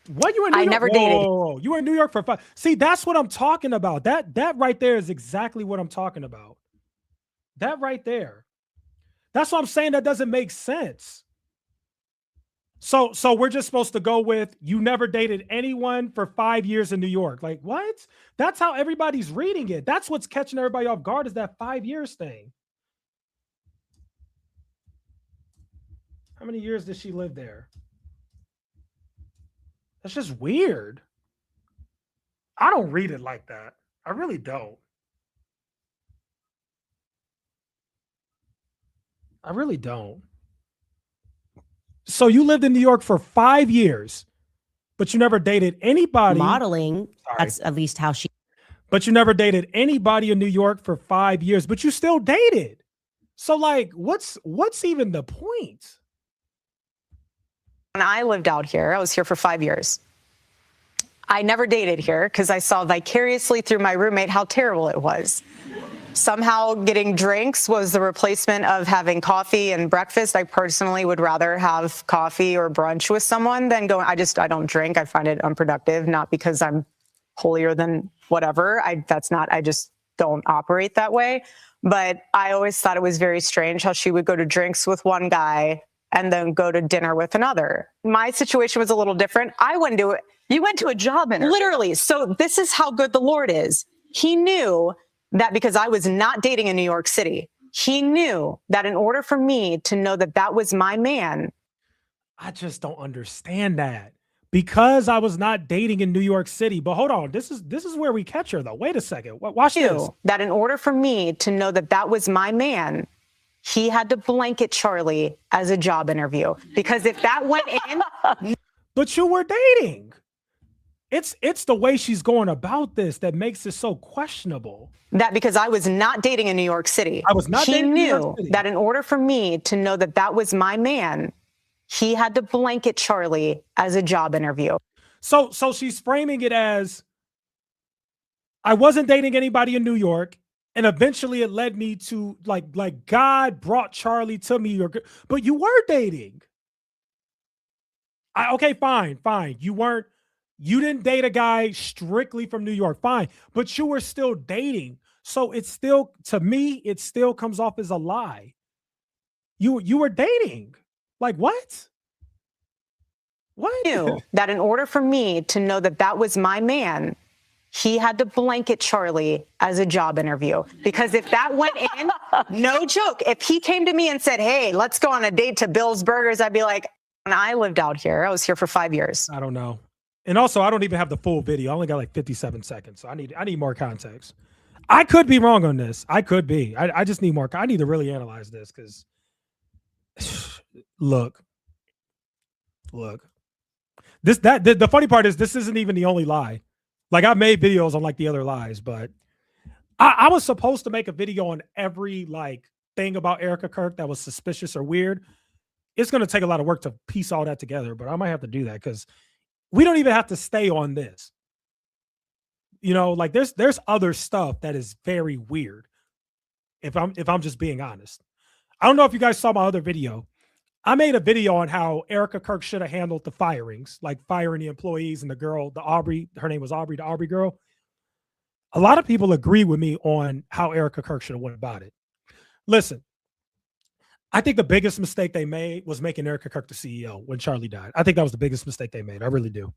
What, you in New York? Never dated. Whoa, you were in New York for 5. See, that's what I'm talking about. That right there is exactly what I'm talking about. That right there. That's what I'm saying. That doesn't make sense. So we're just supposed to go with you never dated anyone for 5 years in New York. Like what? That's how everybody's reading it. That's what's catching everybody off guard is that 5 years thing. How many years did she live there? That's just weird. I don't read it like that. I really don't. I really don't. So you lived in New York for 5 years, But you never dated anybody. Modeling. Sorry. That's at least how she. But you never dated anybody in New York for 5 years, but you still dated. So like, what's even the point? When I lived out here, I was here for 5 years. I never dated here because I saw vicariously through my roommate how terrible it was. Somehow getting drinks was the replacement of having coffee and breakfast. I personally would rather have coffee or brunch with someone than going. I don't drink. I find it unproductive, not because I'm holier than whatever. I just don't operate that way. But I always thought it was very strange how she would go to drinks with one guy and then go to dinner with another. My situation was a little different. I went to it. You went to a job interview. Literally. So this is how good the Lord is. He knew that because I was not dating in New York City, he knew that in order for me to know that that was my man. I just don't understand that. Because I was not dating in New York City. But hold on, this is where we catch her though. Wait a second. Watch this. That in order for me to know that that was my man, he had to blanket Charlie as a job interview. Because if that went in. But you were dating. It's the way she's going about this that makes it so questionable. That because I was not dating in New York City. I was not dating in New York City. That in order for me to know that that was my man, he had to blanket Charlie as a job interview. So she's framing it as, I wasn't dating anybody in New York, and eventually it led me to like God brought Charlie to me, but you were dating. Okay, fine. You didn't date a guy strictly from New York, fine, but you were still dating. So it's still, to me, it still comes off as a lie. You were dating. Like what? What? That in order for me to know that that was my man, he had to blanket Charlie as a job interview. Because if that went in, no joke, if he came to me and said, hey, let's go on a date to Bill's Burgers, I'd be like, when I lived out here, I was here for 5 years. I don't know. And also, I don't even have the full video. I only got like 57 seconds. So I need more context. I could be wrong on this. I could be. I just need more. I need to really analyze this because look. The funny part is this isn't even the only lie. Like I've made videos on like the other lies, but I was supposed to make a video on every like thing about Erica Kirk that was suspicious or weird. It's going to take a lot of work to piece all that together, but I might have to do that because we don't even have to stay on this. You know, like there's other stuff that is very weird. If I'm just being honest. I don't know if you guys saw my other video. I made a video on how Erica Kirk should have handled the firings, like firing the employees and the girl, the Aubrey, her name was Aubrey, the Aubrey girl. A lot of people agree with me on how Erica Kirk should have went about it. Listen, I think the biggest mistake they made was making Erica Kirk the CEO when Charlie died. I think that was the biggest mistake they made. I really do.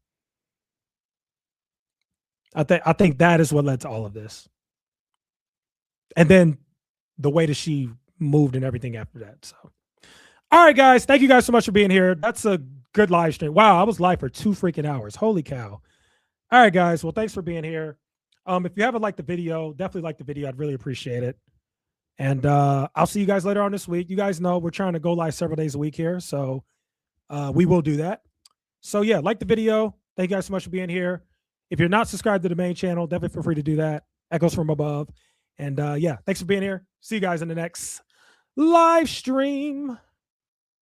I think that is what led to all of this. And then the way that she moved and everything after that. So, all right, guys. Thank you guys so much for being here. That's a good live stream. Wow, I was live for 2 freaking hours. Holy cow. All right, guys. Well, thanks for being here. If you haven't liked the video, definitely like the video. I'd really appreciate it. And I'll see you guys later on this week. You guys know we're trying to go live several days a week here. So we will do that. So yeah, like the video. Thank you guys so much for being here. If you're not subscribed to the main channel, definitely feel free to do that. Echoes from above. And yeah, thanks for being here. See you guys in the next live stream.